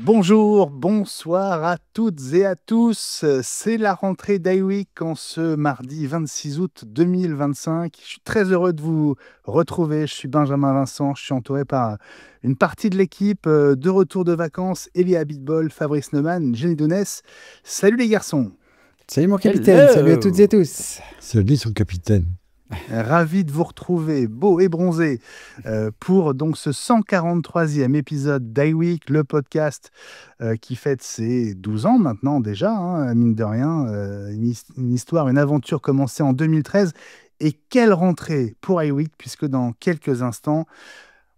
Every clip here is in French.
Bonjour, bonsoir à toutes et à tous. C'est la rentrée d'iWeek en ce mardi 26 août 2025. Je suis très heureux de vous retrouver. Je suis Benjamin Vincent. Je suis entouré par une partie de l'équipe de retour de vacances. Elia Bitbol, Fabrice Neumann, Jenny Dounès. Salut les garçons. Salut mon capitaine, salut à toutes et tous. Salut son capitaine. Ravi de vous retrouver, beau et bronzé, pour donc ce 143e épisode d'iWeek, le podcast qui fête ses 12 ans maintenant déjà, hein, mine de rien, une histoire, une aventure commencée en 2013. Et quelle rentrée pour iWeek, puisque dans quelques instants,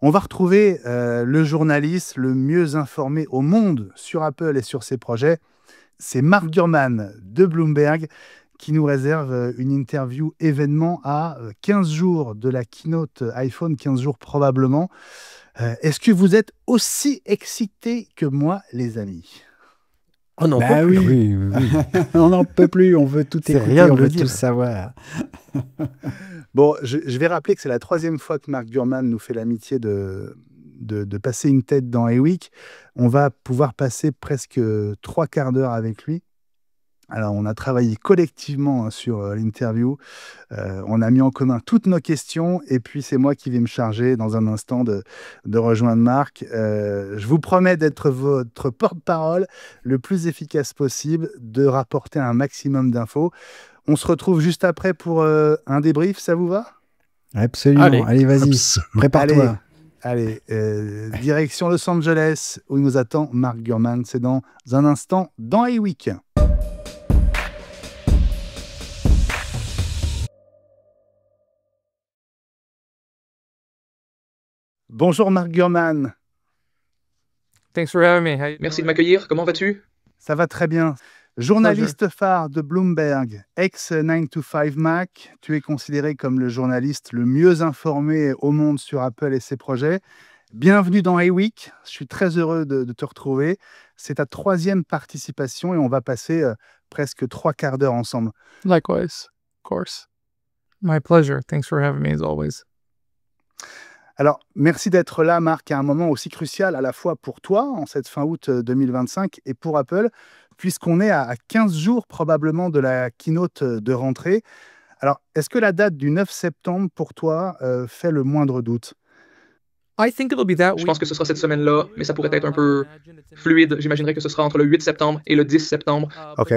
on va retrouver le journaliste le mieux informé au monde sur Apple et sur ses projets. C'est Mark Gurman de Bloomberg qui nous réserve une interview événement à 15 jours de la keynote iPhone, 15 jours probablement. Est-ce que vous êtes aussi excités que moi, les amis? On n'en peut plus. Oui. On n'en peut plus, on veut tout écouter, rien de on le veut dire. tout savoir. Bon, je vais rappeler que c'est la troisième fois que Mark Gurman nous fait l'amitié de passer une tête dans iWeek. On va pouvoir passer presque 3 quarts d'heure avec lui. Alors, on a travaillé collectivement sur l'interview. On a mis en commun toutes nos questions. Et puis, c'est moi qui vais me charger dans un instant de rejoindre Marc. Je vous promets d'être votre porte-parole le plus efficace possible, de rapporter un maximum d'infos. On se retrouve juste après pour un débrief. Ça vous va? Absolument. Allez, vas-y, prépare-toi. Allez, direction Los Angeles, où nous attend Mark Gurman. C'est dans un instant dans iWeek. Bonjour Mark Gurman. Thanks for having me. Merci de m'accueillir. Comment vas-tu? Ça va très bien. Journaliste phare de Bloomberg, ex-9 to 5 Mac, tu es considéré comme le journaliste le mieux informé au monde sur Apple et ses projets. Bienvenue dans iWeek. Je suis très heureux de te retrouver. C'est ta 3e participation et on va passer presque 3 quarts d'heure ensemble. Likewise, of course. My pleasure. Thanks for having me as always. Alors, merci d'être là, Marc, à un moment aussi crucial à la fois pour toi, en cette fin août 2025, et pour Apple, puisqu'on est à 15 jours probablement de la keynote de rentrée. Alors, est-ce que la date du 9 septembre, pour toi, fait le moindre doute? Je pense que ce sera cette semaine-là, mais ça pourrait être un peu fluide. J'imaginerais que ce sera entre le 8 septembre et le 10 septembre. OK.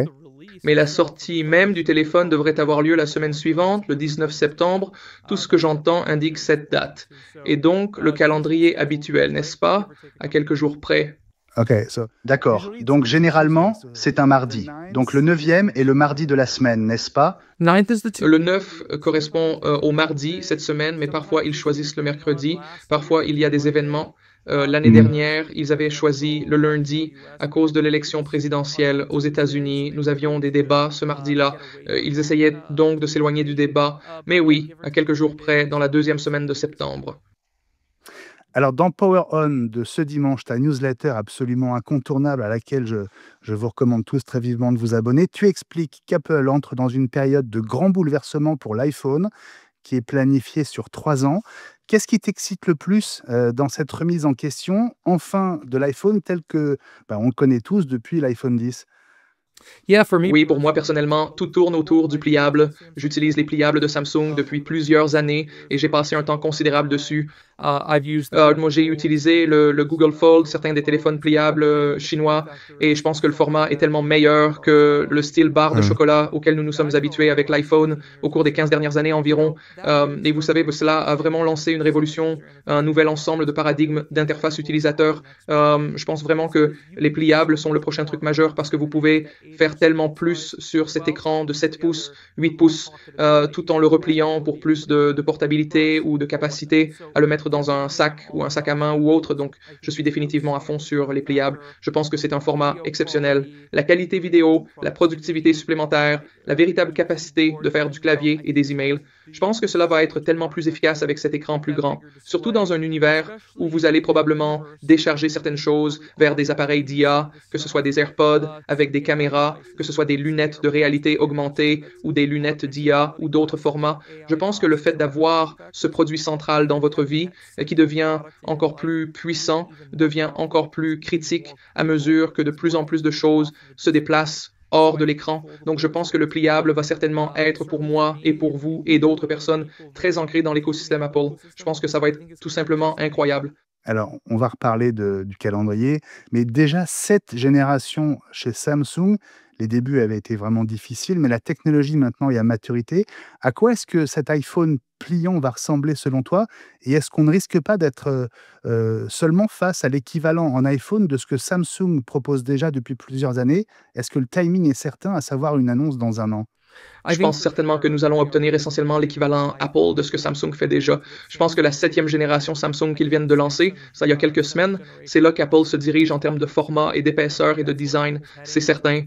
Mais la sortie même du téléphone devrait avoir lieu la semaine suivante, le 19 septembre. Tout ce que j'entends indique cette date. Et donc, le calendrier habituel, n'est-ce pas? À quelques jours près. OK, d'accord. Donc, généralement, c'est un mardi. Donc, le 9e est le mardi de la semaine, n'est-ce pas? Le 9 correspond au mardi cette semaine, mais parfois ils choisissent le mercredi. Parfois, il y a des événements. L'année dernière, ils avaient choisi le lundi à cause de l'élection présidentielle aux États-Unis. Nous avions des débats ce mardi-là. Ils essayaient donc de s'éloigner du débat. Mais oui, à quelques jours près, dans la 2e semaine de septembre. Alors, dans Power On de ce dimanche, ta newsletter absolument incontournable à laquelle je vous recommande tous très vivement de vous abonner, tu expliques qu'Apple entre dans une période de grand bouleversement pour l'iPhone qui est planifiée sur 3 ans. Qu'est-ce qui t'excite le plus dans cette remise en question, enfin, de l'iPhone tel que on le connaît tous depuis l'iPhone 10? Oui, pour moi personnellement, tout tourne autour du pliable. J'utilise les pliables de Samsung depuis plusieurs années et j'ai passé un temps considérable dessus. Moi, j'ai utilisé le Google Fold, certains des téléphones pliables chinois, et je pense que le format est tellement meilleur que le style barre de chocolat auquel nous nous sommes habitués avec l'iPhone au cours des 15 dernières années environ. Et vous savez, cela a vraiment lancé une révolution, un nouvel ensemble de paradigmes d'interface utilisateur. Je pense vraiment que les pliables sont le prochain truc majeur parce que vous pouvez faire tellement plus sur cet écran de 7 pouces, 8 pouces, tout en le repliant pour plus de portabilité ou de capacité à le mettre dans un sac ou un sac à main ou autre. Donc, je suis définitivement à fond sur les pliables. Je pense que c'est un format exceptionnel. La qualité vidéo, la productivité supplémentaire, la véritable capacité de faire du clavier et des emails. Je pense que cela va être tellement plus efficace avec cet écran plus grand, surtout dans un univers où vous allez probablement décharger certaines choses vers des appareils d'IA, que ce soit des AirPods avec des caméras, que ce soit des lunettes de réalité augmentée ou des lunettes d'IA ou d'autres formats. Je pense que le fait d'avoir ce produit central dans votre vie qui devient encore plus puissant, devient encore plus critique à mesure que de plus en plus de choses se déplacent hors de l'écran. Donc je pense que le pliable va certainement être pour moi et pour vous et d'autres personnes très ancré dans l'écosystème Apple. Je pense que ça va être tout simplement incroyable. Alors, on va reparler du calendrier, mais déjà, cette génération chez Samsung, les débuts avaient été vraiment difficiles, mais la technologie maintenant est à maturité. À quoi est-ce que cet iPhone pliant va ressembler selon toi? Et est-ce qu'on ne risque pas d'être seulement face à l'équivalent en iPhone de ce que Samsung propose déjà depuis plusieurs années? Est-ce que le timing est certain, à savoir une annonce dans un an? Je pense certainement que nous allons obtenir essentiellement l'équivalent Apple de ce que Samsung fait déjà. Je pense que la 7e génération Samsung qu'ils viennent de lancer, ça il y a quelques semaines, c'est là qu'Apple se dirige en termes de format et d'épaisseur et de design, c'est certain.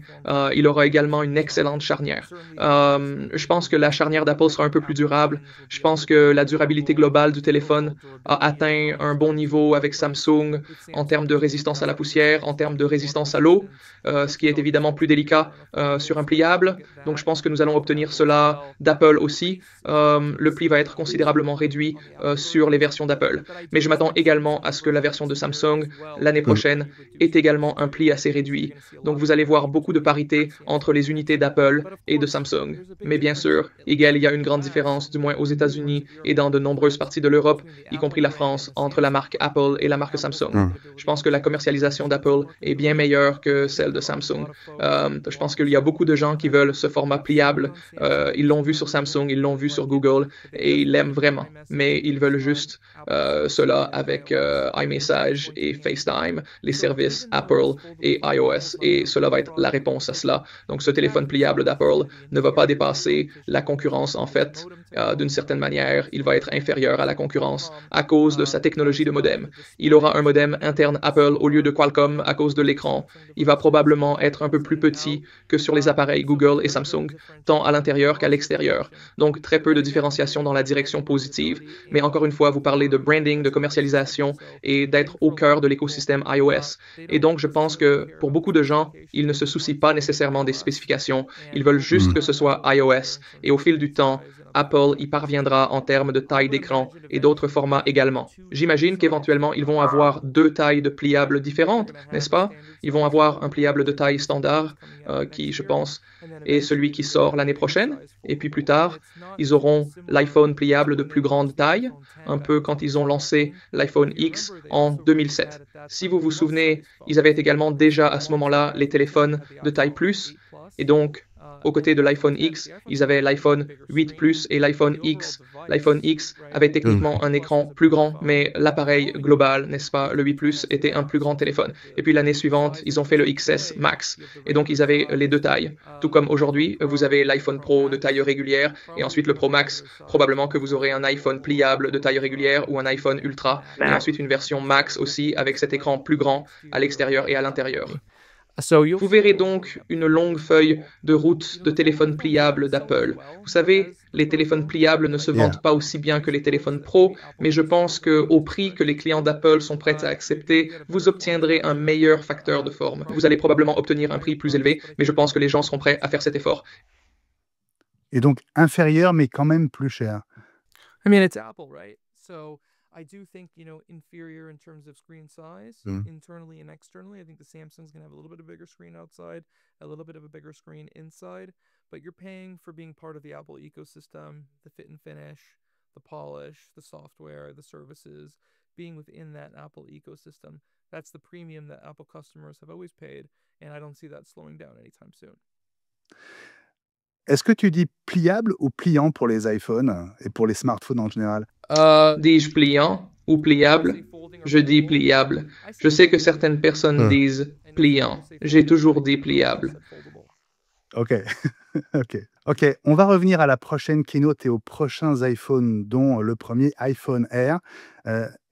Il aura également une excellente charnière. Je pense que la charnière d'Apple sera un peu plus durable. Je pense que la durabilité globale du téléphone a atteint un bon niveau avec Samsung en termes de résistance à la poussière, en termes de résistance à l'eau, ce qui est évidemment plus délicat sur un pliable. Donc je pense que nous allons obtenir cela d'Apple aussi. Le pli va être considérablement réduit sur les versions d'Apple. Mais je m'attends également à ce que la version de Samsung, l'année prochaine, ait également un pli assez réduit. Donc vous allez voir beaucoup de parité entre les unités d'Apple et de Samsung. Mais bien sûr, il y a une grande différence, du moins aux États-Unis et dans de nombreuses parties de l'Europe, y compris la France, entre la marque Apple et la marque Samsung. Je pense que la commercialisation d'Apple est bien meilleure que celle de Samsung. Je pense qu'il y a beaucoup de gens qui veulent ce format pliable. Ils l'ont vu sur Samsung, ils l'ont vu sur Google et ils l'aiment vraiment. Mais ils veulent juste cela avec iMessage et FaceTime, les services Apple et iOS. Et cela va être la réponse à cela. Donc ce téléphone pliable d'Apple ne va pas dépasser la concurrence en fait. D'une certaine manière, il va être inférieur à la concurrence à cause de sa technologie de modem. Il aura un modem interne Apple au lieu de Qualcomm à cause de l'écran. Il va probablement être un peu plus petit que sur les appareils Google et Samsung, tant à l'intérieur qu'à l'extérieur. Donc très peu de différenciation dans la direction positive. Mais encore une fois, vous parlez de branding, de commercialisation et d'être au cœur de l'écosystème iOS. Et donc je pense que pour beaucoup de gens, ils ne se soucient pas nécessairement des spécifications. Ils veulent juste que ce soit iOS. Et au fil du temps, Apple y parviendra en termes de taille d'écran et d'autres formats également. J'imagine qu'éventuellement, ils vont avoir 2 tailles de pliables différentes, n'est-ce pas? Ils vont avoir un pliable de taille standard qui, je pense, est celui qui sort l'année prochaine. Et puis plus tard, ils auront l'iPhone pliable de plus grande taille, un peu quand ils ont lancé l'iPhone X en 2007. Si vous vous souvenez, ils avaient également déjà à ce moment-là les téléphones de taille plus. Et donc, aux côtés de l'iPhone X, ils avaient l'iPhone 8 Plus et l'iPhone X. L'iPhone X avait techniquement un écran plus grand, mais l'appareil global, n'est-ce pas, le 8 Plus, était un plus grand téléphone. Et puis l'année suivante, ils ont fait le XS Max. Et donc, ils avaient les 2 tailles. Tout comme aujourd'hui, vous avez l'iPhone Pro de taille régulière et ensuite le Pro Max. Probablement que vous aurez un iPhone pliable de taille régulière ou un iPhone Ultra. Et ensuite une version Max aussi avec cet écran plus grand à l'extérieur et à l'intérieur. Vous verrez donc une longue feuille de route de téléphones pliables d'Apple. Vous savez, les téléphones pliables ne se vendent pas aussi bien que les téléphones Pro, mais je pense qu'au prix que les clients d'Apple sont prêts à accepter, vous obtiendrez un meilleur facteur de forme. Vous allez probablement obtenir un prix plus élevé, mais je pense que les gens seront prêts à faire cet effort. Et donc inférieur, mais quand même plus cher. I mean, it's Apple, right? So I do think, inferior in terms of screen size, internally and externally. I think the Samsung's going to have a little bit of a bigger screen outside, a little bit of a bigger screen inside, but you're paying for being part of the Apple ecosystem, the fit and finish, the polish, the software, the services, being within that Apple ecosystem. That's the premium that Apple customers have always paid, and I don't see that slowing down anytime soon. Est-ce que tu dis pliable ou pliant pour les iPhones et pour les smartphones en général? Dis-je pliant ou pliable? Je dis pliable. Je sais que certaines personnes disent pliant. J'ai toujours dit pliable. Ok. Ok. On va revenir à la prochaine keynote et aux prochains iPhones, dont le premier iPhone Air.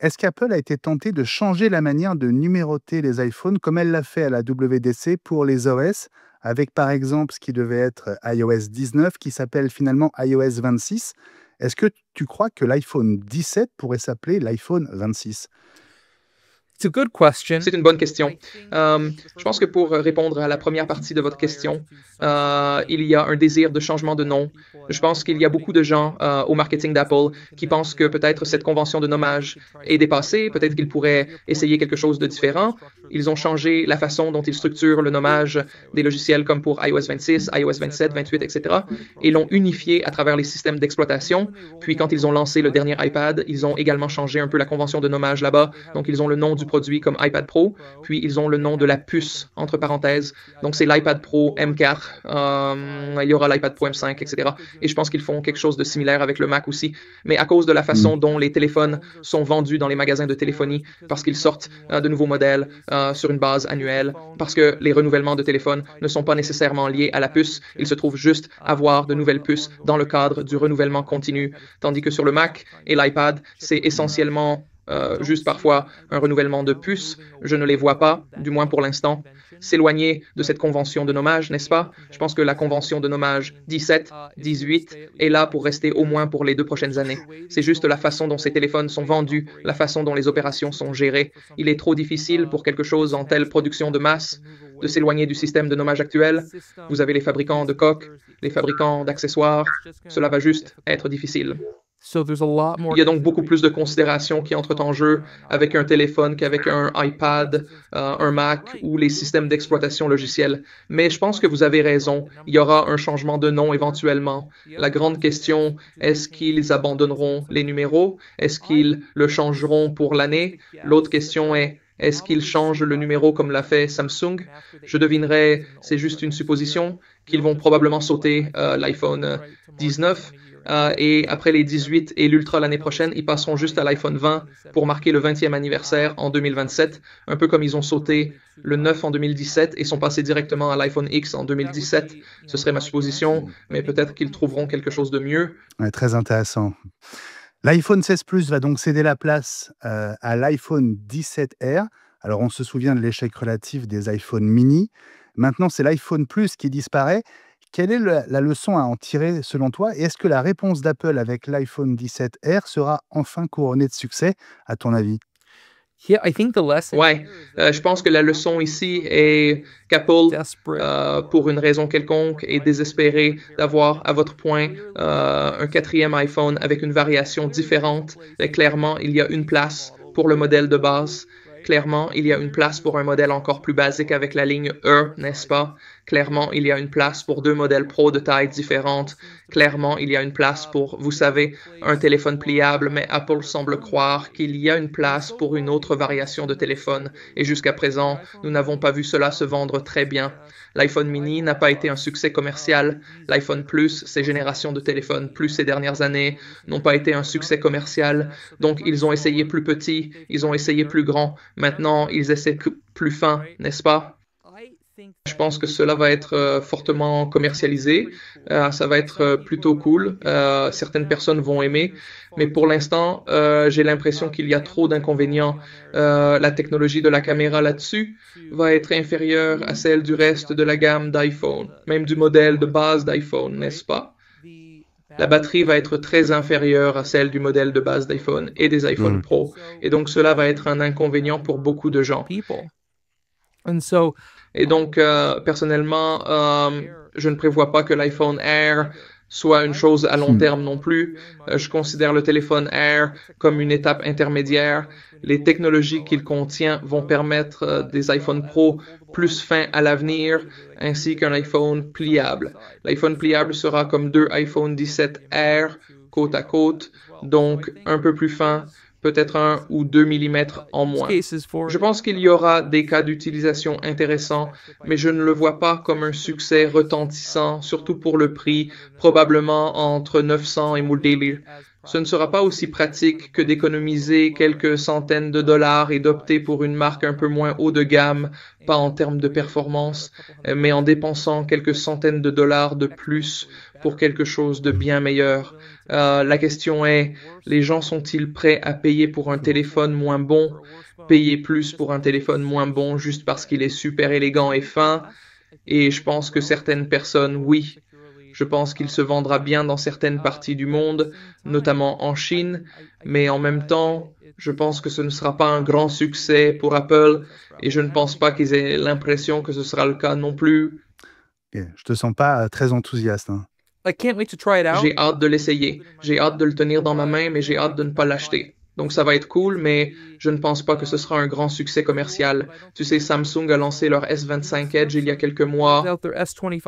Est-ce qu'Apple a été tenté de changer la manière de numéroter les iPhones comme elle l'a fait à la WWDC pour les OS, avec par exemple ce qui devait être iOS 19 qui s'appelle finalement iOS 26? Est-ce que tu crois que l'iPhone 17 pourrait s'appeler l'iPhone 26? C'est une bonne question. Je pense que pour répondre à la première partie de votre question, il y a un désir de changement de nom. Je pense qu'il y a beaucoup de gens au marketing d'Apple qui pensent que peut-être cette convention de nommage est dépassée, peut-être qu'ils pourraient essayer quelque chose de différent. Ils ont changé la façon dont ils structurent le nommage des logiciels comme pour iOS 26, iOS 27, 28, etc. et l'ont unifié à travers les systèmes d'exploitation. Puis quand ils ont lancé le dernier iPad, ils ont également changé un peu la convention de nommage là-bas. Donc ils ont le nom du produit comme iPad Pro, puis ils ont le nom de la puce, entre parenthèses. Donc c'est l'iPad Pro M4, il y aura l'iPad Pro M5, etc. Et je pense qu'ils font quelque chose de similaire avec le Mac aussi. Mais à cause de la façon dont les téléphones sont vendus dans les magasins de téléphonie, parce qu'ils sortent de nouveaux modèles sur une base annuelle, parce que les renouvellements de téléphones ne sont pas nécessairement liés à la puce, il se trouve juste avoir de nouvelles puces dans le cadre du renouvellement continu. Tandis que sur le Mac et l'iPad, c'est essentiellement juste parfois un renouvellement de puces. Je ne les vois pas, du moins pour l'instant, s'éloigner de cette convention de nommage, n'est-ce pas? Je pense que la convention de nommage 17, 18 est là pour rester au moins pour les 2 prochaines années. C'est juste la façon dont ces téléphones sont vendus, la façon dont les opérations sont gérées. Il est trop difficile pour quelque chose en telle production de masse de s'éloigner du système de nommage actuel. Vous avez les fabricants de coques, les fabricants d'accessoires. Cela va juste être difficile. Il y a donc beaucoup plus de considérations qui entrent en jeu avec un téléphone qu'avec un iPad, un Mac ou les systèmes d'exploitation logicielle. Mais je pense que vous avez raison, il y aura un changement de nom éventuellement. La grande question, est-ce qu'ils abandonneront les numéros? Est-ce qu'ils le changeront pour l'année? L'autre question est-ce qu'ils changent le numéro comme l'a fait Samsung? Je devinerais, c'est juste une supposition, qu'ils vont probablement sauter l'iPhone 19. Et après les 18 et l'Ultra l'année prochaine, ils passeront juste à l'iPhone 20 pour marquer le 20e anniversaire en 2027, un peu comme ils ont sauté le 9 en 2017 et sont passés directement à l'iPhone X en 2017. Ce serait ma supposition, mais peut-être qu'ils trouveront quelque chose de mieux. Ouais, très intéressant. L'iPhone 16 Plus va donc céder la place à l'iPhone 17R. Alors, on se souvient de l'échec relatif des iPhone mini. Maintenant, c'est l'iPhone Plus qui disparaît. Quelle est la leçon à en tirer selon toi? Et est-ce que la réponse d'Apple avec l'iPhone 17R sera enfin couronnée de succès, à ton avis? Ouais, je pense que la leçon ici est qu'Apple, pour une raison quelconque, est désespéré d'avoir, à votre point, un 4e iPhone avec une variation différente. Et clairement, il y a une place pour le modèle de base. Clairement, il y a une place pour un modèle encore plus basique avec la ligne E, n'est-ce pas? Clairement, il y a une place pour 2 modèles Pro de tailles différentes. Clairement, il y a une place pour, vous savez, un téléphone pliable, mais Apple semble croire qu'il y a une place pour une autre variation de téléphone. Et jusqu'à présent, nous n'avons pas vu cela se vendre très bien. L'iPhone mini n'a pas été un succès commercial. L'iPhone Plus, ces générations de téléphones plus ces dernières années, n'ont pas été un succès commercial. Donc, ils ont essayé plus petit, ils ont essayé plus grand. Maintenant, ils essaient plus fin, n'est-ce pas? Je pense que cela va être fortement commercialisé. Ça va être plutôt cool. Certaines personnes vont aimer. Mais pour l'instant, j'ai l'impression qu'il y a trop d'inconvénients. La technologie de la caméra là-dessus va être inférieure à celle du reste de la gamme d'iPhone, même du modèle de base d'iPhone, n'est-ce pas? La batterie va être très inférieure à celle du modèle de base d'iPhone et des iPhone Pro. Et donc, cela va être un inconvénient pour beaucoup de gens. Et donc, personnellement, je ne prévois pas que l'iPhone Air soit une chose à long terme non plus. Je considère le téléphone Air comme une étape intermédiaire. Les technologies qu'il contient vont permettre des iPhone Pro plus fins à l'avenir, ainsi qu'un iPhone pliable. L'iPhone pliable sera comme 2 iPhone 17R côte à côte, donc un peu plus fin, peut-être 1 ou 2 mm en moins. Je pense qu'il y aura des cas d'utilisation intéressants, mais je ne le vois pas comme un succès retentissant, surtout pour le prix, probablement entre 900 et 1000 $. Ce ne sera pas aussi pratique que d'économiser quelques centaines de dollars et d'opter pour une marque un peu moins haut de gamme, pas en termes de performance, mais en dépensant quelques centaines de dollars de plus pour quelque chose de bien meilleur. La question est, les gens sont-ils prêts à payer pour un téléphone moins bon, payer plus pour un téléphone moins bon juste parce qu'il est super élégant et fin? Et je pense que certaines personnes, oui. Je pense qu'il se vendra bien dans certaines parties du monde, notamment en Chine, mais en même temps, je pense que ce ne sera pas un grand succès pour Apple et je ne pense pas qu'ils aient l'impression que ce sera le cas non plus. Je te sens pas très enthousiaste. Hein. J'ai hâte de l'essayer. J'ai hâte de le tenir dans ma main, mais j'ai hâte de ne pas l'acheter. Donc ça va être cool, mais je ne pense pas que ce sera un grand succès commercial. Tu sais, Samsung a lancé leur S25 Edge il y a quelques mois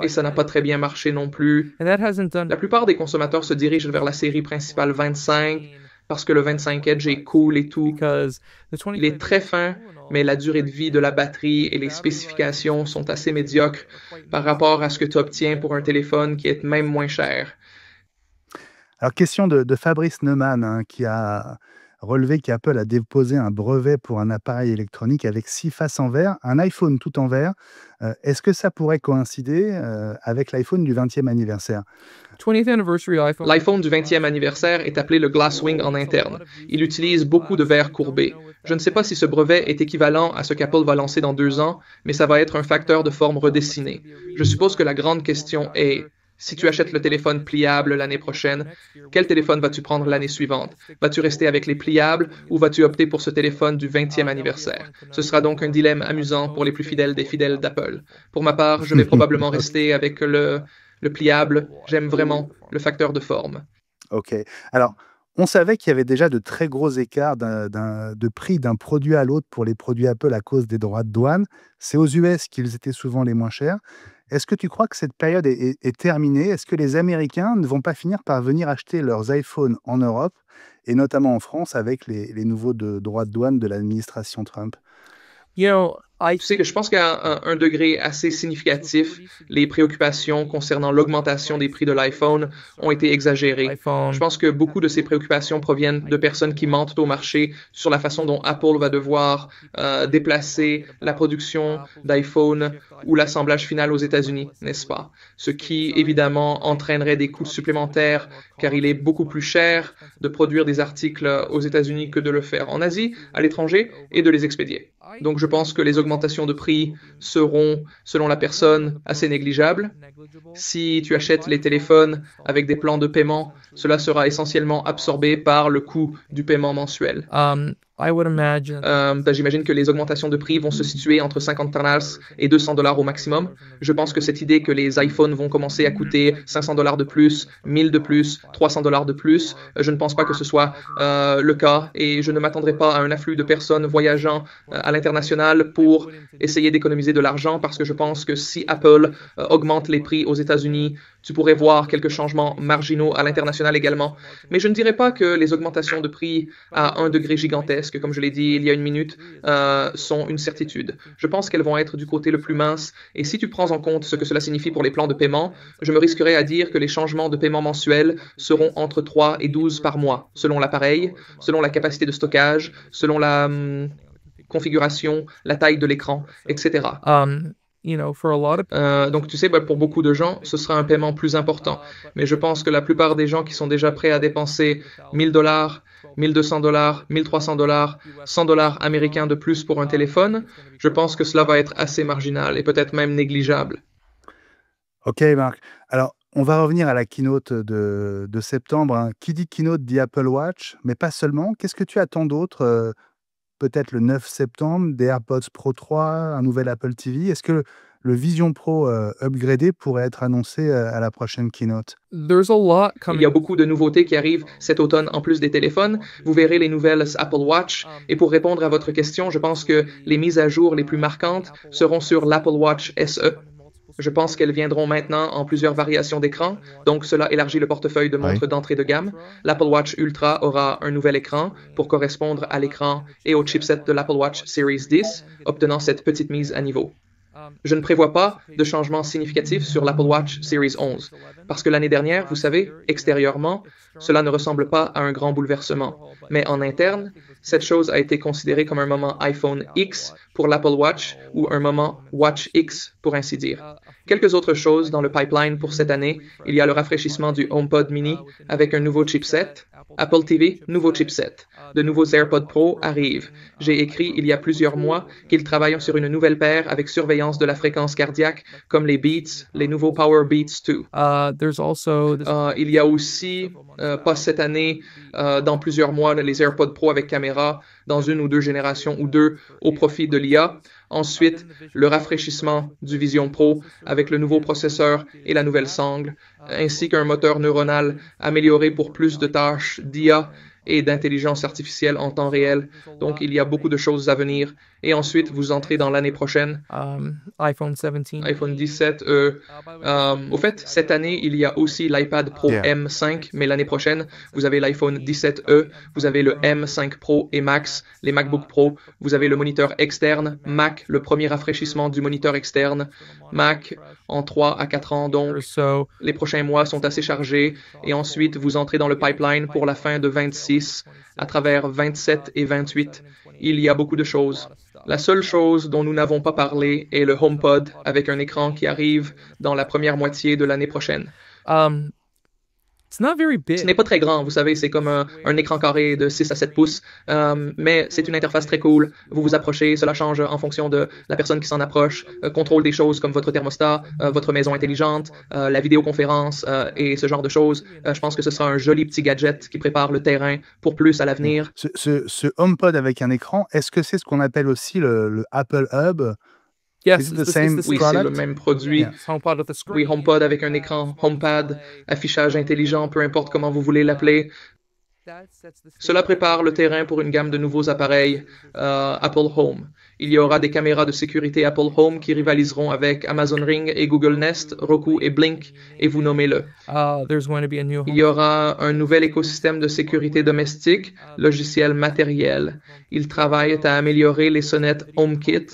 et ça n'a pas très bien marché non plus. La plupart des consommateurs se dirigent vers la série principale 25 parce que le 25 Edge est cool et tout. Il est très fin, mais la durée de vie de la batterie et les spécifications sont assez médiocres par rapport à ce que tu obtiens pour un téléphone qui est même moins cher. Alors, question de Fabrice Neumann, hein, qui a relevé qu'Apple a déposé un brevet pour un appareil électronique avec 6 faces en verre, un iPhone tout en verre. Est-ce que ça pourrait coïncider avec l'iPhone du 20e anniversaire? L'iPhone du 20e anniversaire est appelé le Glasswing en interne. Il utilise beaucoup de verres courbés. Je ne sais pas si ce brevet est équivalent à ce qu'Apple va lancer dans 2 ans, mais ça va être un facteur de forme redessiné. Je suppose que la grande question est... Si tu achètes le téléphone pliable l'année prochaine, quel téléphone vas-tu prendre l'année suivante? Vas-tu rester avec les pliables ou vas-tu opter pour ce téléphone du 20e anniversaire? Ce sera donc un dilemme amusant pour les plus fidèles des fidèles d'Apple. Pour ma part, je vais probablement rester avec le pliable. J'aime vraiment le facteur de forme. OK. Alors, on savait qu'il y avait déjà de très gros écarts de prix d'un produit à l'autre pour les produits Apple à cause des droits de douane. C'est aux US qu'ils étaient souvent les moins chers. Est-ce que tu crois que cette période est terminée? Est-ce que les Américains ne vont pas finir par venir acheter leurs iPhones en Europe, et notamment en France, avec les nouveaux droits de douane de l'administration Trump? Tu sais que je pense qu'à un degré assez significatif, les préoccupations concernant l'augmentation des prix de l'iPhone ont été exagérées. Je pense que beaucoup de ces préoccupations proviennent de personnes qui mentent au marché sur la façon dont Apple va devoir déplacer la production d'iPhone ou l'assemblage final aux États-Unis, n'est-ce pas? Ce qui, évidemment, entraînerait des coûts supplémentaires, car il est beaucoup plus cher de produire des articles aux États-Unis que de le faire en Asie, à l'étranger, et de les expédier. Donc je pense que les augmentations de prix seront, selon la personne, assez négligeables. Si tu achètes les téléphones avec des plans de paiement, cela sera essentiellement absorbé par le coût du paiement mensuel. J'imagine que les augmentations de prix vont se situer entre $50 et $200 au maximum. Je pense que cette idée que les iPhones vont commencer à coûter $500 de plus, $1000 de plus, $300 de plus, je ne pense pas que ce soit le cas et je ne m'attendrai pas à un afflux de personnes voyageant à l'international pour essayer d'économiser de l'argent parce que je pense que si Apple augmente les prix aux États-Unis, tu pourrais voir quelques changements marginaux à l'international également. Mais je ne dirais pas que les augmentations de prix à un degré gigantesque, comme je l'ai dit il y a une minute, sont une certitude. Je pense qu'elles vont être du côté le plus mince. Et si tu prends en compte ce que cela signifie pour les plans de paiement, je me risquerais à dire que les changements de paiement mensuels seront entre 3 et 12 par mois, selon l'appareil, selon la capacité de stockage, selon la configuration, la taille de l'écran, etc. Donc, tu sais, pour beaucoup de gens, ce sera un paiement plus important. Mais je pense que la plupart des gens qui sont déjà prêts à dépenser $1000, $1200, $1300, $100 américains de plus pour un téléphone, je pense que cela va être assez marginal et peut-être même négligeable. OK, Marc. Alors, on va revenir à la keynote de septembre. Hein. Qui dit keynote dit Apple Watch, mais pas seulement. Qu'est-ce que tu attends d'autre peut-être le 9 septembre, des AirPods Pro 3, un nouvel Apple TV. Est-ce que le Vision Pro upgradé pourrait être annoncé à la prochaine keynote? Il y a beaucoup de nouveautés qui arrivent cet automne en plus des téléphones. Vous verrez les nouvelles Apple Watch. Et pour répondre à votre question, je pense que les mises à jour les plus marquantes seront sur l'Apple Watch SE. Je pense qu'elles viendront maintenant en plusieurs variations d'écran, donc cela élargit le portefeuille de montres d'entrée de gamme. L'Apple Watch Ultra aura un nouvel écran pour correspondre à l'écran et au chipset de l'Apple Watch Series 10, obtenant cette petite mise à niveau. Je ne prévois pas de changement significatif sur l'Apple Watch Series 11, parce que l'année dernière, vous savez, extérieurement, cela ne ressemble pas à un grand bouleversement. Mais en interne, Cette chose a été considérée comme un moment iPhone X pour l'Apple Watch ou un moment Watch X, pour ainsi dire. Quelques autres choses dans le pipeline pour cette année. Il y a le rafraîchissement du HomePod mini avec un nouveau chipset. Apple TV, nouveau chipset. De nouveaux AirPods Pro arrivent. J'ai écrit il y a plusieurs mois qu'ils travaillent sur une nouvelle paire avec surveillance de la fréquence cardiaque, comme les Beats, les nouveaux Power Beats 2. Il y a aussi, pas cette année, dans plusieurs mois, les AirPods Pro avec caméra, dans une ou deux générations ou deux, au profit de l'IA. Ensuite, le rafraîchissement du Vision Pro avec le nouveau processeur et la nouvelle sangle, ainsi qu'un moteur neuronal amélioré pour plus de tâches d'IA et d'intelligence artificielle en temps réel. Donc, il y a beaucoup de choses à venir. Et ensuite, vous entrez dans l'année prochaine. iPhone 17. Au fait, cette année, il y a aussi l'iPad Pro M5, mais l'année prochaine, vous avez l'iPhone 17e, vous avez le M5 Pro et Max, les MacBook Pro, vous avez le moniteur externe, Mac, le premier rafraîchissement du moniteur externe, Mac en 3 à 4 ans. Donc, les prochains mois sont assez chargés. Et ensuite, vous entrez dans le pipeline pour la fin de 26, à travers 27 et 28. Il y a beaucoup de choses. La seule chose dont nous n'avons pas parlé est le HomePod avec un écran qui arrive dans la première moitié de l'année prochaine. Ce n'est pas très grand, vous savez, c'est comme un écran carré de 6 à 7 pouces, mais c'est une interface très cool. Vous vous approchez, cela change en fonction de la personne qui s'en approche, contrôle des choses comme votre thermostat, votre maison intelligente, la vidéoconférence et ce genre de choses. Je pense que ce sera un joli petit gadget qui prépare le terrain pour plus à l'avenir. Ce HomePod avec un écran, est-ce que c'est ce qu'on appelle aussi le Apple Hub? Oui, c'est le même produit. Yeah. Oui, HomePod avec un écran, HomePad, affichage intelligent, peu importe comment vous voulez l'appeler. Cela prépare le terrain pour une gamme de nouveaux appareils Apple Home. Il y aura des caméras de sécurité Apple Home qui rivaliseront avec Amazon Ring et Google Nest, Roku et Blink, et vous nommez-le. Il y aura un nouvel écosystème de sécurité domestique, logiciel matériel. Ils travaillent à améliorer les sonnettes HomeKit.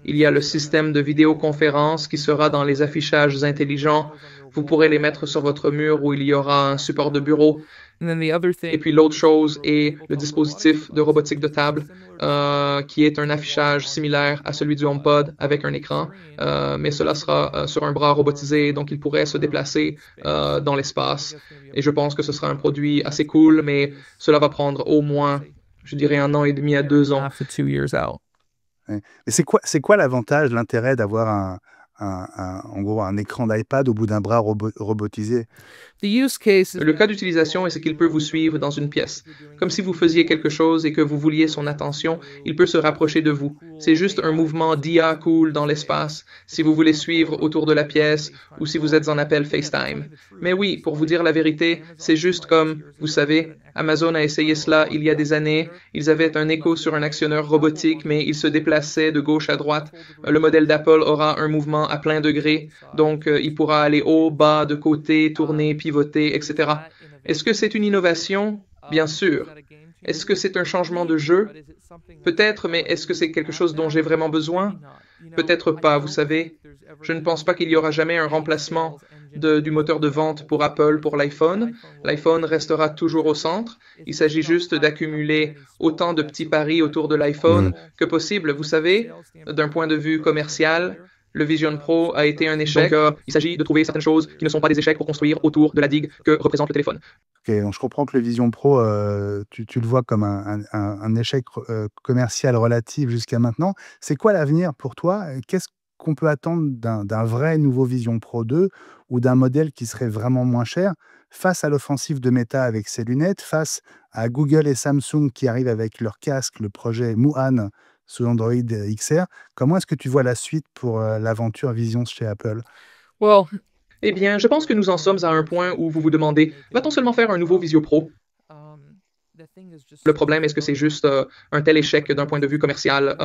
Il y a le système de vidéoconférence qui sera dans les affichages intelligents. Vous pourrez les mettre sur votre mur où il y aura un support de bureau. Et puis l'autre chose est le dispositif de robotique de table, qui est un affichage similaire à celui du HomePod avec un écran, mais cela sera sur un bras robotisé, donc il pourrait se déplacer dans l'espace. Et je pense que ce sera un produit assez cool, mais cela va prendre au moins, je dirais, 1 an et demi à 2 ans. Mais c'est quoi l'avantage, l'intérêt d'avoir en gros, un écran d'iPad au bout d'un bras robotisé? Le cas d'utilisation est ce qu'il peut vous suivre dans une pièce. Comme si vous faisiez quelque chose et que vous vouliez son attention, il peut se rapprocher de vous. C'est juste un mouvement d'IA cool dans l'espace, si vous voulez suivre autour de la pièce ou si vous êtes en appel FaceTime. Mais oui, pour vous dire la vérité, c'est juste comme, vous savez, Amazon a essayé cela il y a des années. Ils avaient un écho sur un actionneur robotique, mais il se déplaçait de gauche à droite. Le modèle d'Apple aura un mouvement à plein degré, donc il pourra aller haut, bas, de côté, tourner, pivoter, etc. Est-ce que c'est une innovation? Bien sûr. Est-ce que c'est un changement de jeu? Peut-être, mais est-ce que c'est quelque chose dont j'ai vraiment besoin? Peut-être pas, vous savez. Je ne pense pas qu'il y aura jamais un remplacement du moteur de vente pour Apple pour l'iPhone. L'iPhone restera toujours au centre. Il s'agit juste d'accumuler autant de petits paris autour de l'iPhone que possible. Vous savez, d'un point de vue commercial, le Vision Pro a été un échec. Donc, il s'agit de trouver certaines choses qui ne sont pas des échecs pour construire autour de la digue que représente le téléphone. Ok, donc je comprends que le Vision Pro, tu le vois comme un échec commercial relatif jusqu'à maintenant. C'est quoi l'avenir pour toi? Qu'est-ce qu'on peut attendre d'un vrai nouveau Vision Pro 2 ou d'un modèle qui serait vraiment moins cher face à l'offensive de Meta avec ses lunettes, face à Google et Samsung qui arrivent avec leur casque, le projet Muhan sous Android XR. Comment est-ce que tu vois la suite pour l'aventure Vision chez Apple? Eh bien, je pense que nous en sommes à un point où vous vous demandez, va-t-on seulement faire un nouveau Visio Pro? Le problème, est-ce que c'est juste un tel échec d'un point de vue commercial?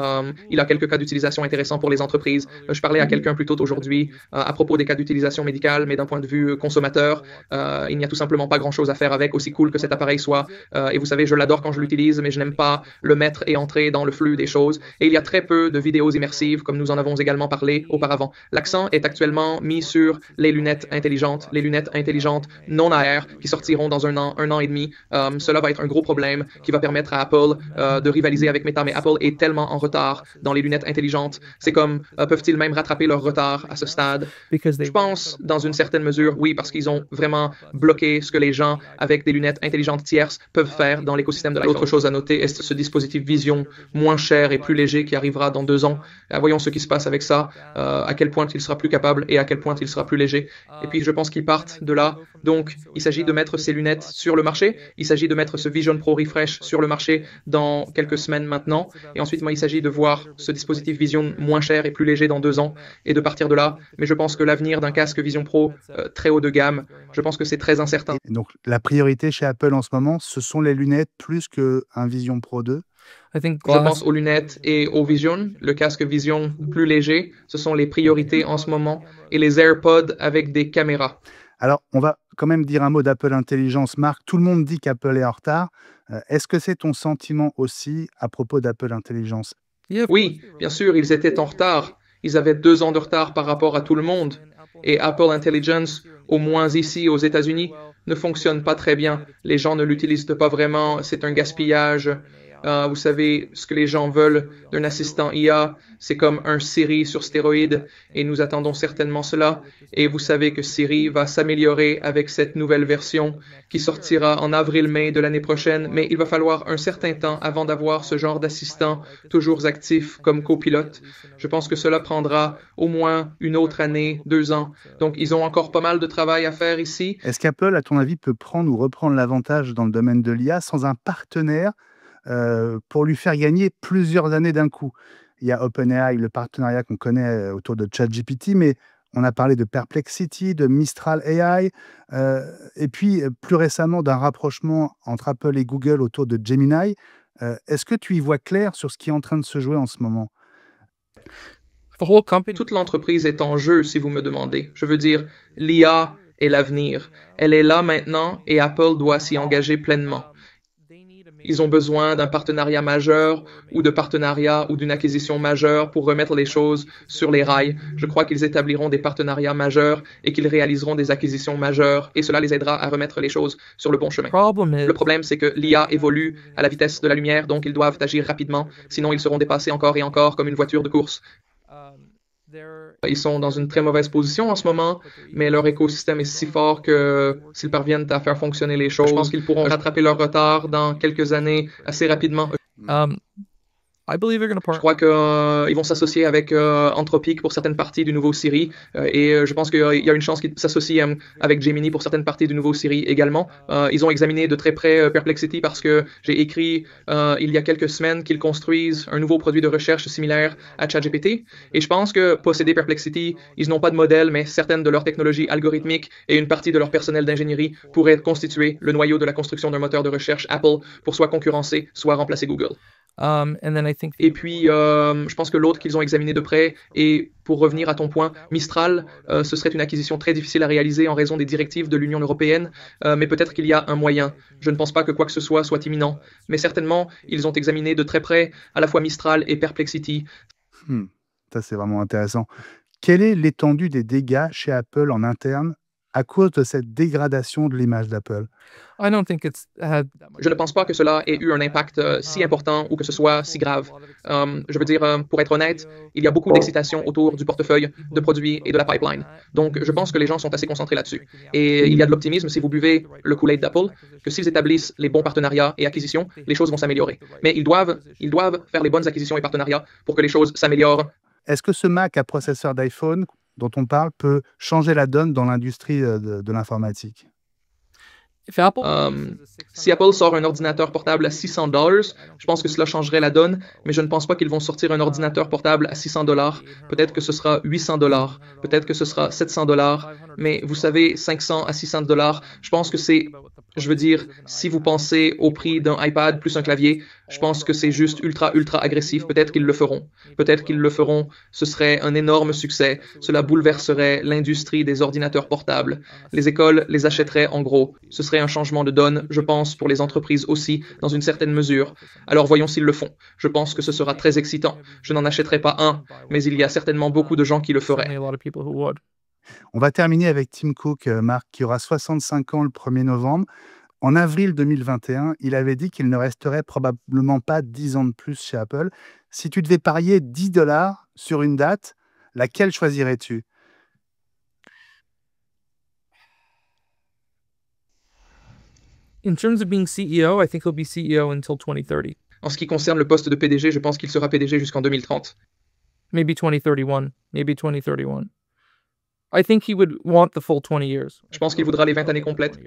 Il y a quelques cas d'utilisation intéressants pour les entreprises. Je parlais à quelqu'un plus tôt aujourd'hui à propos des cas d'utilisation médicale, mais d'un point de vue consommateur, il n'y a tout simplement pas grand-chose à faire avec, aussi cool que cet appareil soit. Et vous savez, je l'adore quand je l'utilise, mais je n'aime pas le mettre et entrer dans le flux des choses. Et il y a très peu de vidéos immersives, comme nous en avons également parlé auparavant. L'accent est actuellement mis sur les lunettes intelligentes non AR, qui sortiront dans un an et demi. Cela va être un gros problème qui va permettre à Apple de rivaliser avec Meta. Mais Apple est tellement en retard dans les lunettes intelligentes. C'est comme, peuvent-ils même rattraper leur retard à ce stade? Je pense, dans une certaine mesure, oui, parce qu'ils ont vraiment bloqué ce que les gens avec des lunettes intelligentes tierces peuvent faire dans l'écosystème de l'iPhone. L'autre chose à noter est ce dispositif Vision moins cher et plus léger qui arrivera dans 2 ans. Voyons ce qui se passe avec ça, à quel point il sera plus capable et à quel point il sera plus léger. Et puis, je pense qu'ils partent de là. Donc, il s'agit de mettre ces lunettes sur le marché. Il s'agit de mettre ce Vision Pro Refresh sur le marché dans quelques semaines maintenant. Et ensuite, moi, il s'agit de voir ce dispositif Vision moins cher et plus léger dans 2 ans et de partir de là. Mais je pense que l'avenir d'un casque Vision Pro très haut de gamme, je pense que c'est très incertain. Et donc, la priorité chez Apple en ce moment, ce sont les lunettes plus qu'un Vision Pro 2? Je pense aux lunettes et au Vision, le casque Vision plus léger, ce sont les priorités en ce moment, et les AirPods avec des caméras. Alors, on va quand même dire un mot d'Apple Intelligence, Marc. Tout le monde dit qu'Apple est en retard. Est-ce que c'est ton sentiment aussi à propos d'Apple Intelligence? Oui, bien sûr, ils étaient en retard. Ils avaient 2 ans de retard par rapport à tout le monde. Et Apple Intelligence, au moins ici aux États-Unis, ne fonctionne pas très bien. Les gens ne l'utilisent pas vraiment, c'est un gaspillage. Vous savez, ce que les gens veulent d'un assistant IA, c'est comme un Siri sur stéroïdes, et nous attendons certainement cela. Et vous savez que Siri va s'améliorer avec cette nouvelle version qui sortira en avril-mai de l'année prochaine, mais il va falloir un certain temps avant d'avoir ce genre d'assistant toujours actif comme copilote. Je pense que cela prendra au moins une autre année, 2 ans. Donc, ils ont encore pas mal de travail à faire ici. Est-ce qu'Apple, à ton avis, peut prendre ou reprendre l'avantage dans le domaine de l'IA sans un partenaire pour lui faire gagner plusieurs années d'un coup? Il y a OpenAI, le partenariat qu'on connaît autour de ChatGPT, mais on a parlé de Perplexity, de Mistral AI, et puis plus récemment d'un rapprochement entre Apple et Google autour de Gemini. Est-ce que tu y vois clair sur ce qui est en train de se jouer en ce moment? Toute l'entreprise est en jeu, si vous me demandez. Je veux dire, l'IA est l'avenir. Elle est là maintenant et Apple doit s'y engager pleinement. Ils ont besoin d'un partenariat majeur ou de partenariat ou d'une acquisition majeure pour remettre les choses sur les rails. Je crois qu'ils établiront des partenariats majeurs et qu'ils réaliseront des acquisitions majeures et cela les aidera à remettre les choses sur le bon chemin. Le problème, c'est que l'IA évolue à la vitesse de la lumière, donc ils doivent agir rapidement, sinon ils seront dépassés encore et encore comme une voiture de course. Ils sont dans une très mauvaise position en ce moment, mais leur écosystème est si fort que s'ils parviennent à faire fonctionner les choses, je pense qu'ils pourront rattraper leur retard dans quelques années assez rapidement. Je crois qu'ils vont s'associer avec Anthropic pour certaines parties du nouveau Siri et je pense qu'il y a une chance qu'ils s'associent avec Gemini pour certaines parties du nouveau Siri également. Ils ont examiné de très près Perplexity parce que j'ai écrit il y a quelques semaines qu'ils construisent un nouveau produit de recherche similaire à ChatGPT et je pense que posséder Perplexity, ils n'ont pas de modèle mais certaines de leurs technologies algorithmiques et une partie de leur personnel d'ingénierie pourraient constituer le noyau de la construction d'un moteur de recherche Apple pour soit concurrencer, soit remplacer Google. Et puis, je pense que l'autre qu'ils ont examiné de près, et pour revenir à ton point, Mistral, ce serait une acquisition très difficile à réaliser en raison des directives de l'Union européenne, mais peut-être qu'il y a un moyen. Je ne pense pas que quoi que ce soit imminent, mais certainement, ils ont examiné de très près à la fois Mistral et Perplexity. Ça, c'est vraiment intéressant. Quelle est l'étendue des dégâts chez Apple en interne à cause de cette dégradation de l'image d'Apple? Je ne pense pas que cela ait eu un impact si important ou que ce soit si grave. Je veux dire, pour être honnête, il y a beaucoup d'excitation autour du portefeuille de produits et de la pipeline. Donc, je pense que les gens sont assez concentrés là-dessus. Et il y a de l'optimisme si vous buvez le Kool-Aid d'Apple, que s'ils établissent les bons partenariats et acquisitions, les choses vont s'améliorer. Mais ils doivent faire les bonnes acquisitions et partenariats pour que les choses s'améliorent. Est-ce que ce Mac à processeur d'iPhone dont on parle peut changer la donne dans l'industrie de l'informatique? Si Apple sort un ordinateur portable à $600, je pense que cela changerait la donne, mais je ne pense pas qu'ils vont sortir un ordinateur portable à $600. Peut-être que ce sera $800, peut-être que ce sera $700, mais vous savez, $500 à $600, je pense que c'est, je veux dire, si vous pensez au prix d'un iPad plus un clavier, je pense que c'est juste ultra agressif. Peut-être qu'ils le feront. Peut-être qu'ils le feront. Ce serait un énorme succès. Cela bouleverserait l'industrie des ordinateurs portables. Les écoles les achèteraient en gros. Ce serait un changement de donne, je pense, pour les entreprises aussi, dans une certaine mesure. Alors voyons s'ils le font. Je pense que ce sera très excitant. Je n'en achèterai pas un, mais il y a certainement beaucoup de gens qui le feraient. On va terminer avec Tim Cook, Marc, qui aura 65 ans le 1er novembre. En avril 2021, il avait dit qu'il ne resterait probablement pas 10 ans de plus chez Apple. Si tu devais parier $10 sur une date, laquelle choisirais-tu? In terms of being CEO, I think he'll be CEO until 2030. En ce qui concerne le poste de PDG, je pense qu'il sera PDG jusqu'en 2030. Maybe 2031. Maybe 2031. I think he would want the full 20 years. Je pense qu'il voudra les 20 années complètes.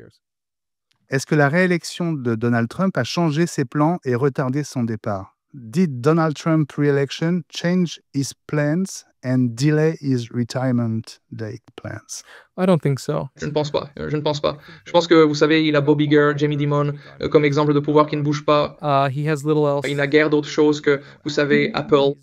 Est-ce que la réélection de Donald Trump a changé ses plans et retardé son départ? Did Donald Trump re-election change his plans and delay his retirement date plans? I don't think so. Je ne pense pas. Je ne pense pas. Je pense que, vous savez, il a Bob Iger, Jamie Dimon comme exemple de pouvoir qui ne bouge pas. He has little else. Il n'a guère d'autre chose que, vous savez, Apple.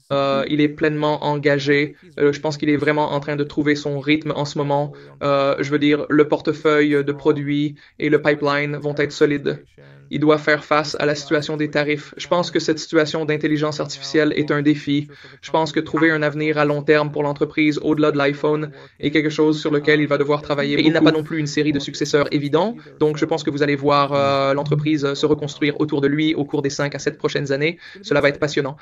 Il est pleinement engagé. Je pense qu'il est vraiment en train de trouver son rythme en ce moment. Je veux dire, le portefeuille de produits et le pipeline vont être solides. Il doit faire face à la situation des tarifs. Je pense que cette situation d'intelligence artificielle est un défi. Je pense que trouver un avenir à long terme pour l'entreprise au-delà de l'iPhone est quelque chose sur lequel il va devoir travailler. Et il n'a pas non plus une série de successeurs évidents. Donc, je pense que vous allez voir l'entreprise se reconstruire autour de lui au cours des 5 à 7 prochaines années. Cela va être passionnant.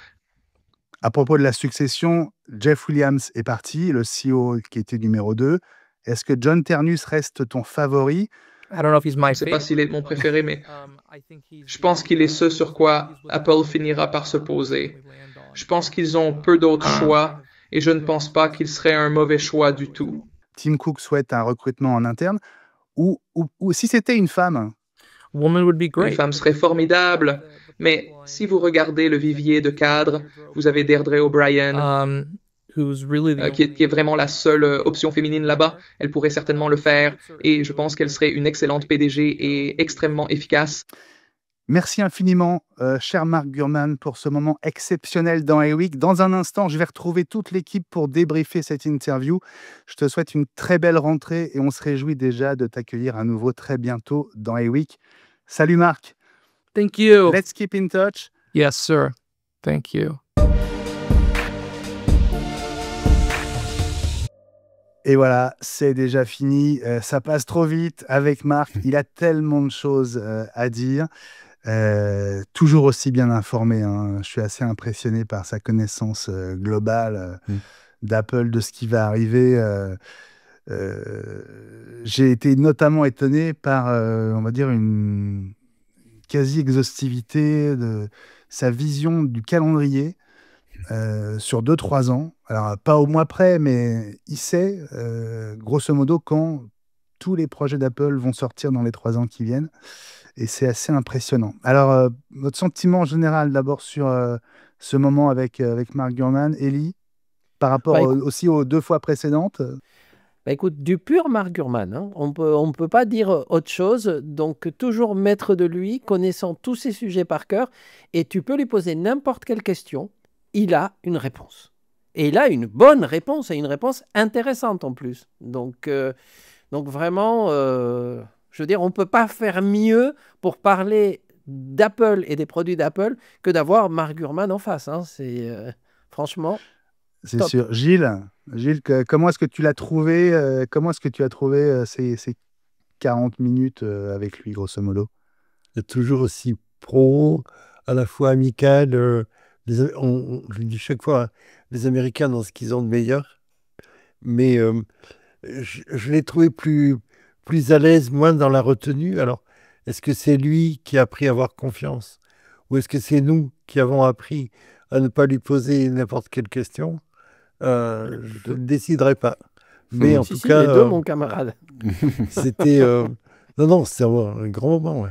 À propos de la succession, Jeff Williams est parti, le CEO qui était numéro 2. Est-ce que John Ternus reste ton favori? Je ne sais pas s'il est mon préféré, mais je pense qu'il est ce sur quoi Apple finira par se poser. Je pense qu'ils ont peu d'autres choix et je ne pense pas qu'il serait un mauvais choix du tout. Tim Cook souhaite un recrutement en interne ou si c'était une femme? Une femme serait formidable, mais si vous regardez le vivier de cadres, vous avez Deirdre O'Brien, qui est vraiment la seule option féminine là-bas. Elle pourrait certainement le faire et je pense qu'elle serait une excellente PDG et extrêmement efficace. Merci infiniment, cher Mark Gurman, pour ce moment exceptionnel dans iWeek. Dans un instant, je vais retrouver toute l'équipe pour débriefer cette interview. Je te souhaite une très belle rentrée et on se réjouit déjà de t'accueillir à nouveau très bientôt dans iWeek. Salut Marc. Thank you. Let's keep in touch. Yes, sir. Thank you. Et voilà, c'est déjà fini. Ça passe trop vite avec Marc. Il a tellement de choses à dire. Toujours aussi bien informé. Hein. Je suis assez impressionné par sa connaissance globale d'Apple, de ce qui va arriver. J'ai été notamment étonné par, on va dire, une quasi-exhaustivité de sa vision du calendrier. Sur 2-3 ans, alors pas au mois près, mais il sait, grosso modo, quand tous les projets d'Apple vont sortir dans les 3 ans qui viennent, et c'est assez impressionnant. Alors, votre sentiment général d'abord sur ce moment avec Mark Gurman, Ellie, par rapport aussi aux 2 fois précédentes? Écoute, du pur Mark Gurman, hein. On peut pas dire autre chose, donc toujours maître de lui, connaissant tous ces sujets par cœur, et tu peux lui poser n'importe quelle question, il a une réponse. Et il a une bonne réponse, et une réponse intéressante en plus. Donc vraiment, je veux dire, on ne peut pas faire mieux pour parler d'Apple et des produits d'Apple que d'avoir Mark Gurman en face. Hein. C'est franchement c'est top. sûr. Gilles, comment est-ce que tu l'as trouvé? Comment est-ce que tu as trouvé ces 40 minutes avec lui, grosso modo? Il est toujours aussi pro, à la fois amical. Je le dis chaque fois, les Américains dans ce qu'ils ont de meilleur, mais je l'ai trouvé plus à l'aise, moins dans la retenue. Alors, est-ce que c'est lui qui a appris à avoir confiance, ou est-ce que c'est nous qui avons appris à ne pas lui poser n'importe quelle question? Je ne déciderai pas. Mais en tout cas, les deux, mon camarade. C'était non, c'était un grand moment. Ouais.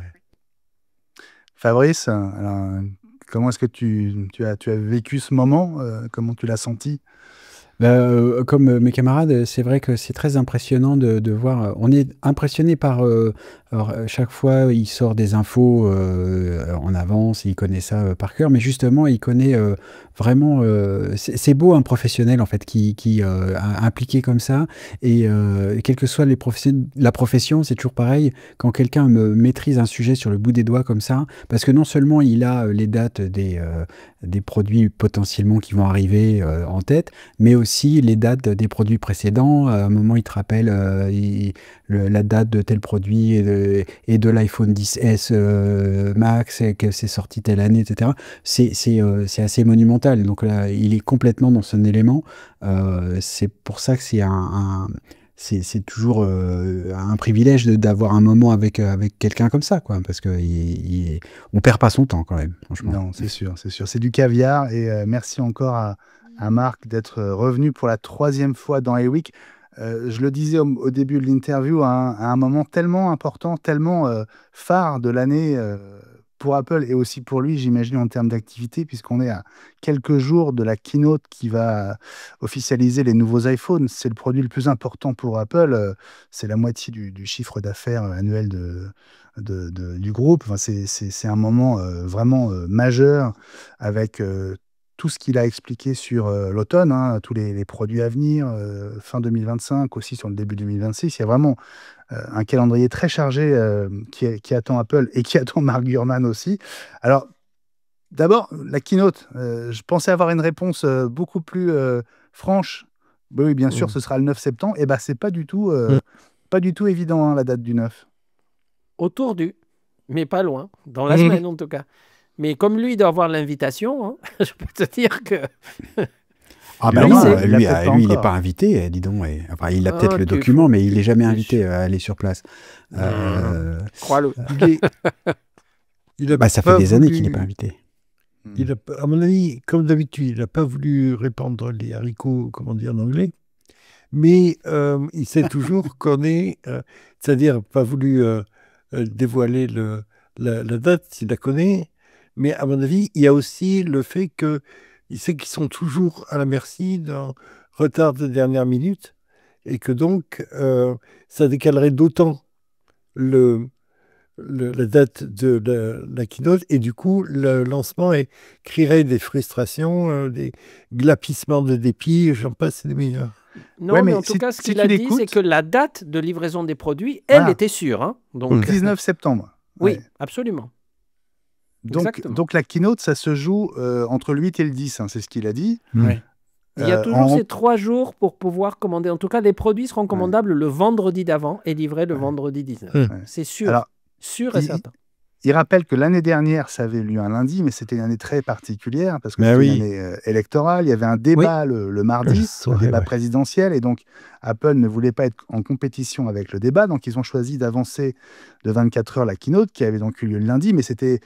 Fabrice, alors, comment est-ce que tu as vécu ce moment? Comment tu l'as senti? Comme mes camarades, c'est vrai que c'est très impressionnant de voir. On est impressionné par. Alors, chaque fois, il sort des infos en avance, il connaît ça par cœur, mais justement, il connaît vraiment. C'est beau un professionnel en fait qui impliqué comme ça, et quelle que soit la profession, c'est toujours pareil. Quand quelqu'un maîtrise un sujet sur le bout des doigts comme ça, parce que non seulement il a les dates des produits potentiellement qui vont arriver en tête, mais aussi aussi les dates des produits précédents. À un moment, il te rappelle la date de tel produit et de l'iPhone XS Max, et que c'est sorti telle année, etc. C'est assez monumental. Donc là, il est complètement dans son élément. C'est pour ça que c'est toujours un privilège d'avoir un moment avec quelqu'un comme ça, quoi, parce que on perd pas son temps quand même, franchement. Non, c'est sûr, c'est sûr. C'est du caviar et merci encore à Marc d'être revenu pour la 3e fois dans A-Week. Je le disais au début de l'interview, à un moment tellement important, tellement phare de l'année pour Apple et aussi pour lui, j'imagine, en termes d'activité, puisqu'on est à quelques jours de la keynote qui va officialiser les nouveaux iPhones. C'est le produit le plus important pour Apple. C'est la moitié du chiffre d'affaires annuel du groupe. Enfin, c'est un moment vraiment majeur avec tout ce qu'il a expliqué sur l'automne, hein, tous les produits à venir, fin 2025, aussi sur le début 2026. Il y a vraiment un calendrier très chargé qui attend Apple et qui attend Mark Gurman aussi. Alors, d'abord, la keynote. Je pensais avoir une réponse beaucoup plus franche. Oui, bien sûr, ce sera le 9 septembre. Et bien, c'est pas du tout évident, hein, la date du 9. Autour du, mais pas loin, dans la semaine en tout cas. Mais comme lui doit avoir l'invitation, hein, je peux te dire que... Ah ben non, lui, il n'est pas invité, dis donc. Enfin, il a peut-être le document, mais il n'est jamais invité à aller sur place. Crois-le. Ça fait des années qu'il n'est pas invité. À mon avis, comme d'habitude, il n'a pas voulu répandre les haricots, comment dire en anglais, mais il sait toujours qu'on est, c'est-à-dire pas voulu dévoiler la date, s'il la connaît, mais à mon avis, il y a aussi le fait qu'il sait qu'ils sont toujours à la merci d'un retard de dernière minute, et que donc, ça décalerait d'autant la date de la keynote, et du coup, le lancement créerait des frustrations, des glapissements de dépit, j'en passe, des meilleurs. Non, mais en tout cas, ce qu'il a dit, c'est que la date de livraison des produits, elle était sûre. Hein, donc... 19 septembre. Oui, absolument. Donc la keynote, ça se joue entre le 8 et le 10, hein, c'est ce qu'il a dit. Oui. Il y a toujours ces 3 jours pour pouvoir commander. En tout cas, les produits seront commandables le vendredi d'avant et livrés le vendredi 19. C'est sûr. Alors, sûr et certain. Il rappelle que l'année dernière, ça avait lieu un lundi, mais c'était une année très particulière parce que c'était une année électorale. Il y avait un débat le mardi, un débat présidentiel, et donc Apple ne voulait pas être en compétition avec le débat, donc ils ont choisi d'avancer de 24 heures la keynote, qui avait donc eu lieu le lundi, mais c'était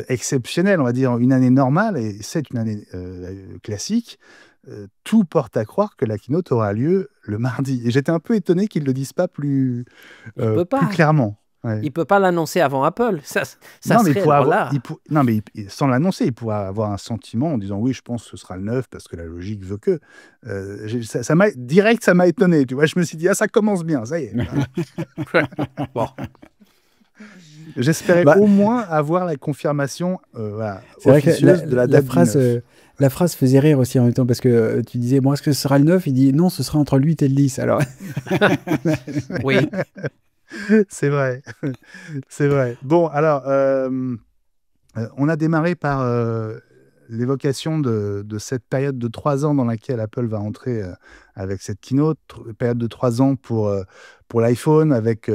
exceptionnel, on va dire une année normale, et c'est une année classique. Tout porte à croire que la keynote aura lieu le mardi. Et j'étais un peu étonné qu'ils ne le disent pas plus clairement. Ouais. Il ne peut pas l'annoncer avant Apple. Ça serait là. Non, mais sans l'annoncer, il pourrait avoir un sentiment en disant oui, je pense que ce sera le 9 parce que la logique veut que. Direct, ça m'a étonné. Tu vois, je me suis dit, ça commence bien, ça y est. Bon. J'espérais au moins avoir la confirmation officieuse de la date du 9. La phrase faisait rire aussi en même temps parce que tu disais, bon, est-ce que ce sera le 9 ? Il dit, non, ce sera entre le 8 et le 10. Alors... oui. C'est vrai. C'est vrai. Bon, alors, on a démarré par l'évocation de cette période de 3 ans dans laquelle Apple va entrer avec cette keynote, période de 3 ans pour l'iPhone, avec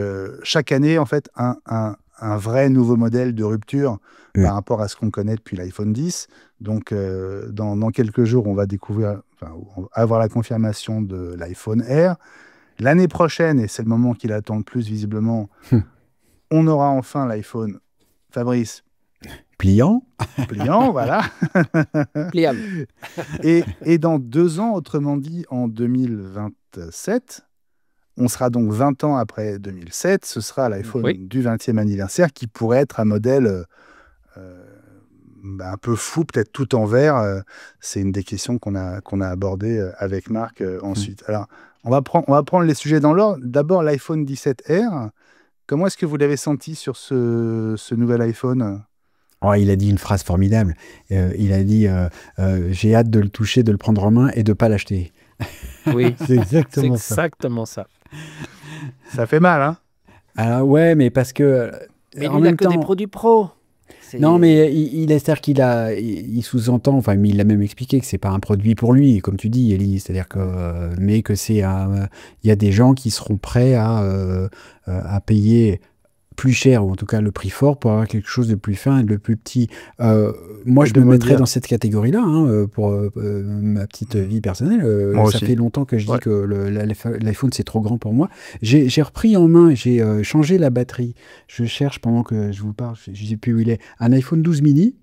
chaque année, en fait, un vrai nouveau modèle de rupture par rapport à ce qu'on connaît depuis l'iPhone 10. Donc, dans quelques jours, on va avoir la confirmation de l'iPhone Air. L'année prochaine, et c'est le moment qu'il attend le plus visiblement, on aura enfin l'iPhone, Fabrice. Pliant, voilà. Pliable. Et dans 2 ans, autrement dit, en 2027, on sera donc 20 ans après 2007, ce sera l'iPhone du 20e anniversaire qui pourrait être un modèle un peu fou, peut-être tout en vert. C'est une des questions qu'on a abordées avec Marc ensuite. Alors, on va prendre les sujets dans l'ordre. D'abord, l'iPhone 17R. Comment est-ce que vous l'avez senti sur ce nouvel iPhone ? Il a dit une phrase formidable. Il a dit j'ai hâte de le toucher, de le prendre en main et de ne pas l'acheter. Oui, c'est exactement ça. Ça fait mal, hein ? Alors ouais, mais parce que... Mais lui, il n'a que des produits pro. Non, mais c'est-à-dire il sous-entend, enfin, il l'a même expliqué que c'est pas un produit pour lui, comme tu dis, Elie, c'est-à-dire que, mais que il y a des gens qui seront prêts à payer plus cher, ou en tout cas le prix fort, pour avoir quelque chose de plus fin et de plus petit. Moi, je me mettrais dans cette catégorie-là, hein, pour ma petite vie personnelle. Ça fait longtemps que je dis que l'iPhone, c'est trop grand pour moi. J'ai repris en main, j'ai changé la batterie. Je cherche, pendant que je vous parle, je ne sais plus où il est, un iPhone 12 mini.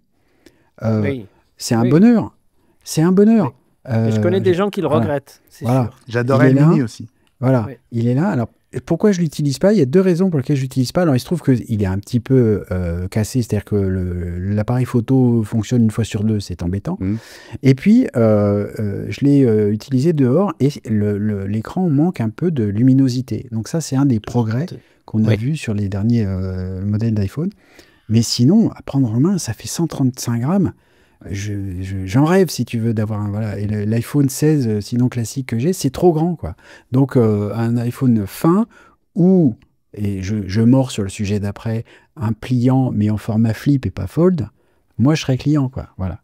C'est un bonheur. C'est un bonheur. Je connais des gens qui le regrettent, c'est sûr. J'adorais le mini aussi. Voilà, il est là. Alors, pourquoi je ne l'utilise pas? Il y a deux raisons pour lesquelles je ne l'utilise pas. Alors, il se trouve qu'il est un petit peu cassé, c'est-à-dire que l'appareil photo fonctionne une fois sur deux, c'est embêtant. Et puis, je l'ai utilisé dehors et l'écran manque un peu de luminosité. Donc ça, c'est un des progrès qu'on a vu sur les derniers modèles d'iPhone. Mais sinon, à prendre en main, ça fait 135 grammes. J'en rêve, si tu veux, d'avoir un... Voilà. Et l'iPhone 16, sinon classique que j'ai, c'est trop grand, quoi. Donc, un iPhone fin ou, et je mords sur le sujet d'après, un pliant, mais en format flip et pas fold, moi, je serais client, quoi. Voilà.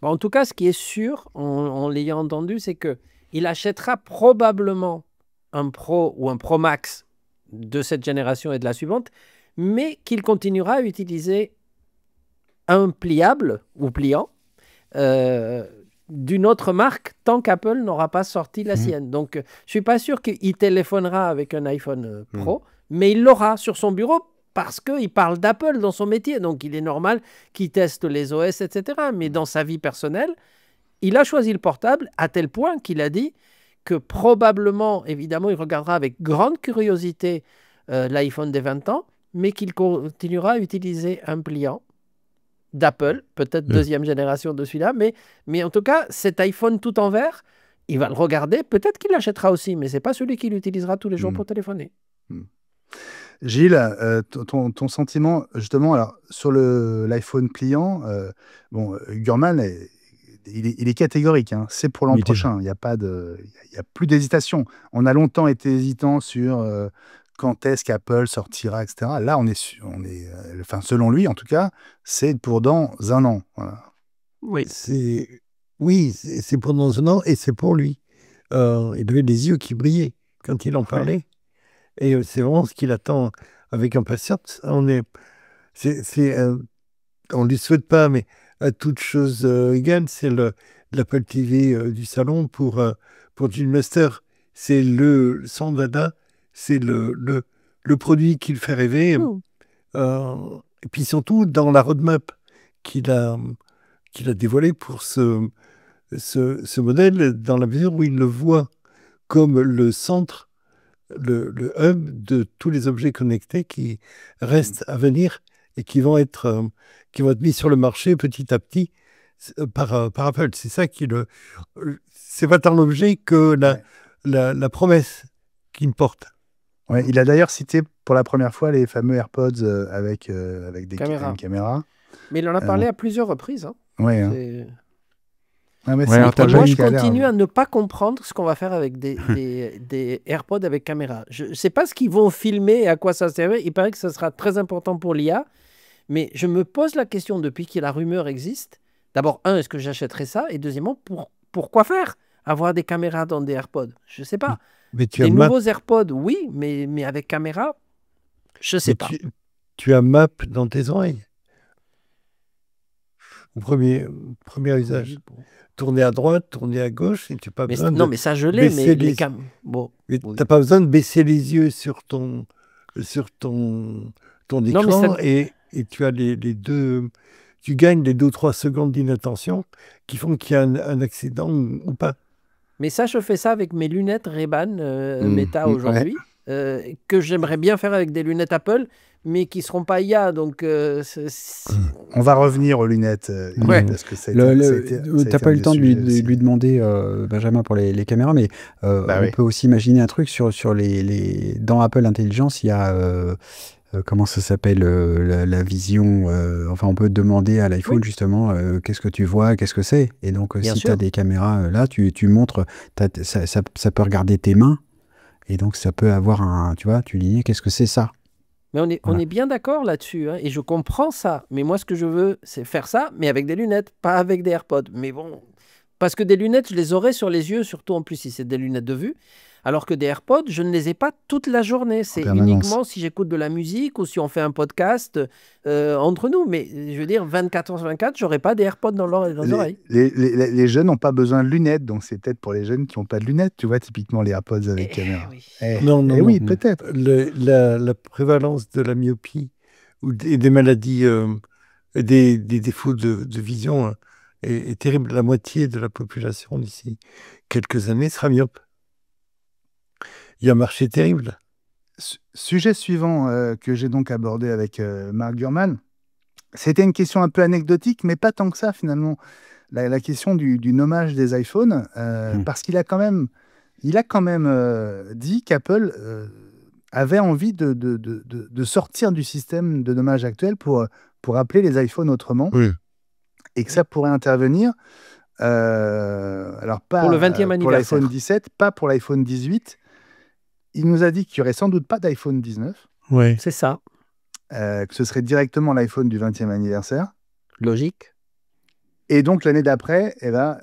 Bon, en tout cas, ce qui est sûr, en l'ayant entendu, c'est qu'il achètera probablement un Pro ou un Pro Max de cette génération et de la suivante, mais qu'il continuera à utiliser un pliable ou pliant d'une autre marque tant qu'Apple n'aura pas sorti la sienne. Donc, je ne suis pas sûr qu'il téléphonera avec un iPhone Pro, mais il l'aura sur son bureau parce qu'il parle d'Apple dans son métier. Donc, il est normal qu'il teste les OS, etc. Mais dans sa vie personnelle, il a choisi le portable à tel point qu'il a dit que probablement, évidemment, il regardera avec grande curiosité l'iPhone des 20 ans, mais qu'il continuera à utiliser un pliant d'Apple, peut-être deuxième génération de celui-là, mais en tout cas, cet iPhone tout en vert, il va le regarder, peut-être qu'il l'achètera aussi, mais ce n'est pas celui qu'il utilisera tous les jours pour téléphoner. Gilles, ton sentiment, justement, alors, sur l'iPhone pliant, Gurman, il est catégorique, hein, c'est pour l'an prochain, il n'y a plus d'hésitation. On a longtemps été hésitant sur... quand est-ce qu'Apple sortira, etc. Là, selon lui, en tout cas, c'est pour dans un an. Voilà. C'est pour dans un an et c'est pour lui. Il avait des yeux qui brillaient quand il en parlait. Et c'est vraiment ce qu'il attend avec impatience. On ne lui souhaite pas, mais à toute chose égale, c'est l'Apple TV du salon pour Jim Master. C'est sans dada. C'est le produit qui le fait rêver. Et puis surtout, dans la roadmap qu'il a dévoilée pour ce modèle, dans la mesure où il le voit comme le centre, le hub de tous les objets connectés qui restent à venir et qui vont être mis sur le marché petit à petit par Apple. C'est ça c'est pas tant l'objet que la promesse qu'il porte. Ouais, il a d'ailleurs cité pour la première fois les fameux AirPods avec des caméras. Mais il en a parlé à plusieurs reprises. Hein. Ouais, hein. Moi, je continue à ne pas comprendre ce qu'on va faire avec des AirPods avec caméra. Je ne sais pas ce qu'ils vont filmer et à quoi ça sert. Il paraît que ça sera très important pour l'IA. Mais je me pose la question depuis que la rumeur existe. D'abord, est-ce que j'achèterais ça? Et deuxièmement, pourquoi faire? Avoir des caméras dans des AirPods? Je ne sais pas. Les nouveaux AirPods, oui, mais avec caméra, je ne sais pas. Tu as Map dans tes oreilles. Premier usage. Tourner à droite, tourner à gauche, et tu n'as pas besoin Non, mais ça, je l'ai, mais tu n'as pas besoin de baisser les yeux sur ton écran, et tu as les deux... Tu gagnes les 2 ou 3 secondes d'inattention qui font qu'il y a un accident ou pas. Mais ça, je fais ça avec mes lunettes Ray-Ban Meta aujourd'hui, que j'aimerais bien faire avec des lunettes Apple, mais qui ne seront pas IA. Donc, on va revenir aux lunettes. Parce que tu n'as pas eu le temps de lui demander, Benjamin, pour les caméras, mais on peut aussi imaginer un truc sur dans Apple Intelligence, il y a... comment ça s'appelle, la vision, enfin on peut demander à l'iPhone justement qu'est-ce que tu vois, qu'est-ce que c'est, et donc si tu as des caméras là, tu montres, ça peut regarder tes mains, et donc ça peut avoir tu dis qu'est-ce que c'est ça. Mais on est bien d'accord là-dessus, hein, et je comprends ça. Mais moi, ce que je veux, c'est faire ça, mais avec des lunettes, pas avec des AirPods. Mais bon, parce que des lunettes, je les aurai sur les yeux, surtout en plus si c'est des lunettes de vue. Alors que des AirPods, je ne les ai pas toute la journée. C'est uniquement si j'écoute de la musique ou si on fait un podcast entre nous. Mais je veux dire, 24h/24, je n'aurai pas des AirPods dans les oreilles. Les jeunes n'ont pas besoin de lunettes, donc c'est peut-être pour les jeunes qui n'ont pas de lunettes, tu vois, typiquement les AirPods avec caméra. Oui. Non, oui, peut-être. La prévalence de la myopie ou des maladies, des défauts de vision hein, est terrible. La moitié de la population d'ici quelques années sera myope. Il y a un marché terrible. Sujet suivant que j'ai donc abordé avec Mark Gurman, c'était une question un peu anecdotique, mais pas tant que ça finalement. La question du nommage des iPhones, parce qu'il a quand même, dit qu'Apple avait envie de sortir du système de nommage actuel pour appeler les iPhones autrement, et que ça pourrait intervenir. Alors pas pour le 20e anniversaire. Pour l'iPhone 17, pas pour l'iPhone 18. Il nous a dit qu'il n'y aurait sans doute pas d'iPhone 19. Oui. C'est ça. Que ce serait directement l'iPhone du 20e anniversaire. Logique. Et donc, l'année d'après,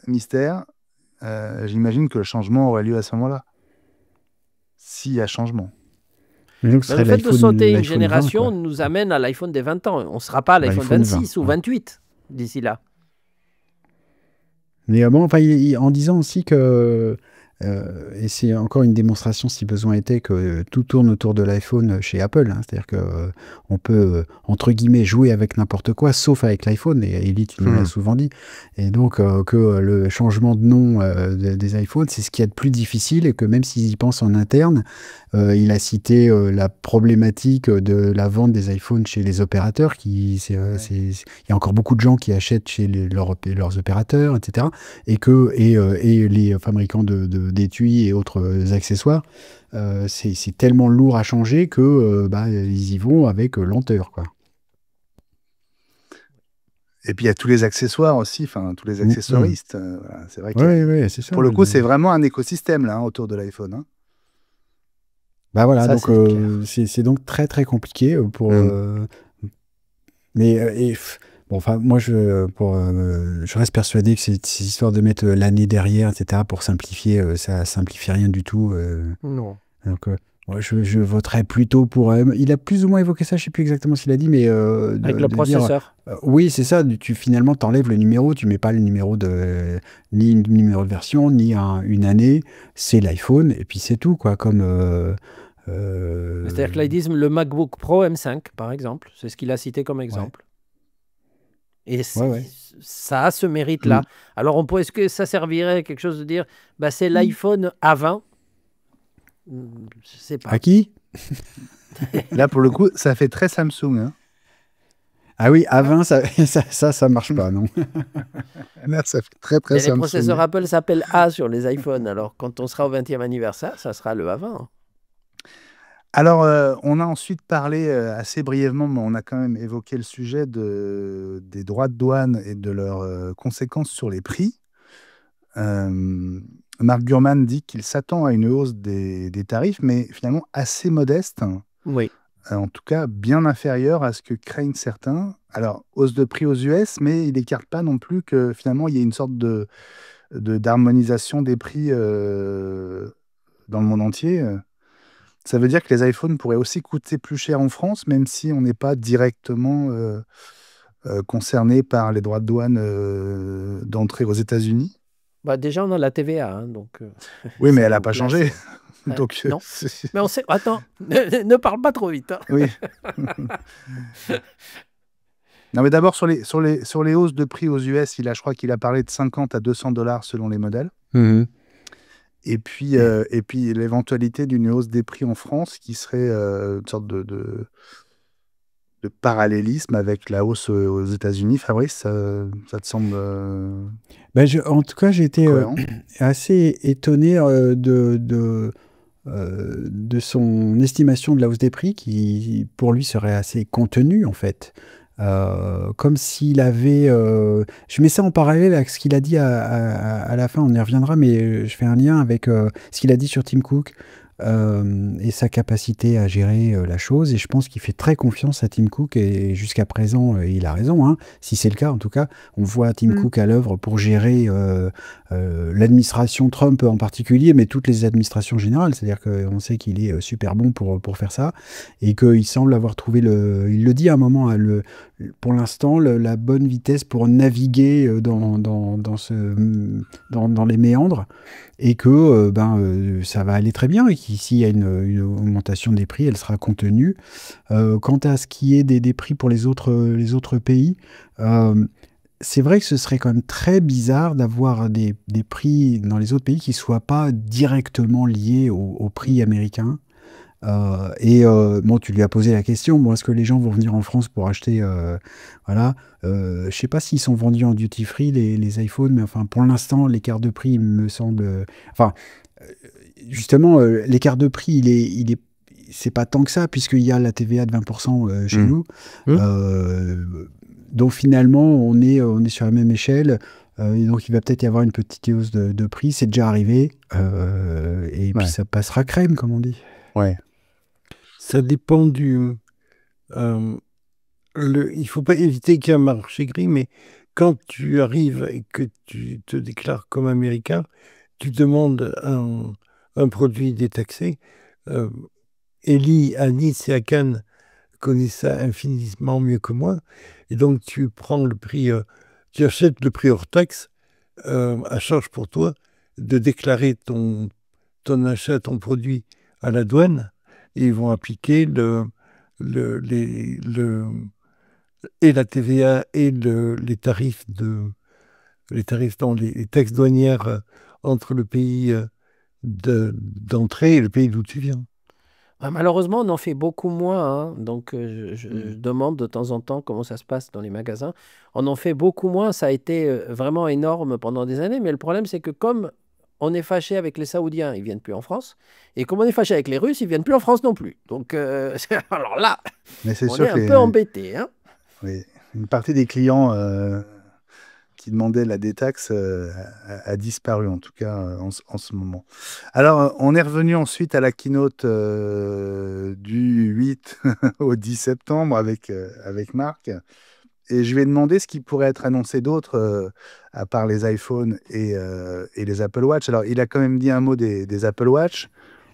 mystère, j'imagine que le changement aurait lieu à ce moment-là. S'il y a changement. Mais donc, le fait de sauter une génération 20, nous amène à l'iPhone des 20 ans. On ne sera pas à l'iPhone 26 ou 28 d'ici là. Mais bon, enfin, en disant aussi que... et c'est encore une démonstration, si besoin était, que tout tourne autour de l'iPhone chez Apple. Hein. C'est-à-dire qu'on peut, entre guillemets, jouer avec n'importe quoi, sauf avec l'iPhone. Et Elie, tu nous l'as souvent dit. Et donc, que le changement de nom des iPhones, c'est ce qu'il y a de plus difficile. Et que même s'ils y pensent en interne, il a cité la problématique de la vente des iPhones chez les opérateurs. Il y a encore beaucoup de gens qui achètent chez leurs opérateurs, etc. Et les fabricants d'étuis et autres accessoires, c'est tellement lourd à changer que ils y vont avec lenteur, quoi. Et puis il y a tous les accessoires aussi, enfin tous les accessoiristes. Voilà, c'est vrai que c'est ça, pour le coup, c'est vraiment un écosystème là autour de l'iPhone. Hein. Bah voilà, ça, donc c'est donc très très compliqué pour. Bon, enfin, moi, je reste persuadé que c'est histoire de mettre l'année derrière, etc., pour simplifier. Ça simplifie rien du tout. Non. Donc, je voterais plutôt pour... il a plus ou moins évoqué ça, je ne sais plus exactement ce qu'il a dit, mais... avec le processeur. Oui, c'est ça. Finalement, tu enlèves le numéro, tu ne mets pas le numéro ni le numéro de version, ni une année. C'est l'iPhone, et puis c'est tout, quoi, comme... C'est-à-dire que là, ils disent le MacBook Pro M5, par exemple. C'est ce qu'il a cité comme exemple. Ouais. Et ça a ce mérite-là. Alors, est-ce que ça servirait à quelque chose de dire c'est l'iPhone A20 ? Je sais pas. À qui ? Là, pour le coup, ça fait très Samsung. Hein. Ah oui, A20, ça marche pas, non. Là, ça fait très, très Samsung. Les processeurs Apple s'appellent A sur les iPhones. Alors, quand on sera au 20e anniversaire, ça sera le A20. Alors, on a ensuite parlé assez brièvement, mais on a quand même évoqué le sujet des droits de douane et de leurs conséquences sur les prix. Mark Gurman dit qu'il s'attend à une hausse des tarifs, mais finalement assez modeste. Oui. En tout cas, bien inférieure à ce que craignent certains. Alors, hausse de prix aux US, mais il n'écarte pas non plus que finalement, il y ait une sorte d'harmonisation des prix dans le monde entier. Ça veut dire que les iPhones pourraient aussi coûter plus cher en France, même si on n'est pas directement concerné par les droits de douane d'entrée aux États-Unis. Déjà, on a la TVA. Hein, donc, oui, mais elle n'a pas changé. Donc, non. Mais on sait... Attends, ne parle pas trop vite. Hein. Oui. Non, mais d'abord, sur les hausses de prix aux US, je crois qu'il a parlé de 50 à 200 $ selon les modèles. Et puis l'éventualité d'une hausse des prix en France qui serait une sorte de parallélisme avec la hausse aux États-Unis. Fabrice, ça te semble en tout cas, j'ai été assez étonné de son estimation de la hausse des prix qui, pour lui, serait assez contenue, en fait. Comme s'il avait... je mets ça en parallèle avec ce qu'il a dit à la fin, on y reviendra, mais je fais un lien avec ce qu'il a dit sur Tim Cook, et sa capacité à gérer la chose. Et je pense qu'il fait très confiance à Tim Cook et jusqu'à présent, il a raison. Hein, si c'est le cas, en tout cas, on voit Tim Cook à l'œuvre pour gérer l'administration Trump en particulier, mais toutes les administrations générales. C'est-à-dire qu'on sait qu'il est super bon pour faire ça et qu'il semble avoir trouvé il le dit à un moment, hein, pour l'instant, la bonne vitesse pour naviguer dans les méandres et que ça va aller très bien et qu'ici il y a une augmentation des prix, elle sera contenue. Quant à ce qui est des prix pour les autres pays, c'est vrai que ce serait quand même très bizarre d'avoir des prix dans les autres pays qui ne soient pas directement liés au prix américain. Bon, tu lui as posé la question, bon, est-ce que les gens vont venir en France pour acheter voilà, je sais pas s'ils sont vendus en duty free les iPhones, mais enfin pour l'instant l'écart de prix me semble enfin justement l'écart de prix il est c'est pas tant que ça puisqu'il y a la TVA de 20% chez nous. Donc finalement on est sur la même échelle. Et donc il va peut-être y avoir une petite hausse de prix, c'est déjà arrivé et puis ça passera crème comme on dit. Ouais. Ça dépend du... il ne faut pas éviter qu'il y ait un marché gris, mais quand tu arrives et que tu te déclares comme américain, tu demandes un produit détaxé. Ellie, à Nice et à Cannes connaissent ça infiniment mieux que moi. Et donc tu prends le prix, tu achètes le prix hors taxe, à charge pour toi de déclarer ton achat, ton produit à la douane. Et ils vont appliquer et la TVA et les tarifs les taxes douanières entre le pays d'entrée et le pays d'où tu viens. Malheureusement, on en fait beaucoup moins. Hein. Donc, je demande de temps en temps comment ça se passe dans les magasins. On en fait beaucoup moins. Ça a été vraiment énorme pendant des années. Mais le problème, c'est que comme on est fâché avec les Saoudiens, ils ne viennent plus en France. Et comme on est fâché avec les Russes, ils ne viennent plus en France non plus. Donc, alors là, mais c'est on sûr est un peu embêtés. Hein. Oui, une partie des clients qui demandaient la détaxe a disparu, en tout cas en ce moment. Alors, on est revenu ensuite à la keynote du 8 au 10 septembre avec Marc. Et je lui ai demandé ce qui pourrait être annoncé d'autre, à part les iPhones et les Apple Watch. Alors, il a quand même dit un mot des Apple Watch.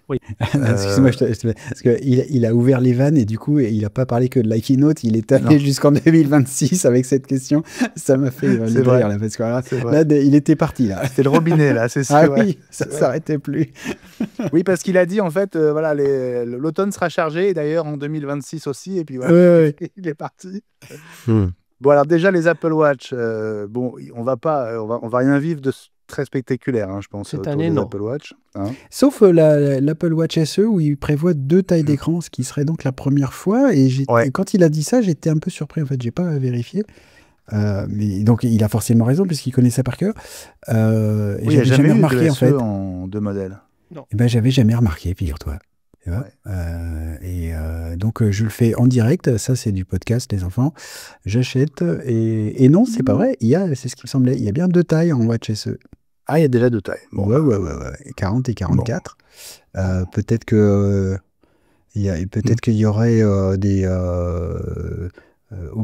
Oui. Excuse-moi, parce qu'il a ouvert les vannes et du coup, il n'a pas parlé que de la keynote. Il est allé jusqu'en 2026 avec cette question. Ça m'a fait rire, là, parce que là, il était parti. Là. C'était le robinet, là, c'est sûr. Ah oui, ça ne s'arrêtait plus. Oui, parce qu'il a dit, en fait, voilà, l'automne sera chargé, et d'ailleurs en 2026 aussi, et puis voilà, il est parti. Bon, alors déjà, les Apple Watch, bon, on va rien vivre de très spectaculaire, hein, je pense, cette autour année, des non. Apple Watch. Hein. Sauf l'Apple Watch SE, où il prévoit 2 tailles d'écran, ce qui serait donc la première fois. Et quand il a dit ça, j'étais un peu surpris. En fait, j'ai pas vérifié. Mais donc, il a forcément raison, puisqu'il connaît ça par cœur. Oui, il n'y a jamais remarqué de SE en 2 modèles. Non. Eh ben, j'avais jamais remarqué, figure-toi. Donc je le fais en direct, ça c'est du podcast les enfants, j'achète et non c'est pas vrai, c'est ce qui me semblait, il y a bien 2 tailles en Watch SE. Ah, il y a déjà 2 tailles. Bon, ouais, 40 et 44. Bon. Peut-être que qu'il y aurait des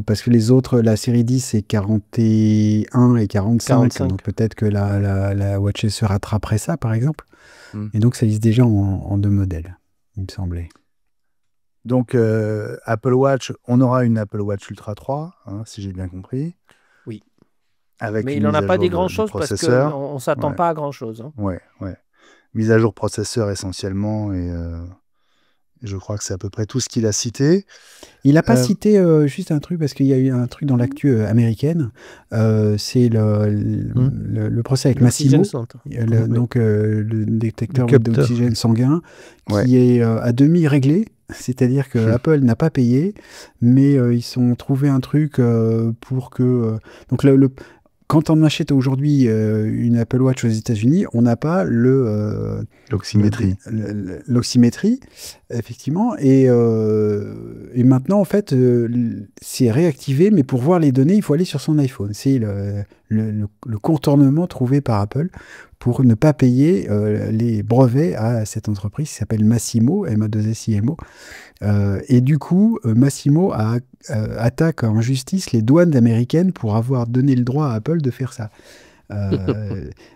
parce que les autres, la série 10 c'est 41 et 45. Donc peut-être que la Watch SE rattraperait ça par exemple. Et donc ça existe déjà en 2 modèles. Il me semblait. Donc, Apple Watch, on aura une Apple Watch Ultra 3, hein, si j'ai bien compris. Oui. Avec mais il n'en a pas dit grand-chose parce qu'on ne s'attend pas à grand-chose. Hein. Ouais. Mise à jour processeur essentiellement, et je crois que c'est à peu près tout ce qu'il a cité. Il n'a pas cité juste un truc, parce qu'il y a eu un truc dans l'actu américaine. C'est le procès avec Massimo, donc le détecteur d'oxygène sanguin, qui est à demi réglé. C'est-à-dire que Apple n'a pas payé, mais ils ont trouvé un truc pour que... donc quand on achète aujourd'hui une Apple Watch aux États-Unis, on n'a pas l'oxymétrie. Effectivement, et maintenant, en fait, c'est réactivé, mais pour voir les données, il faut aller sur son iPhone. C'est le contournement trouvé par Apple pour ne pas payer les brevets à cette entreprise qui s'appelle Massimo, M-A-2-S-I-M-O. Et du coup, Massimo attaque en justice les douanes américaines pour avoir donné le droit à Apple de faire ça.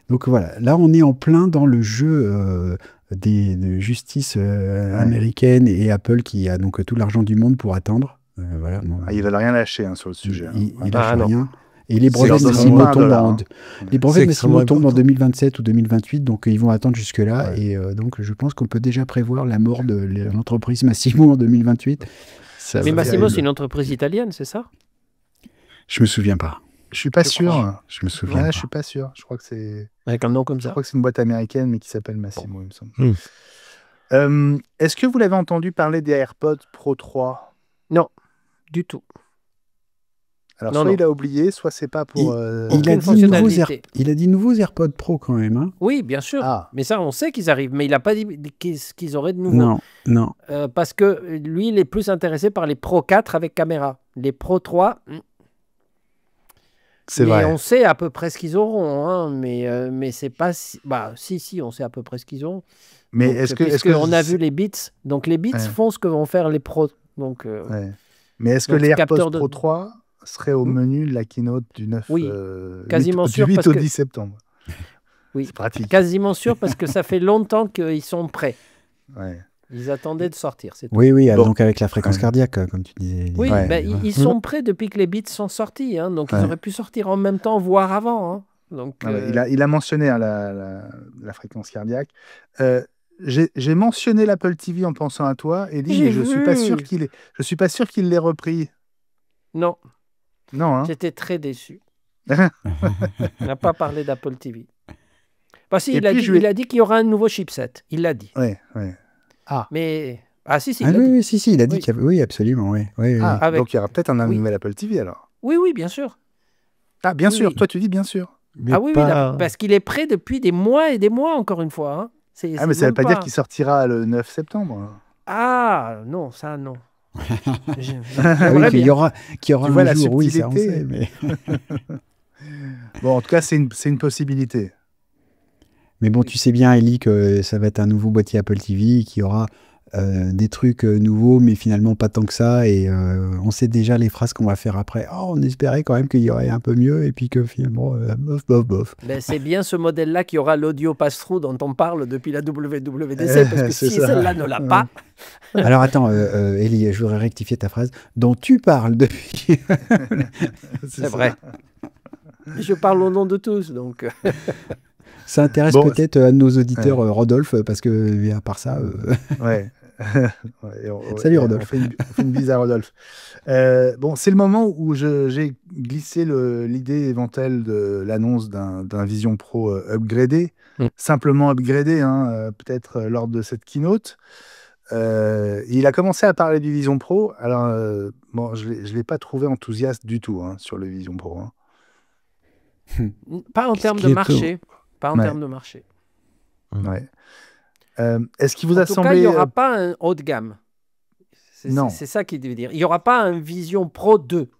Donc voilà, là on est en plein dans le jeu de justice américaine et Apple qui a donc tout l'argent du monde pour attendre. Voilà, bon, ils veulent rien lâcher sur le sujet. Ils lâchent rien. Et les brevets de Massimo tombent en 2027 ou 2028, donc ils vont attendre jusque-là. Et donc je pense qu'on peut déjà prévoir la mort de l'entreprise Massimo en 2028. Mais Massimo, c'est une entreprise italienne, c'est ça? Je me souviens pas. Je suis pas sûr. Je me souviens. Ouais, je suis pas sûr. Je crois que c'est avec un nom comme ça. Je crois que c'est une boîte américaine, mais qui s'appelle Massimo, il me semble. Est-ce que vous l'avez entendu parler des AirPods Pro 3? Non, du tout. Alors, soit il a oublié, soit c'est pas pour... il a dit nouveaux AirPods Pro quand même. Hein. Oui, bien sûr. Mais ça, on sait qu'ils arrivent. Mais il n'a pas dit qu'ils auraient de nouveau. Non. Parce que lui, il est plus intéressé par les Pro 4 avec caméra. Les Pro 3... C'est vrai. On sait à peu près ce qu'ils auront, hein, mais c'est pas... Si, on sait à peu près ce qu'ils auront. Mais on a vu les Beats. Donc, les Beats font ce que vont faire les Pros. Donc, mais est-ce que les AirPods Pro 3 seraient au menu de la keynote du 9 quasiment sûr, du 8 au 10 septembre? Oui, c'est pratique. Quasiment sûr, parce que ça fait longtemps qu'ils sont prêts. Ouais. Ils attendaient de sortir, c'est tout. Oui, donc avec la fréquence cardiaque, comme tu disais. Oui, ils sont prêts depuis que les Beats sont sortis, hein, donc ils auraient pu sortir en même temps, voire avant. Hein. Donc, il a mentionné la fréquence cardiaque. J'ai mentionné l'Apple TV en pensant à toi, Elie, mais je suis pas sûr qu'il l'ait repris. Non. Non, hein. J'étais très déçu. On n'a pas parlé d'Apple TV. Il a dit qu'il y aura un nouveau chipset. Il l'a dit. Ouais. Mais... si, il a dit qu'il y avait... Oui, absolument, oui. Donc il y aura peut-être un nouvel Apple TV, alors. Oui, bien sûr. Ah, bien sûr. Toi, tu dis bien sûr. Mais oui, parce qu'il est prêt depuis des mois et des mois, encore une fois. Hein. Mais ça ne veut pas dire qu'il sortira le 9 septembre. Ah, non, ça, non. qu'il y aura un jour, oui, ça on sait. Mais... Bon, en tout cas, c'est une possibilité. Mais bon, tu sais bien, Elie, que ça va être un nouveau boîtier Apple TV qui aura des trucs nouveaux, mais finalement pas tant que ça. Et on sait déjà les phrases qu'on va faire après. Oh, on espérait quand même qu'il y aurait un peu mieux, et puis que finalement, bof. Ben, c'est bien ce modèle-là qui aura l'audio pass-through dont on parle depuis la WWDC, parce que si celle-là ne l'a pas... Alors attends, Elie, je voudrais rectifier ta phrase. Dont tu parles depuis... c'est vrai. Je parle au nom de tous, donc... Ça intéresse peut-être un de nos auditeurs, Rodolphe, parce que à part ça... Salut Rodolphe. On fait une bise à Rodolphe. C'est le moment où j'ai glissé l'idée éventuelle de l'annonce d'un Vision Pro upgradé, simplement upgradé, peut-être lors de cette keynote. Il a commencé à parler du Vision Pro. Alors, je ne l'ai pas trouvé enthousiaste du tout sur le Vision Pro. Pas en termes de marché. Pas en termes de marché. Ouais. Est-ce qu'il vous a semblé... En tout cas, il n'y aura pas un haut de gamme. C'est ça qu'il veut dire. Il n'y aura pas un Vision Pro 2.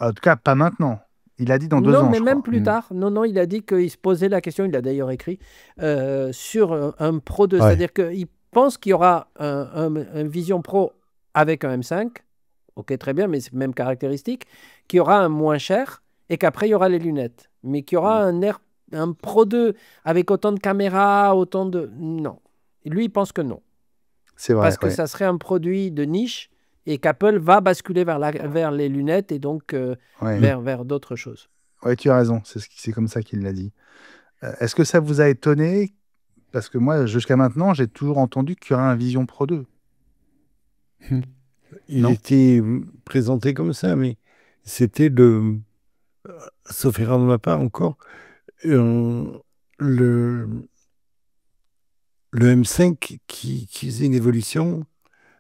En tout cas, pas maintenant. Il a dit dans 2 ans, Non, mais même plus tard. Non, il a dit qu'il se posait la question, il l'a d'ailleurs écrit, sur un Pro 2. C'est-à-dire qu'il pense qu'il y aura un Vision Pro avec un M5. Ok, très bien, mais c'est même caractéristique. Qu'il y aura un moins cher et qu'après, il y aura les lunettes. Mais qu'il y aura un Pro 2 avec autant de caméras, autant de... Non. Lui, il pense que non. C'est vrai. Parce que ça serait un produit de niche et qu'Apple va basculer vers les lunettes et donc vers d'autres choses. Oui, tu as raison. C'est comme ça qu'il l'a dit. Est-ce que ça vous a étonné? Parce que moi, jusqu'à maintenant, j'ai toujours entendu qu'il y aurait un Vision Pro 2. Il était présenté comme ça, mais c'était sauf erreur de ma part encore, le M5 qui faisait une évolution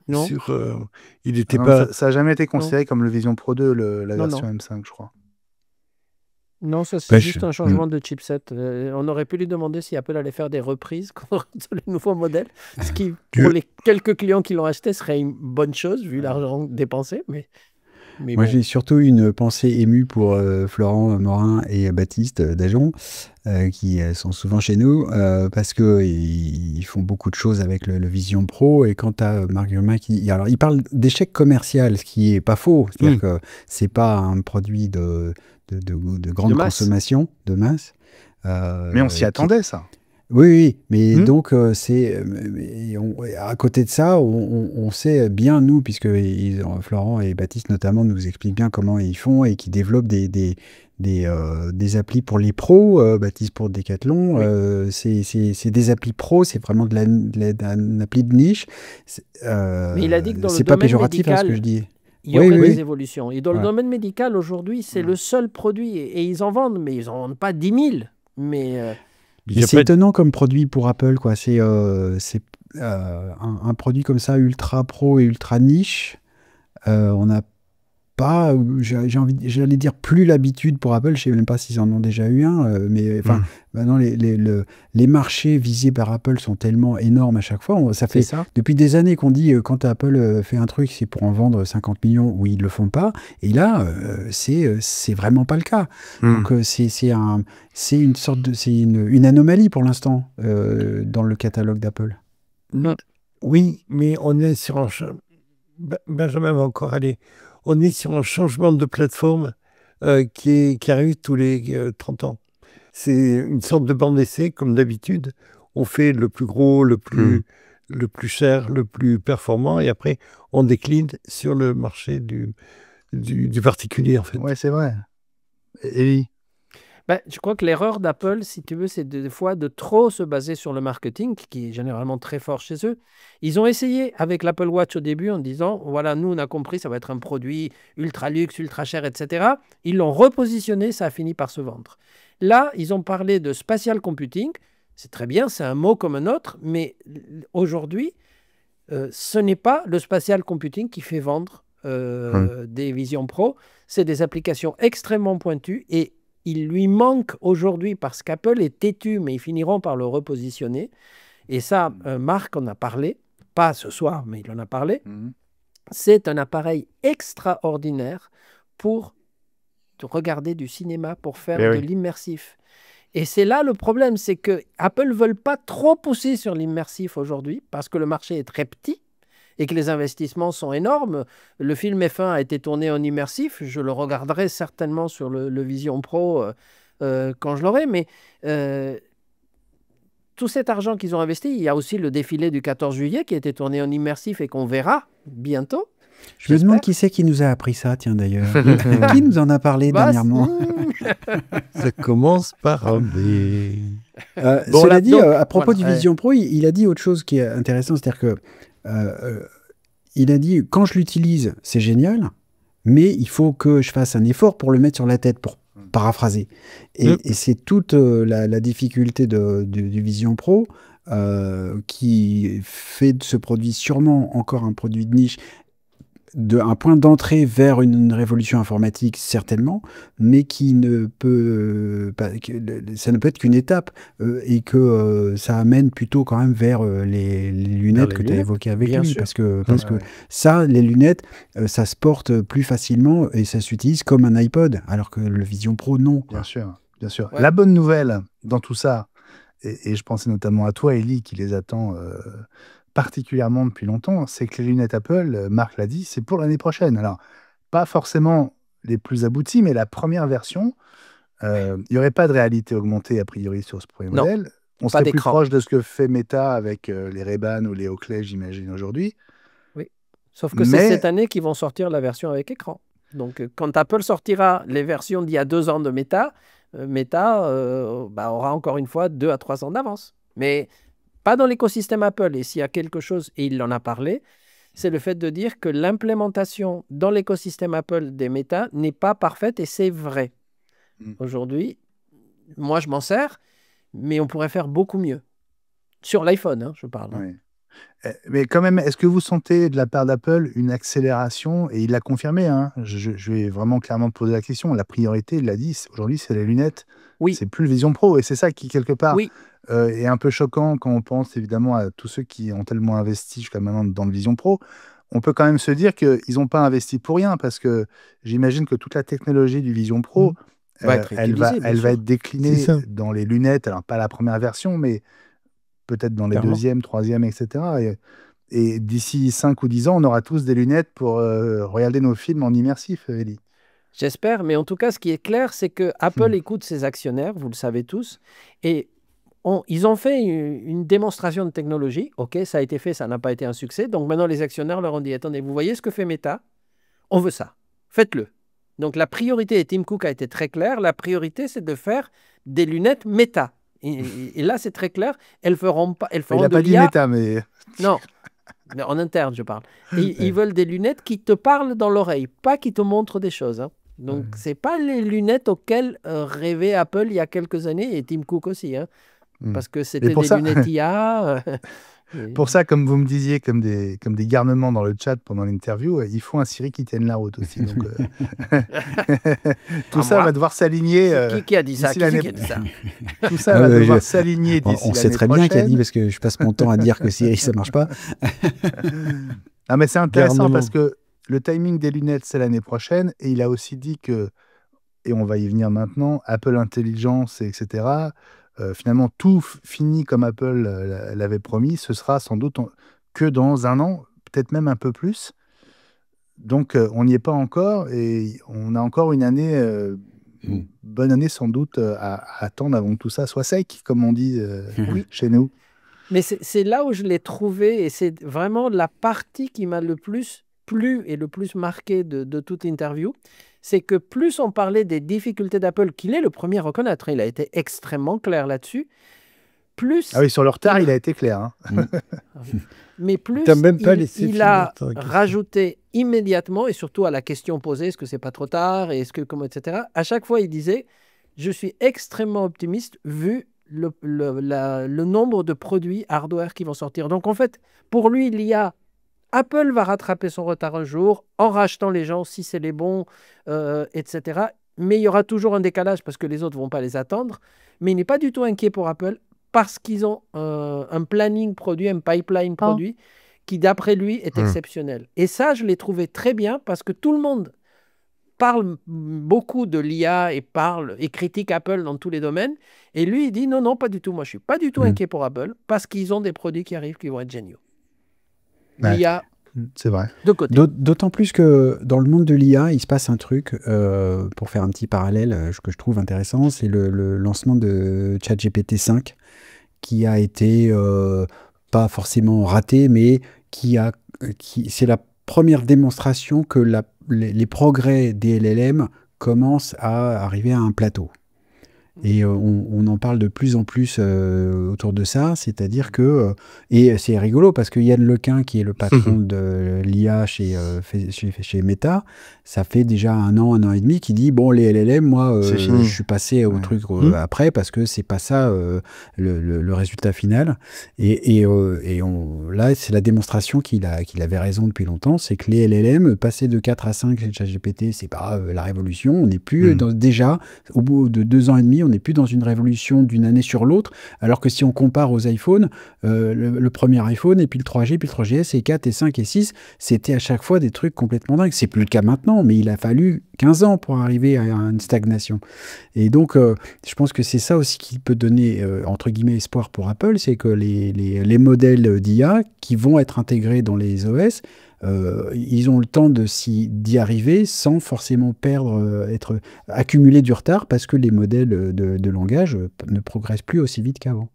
sur... il n'était pas... Ça n'a jamais été considéré comme le Vision Pro 2, la version M5, je crois. Non, ça c'est juste un changement de chipset. On aurait pu lui demander si Apple allait faire des reprises sur les nouveaux modèles, ce qui, pour les quelques clients qui l'ont acheté, serait une bonne chose, vu l'argent dépensé. Mais moi, j'ai surtout une pensée émue pour Florent Morin et Baptiste Dajon, qui sont souvent chez nous, parce qu'ils font beaucoup de choses avec le Vision Pro. Et quant à Mark Gurman, alors, il parle d'échec commercial, ce qui n'est pas faux. C'est-à-dire que ce n'est pas un produit de grande consommation, de masse. Mais on s'y attendait, ça. Oui, mais donc, à côté de ça, on sait bien, nous, puisque Florent et Baptiste notamment nous expliquent bien comment ils font et qu'ils développent des applis pour les pros, Baptiste pour Decathlon, c'est des applis pro, c'est vraiment de l'appli de niche. Mais il a dit que dans le c'est pas domaine péjoratif médical, ce que je dis. il y aurait des évolutions. Et dans le domaine médical, aujourd'hui, c'est le seul produit, et ils en vendent, mais ils n'en vendent pas 10 000. Mais c'est étonnant comme produit pour Apple, quoi. C'est un produit comme ça, ultra pro et ultra niche. On n'a pas, j'allais dire plus l'habitude pour Apple, je ne sais même pas s'ils en ont déjà eu un, mais enfin, maintenant les marchés visés par Apple sont tellement énormes à chaque fois. Ça fait depuis des années qu'on dit quand Apple fait un truc, c'est pour en vendre 50 millions, ou ils ne le font pas. Et là, c'est vraiment pas le cas. Donc c'est une sorte de, c'est une anomalie pour l'instant dans le catalogue d'Apple. Oui, mais on est sur un Benjamin va encore aller. On est sur un changement de plateforme qui arrive tous les 30 ans. C'est une sorte de banc d'essai, comme d'habitude. On fait le plus gros, le plus cher, le plus performant, et après, on décline sur le marché du particulier, en fait. Oui, c'est vrai. Élie? Je crois que l'erreur d'Apple, si tu veux, c'est des fois de trop se baser sur le marketing, qui est généralement très fort chez eux. Ils ont essayé avec l'Apple Watch au début en disant, voilà, nous, on a compris, ça va être un produit ultra luxe, ultra cher, etc. Ils l'ont repositionné, ça a fini par se vendre. Là, ils ont parlé de spatial computing. C'est très bien, c'est un mot comme un autre, mais aujourd'hui, ce n'est pas le spatial computing qui fait vendre des Vision Pro. C'est des applications extrêmement pointues, et il lui manque aujourd'hui, parce qu'Apple est têtu, mais ils finiront par le repositionner. Et ça, Marc en a parlé, pas ce soir, mais il en a parlé. C'est un appareil extraordinaire pour regarder du cinéma, pour faire de l'immersif. Et c'est là le problème, c'est que Apple ne veut pas trop pousser sur l'immersif aujourd'hui, parce que le marché est très petit et que les investissements sont énormes. Le film F1 a été tourné en immersif. Je le regarderai certainement sur le Vision Pro quand je l'aurai. Mais tout cet argent qu'ils ont investi, il y a aussi le défilé du 14 juillet qui a été tourné en immersif et qu'on verra bientôt. Je me demande qui c'est qui nous a appris ça, tiens d'ailleurs. Qui nous en a parlé dernièrement? Ça commence par un B. Cela dit, à propos du Vision Pro, il a dit autre chose qui est intéressant, c'est-à-dire que il a dit, quand je l'utilise, c'est génial, mais il faut que je fasse un effort pour le mettre sur la tête, pour paraphraser. Et c'est toute la difficulté du Vision Pro qui fait de ce produit sûrement encore un produit de niche, un point d'entrée vers une révolution informatique, certainement, mais qui ne peut pas, ça ne peut être qu'une étape, et que ça amène plutôt quand même vers les lunettes que tu as évoquées avec lui. Parce que ça, les lunettes, ça se porte plus facilement et ça s'utilise comme un iPod, alors que le Vision Pro, non. Bien sûr, bien sûr. Ouais. La bonne nouvelle dans tout ça, et je pensais notamment à toi, Élie, qui les attend particulièrement depuis longtemps, c'est que les lunettes Apple, Marc l'a dit, c'est pour l'année prochaine. Alors, pas forcément les plus abouties, mais la première version, il n'y aurait pas de réalité augmentée a priori sur ce premier modèle. On serait plus proche de ce que fait Meta avec les Ray-Ban ou les Oakley, j'imagine, aujourd'hui. Oui, sauf que c'est cette année qu'ils vont sortir la version avec écran. Donc, quand Apple sortira les versions d'il y a 2 ans de Meta, aura encore une fois 2 à 3 ans d'avance. Mais pas dans l'écosystème Apple. Et s'il y a quelque chose, et il en a parlé, c'est le fait de dire que l'implémentation dans l'écosystème Apple des Meta n'est pas parfaite, et c'est vrai. Aujourd'hui, moi je m'en sers, mais on pourrait faire beaucoup mieux. Sur l'iPhone, je parle. Oui. Mais quand même, est-ce que vous sentez de la part d'Apple une accélération? Et il l'a confirmé, hein. Je vais vraiment clairement poser la question. La priorité, il l'a dit, aujourd'hui, c'est les lunettes. Oui, C'est plus le Vision Pro. Et c'est ça qui, quelque part, oui, est un peu choquant quand on pense évidemment à tous ceux qui ont tellement investi jusqu'à maintenant dans le Vision Pro. On peut quand même se dire qu'ils n'ont pas investi pour rien, parce que j'imagine que toute la technologie du Vision Pro, va être elle utilisé, bien va sûr. être déclinée C'est ça. dans les lunettes. Alors, pas la première version, mais peut-être dans les Clairement. deuxième, troisième, etc. Et d'ici 5 ou 10 ans, on aura tous des lunettes pour regarder nos films en immersif, Ellie. J'espère, mais en tout cas, ce qui est clair, c'est que Apple écoute ses actionnaires, vous le savez tous, et ils ont fait une démonstration de technologie. OK, ça a été fait, ça n'a pas été un succès. Donc maintenant, les actionnaires leur ont dit, attendez, vous voyez ce que fait Meta? On veut ça. Faites-le. Donc la priorité, et Tim Cook a été très clair, la priorité, c'est de faire des lunettes Meta. Et là, c'est très clair, elles feront Il de n'a pas dit l'IA. méta, mais Non, mais en interne, je parle. Et ils veulent des lunettes qui te parlent dans l'oreille, pas qui te montrent des choses, hein. Donc, c'est pas les lunettes auxquelles rêvait Apple il y a quelques années, et Tim Cook aussi, hein, parce que c'était pour des ça- lunettes IA. pour ça, comme vous me disiez, comme des garnements dans le chat pendant l'interview, il faut un Siri qui tienne la route aussi. Donc, tout Ah, ça moi va devoir s'aligner. Qui a dit ça? d'ici Qui c'est l'année- qui a dit ça? Tout ça Ah va ouais, devoir s'aligner On, d'ici on sait l'année très bien qu'il a prochaine. dit, parce que je passe mon temps à dire que Siri, ça marche pas. Ah, mais c'est intéressant Garnement. parce que le timing des lunettes, c'est l'année prochaine. Et il a aussi dit que, et on va y venir maintenant, Apple Intelligence, etc., finalement, tout finit comme Apple l'avait promis. Ce sera sans doute que dans un an, peut-être même un peu plus. Donc, on n'y est pas encore. Et on a encore une année, bonne année sans doute, à attendre avant que tout ça soit sec, comme on dit Oui. chez nous. Mais c'est là où je l'ai trouvé, et c'est vraiment la partie qui m'a le plus plu et le plus marqué de toute l'interview, c'est que plus on parlait des difficultés d'Apple, qu'il est le premier à reconnaître, il a été extrêmement clair là-dessus, plus, Ah oui, sur le retard, il a été clair, hein. mais plus T'as même pas laissé il finir a ta question. rajouté immédiatement, et surtout à la question posée, est-ce que c'est pas trop tard, et est-ce que, comment, etc., à chaque fois, il disait, je suis extrêmement optimiste vu le nombre de produits hardware qui vont sortir. Donc en fait, pour lui, Apple va rattraper son retard un jour en rachetant les gens si c'est les bons, etc. Mais il y aura toujours un décalage parce que les autres ne vont pas les attendre. Mais il n'est pas du tout inquiet pour Apple parce qu'ils ont un planning produit, un pipeline produit qui, d'après lui, est exceptionnel. Et ça, je l'ai trouvé très bien parce que tout le monde parle beaucoup de l'IA et critique Apple dans tous les domaines. Et lui, il dit non, pas du tout. Moi, je ne suis pas du tout inquiet pour Apple parce qu'ils ont des produits qui arrivent qui vont être géniaux. Ouais. L'IA, C'est vrai. de côté. D'autant plus que dans le monde de l'IA, il se passe un truc, pour faire un petit parallèle que je trouve intéressant, c'est le lancement de ChatGPT 5 qui a été pas forcément raté, mais c'est la première démonstration que les progrès des LLM commencent à arriver à un plateau. Et on en parle de plus en plus autour de ça, c'est-à-dire que, et c'est rigolo parce que Yann Lequin, qui est le patron de l'IA chez Meta, ça fait déjà un an et demi, qui dit, bon, les LLM, moi, je suis passé au truc après parce que c'est pas ça le résultat final. Là, c'est la démonstration qu'il avait raison depuis longtemps, c'est que les LLM, passer de 4 à 5 chez ChatGPT, c'est pas la révolution, on n'est plus déjà, au bout de 2 ans et demi, on n'est plus dans une révolution d'une année sur l'autre, alors que si on compare aux iPhones, le premier iPhone, et puis le 3G, puis le 3GS, et 4, et 5, et 6, c'était à chaque fois des trucs complètement dingues. C'est plus le cas maintenant, mais il a fallu 15 ans pour arriver à une stagnation. Et donc, je pense que c'est ça aussi qui peut donner, entre guillemets, espoir pour Apple, c'est que les modèles d'IA qui vont être intégrés dans les OS, ils ont le temps d'y arriver sans forcément accumuler du retard parce que les modèles de langage ne progressent plus aussi vite qu'avant.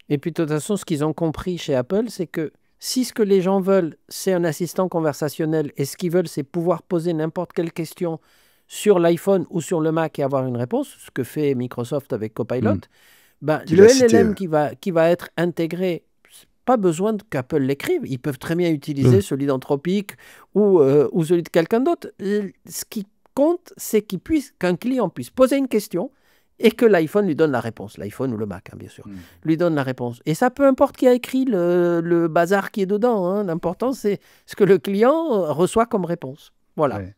Et puis de toute façon, ce qu'ils ont compris chez Apple, c'est que si ce que les gens veulent, c'est un assistant conversationnel et ce qu'ils veulent, c'est pouvoir poser n'importe quelle question sur l'iPhone ou sur le Mac et avoir une réponse, ce que fait Microsoft avec Copilot, le LLM qui va être intégré, pas besoin qu'Apple l'écrive. Ils peuvent très bien utiliser celui d'Anthropic ou celui de quelqu'un d'autre. Ce qui compte, c'est qu'un client puisse poser une question et que l'iPhone lui donne la réponse. L'iPhone ou le Mac, hein, bien sûr, lui donne la réponse. Et ça, peu importe qui a écrit le bazar qui est dedans. Hein. L'important, c'est ce que le client reçoit comme réponse. Voilà. Ouais.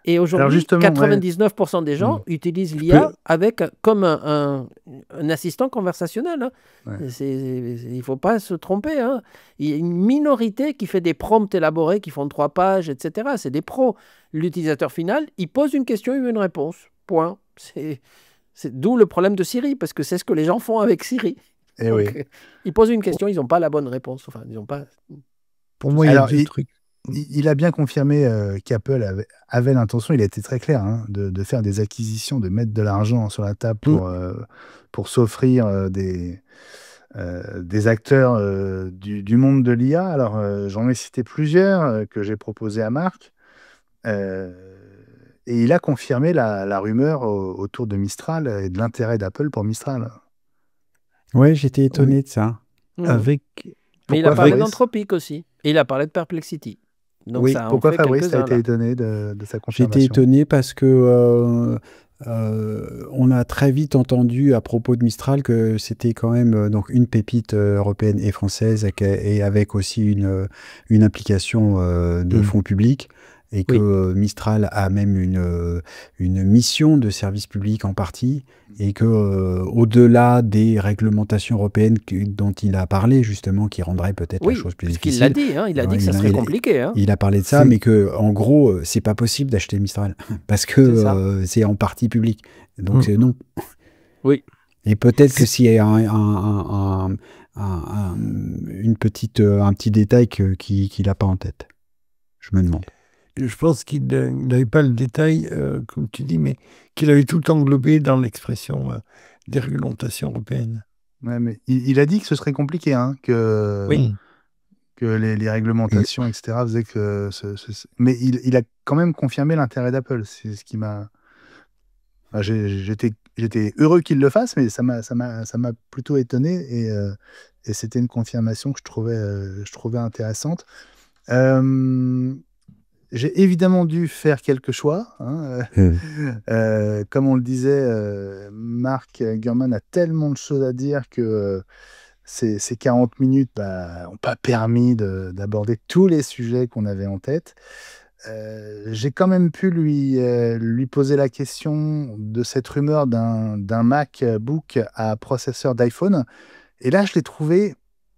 Et Alors aujourd'hui, justement, 99% des gens utilisent l'IA comme un assistant conversationnel. Hein. Ouais. Il ne faut pas se tromper. Hein. Il y a une minorité qui fait des prompts élaborés, qui font 3 pages, etc. C'est des pros. L'utilisateur final, il pose une question, il veut une réponse. Point. C'est d'où le problème de Siri, parce que c'est ce que les gens font avec Siri. Et Donc, oui. ils posent une question, ils n'ont pas la bonne réponse. Enfin, ils n'ont pas... Pour moi, il y a Alors, deux trucs. il a bien confirmé qu'Apple avait l'intention, il a été très clair, hein, de faire des acquisitions, de mettre de l'argent sur la table pour s'offrir des acteurs du monde de l'IA. Alors, j'en ai cité plusieurs que j'ai proposés à Marc. Et il a confirmé la rumeur autour de Mistral et de l'intérêt d'Apple pour Mistral. Ouais, j'étais étonné de ça. Avec... Mais il a Pourquoi parlé Fabrice d'Anthropic aussi. Et il a parlé de Perplexity. Donc Oui, ça en pourquoi fait Fabrice, tu as quelques-uns, été là. étonné de sa J'étais confirmation? étonné parce que on a très vite entendu à propos de Mistral que c'était quand même donc une pépite européenne et française et avec aussi une implication de fonds publics. Et que Mistral a même une mission de service public en partie, et que au-delà des réglementations européennes dont il a parlé justement, qui rendraient peut-être la chose plus parce difficile. qu'il l'a dit, hein, il a dit que ça serait compliqué. Hein. Il a parlé de ça, mais que en gros, c'est pas possible d'acheter Mistral parce que c'est en partie public. Donc c'est non. Oui. Et peut-être que s'il y a un petit détail qu'il n'a pas en tête. Je me demande. Je pense qu'il n'avait pas le détail, comme tu dis, mais qu'il avait tout englobé dans l'expression déréglementation européenne. Ouais, mais il a dit que ce serait compliqué, hein, que les réglementations, etc., faisaient que... Mais il a quand même confirmé l'intérêt d'Apple. C'est ce qui m'a... Enfin, j'étais heureux qu'il le fasse, mais ça m'a plutôt étonné, et c'était une confirmation que je trouvais intéressante. J'ai évidemment dû faire quelques choix. Hein. Comme on le disait, Mark Gurman a tellement de choses à dire que ces 40 minutes n'ont pas permis d'aborder tous les sujets qu'on avait en tête. J'ai quand même pu lui poser la question de cette rumeur d'un MacBook à processeur d'iPhone. Et là, je l'ai trouvé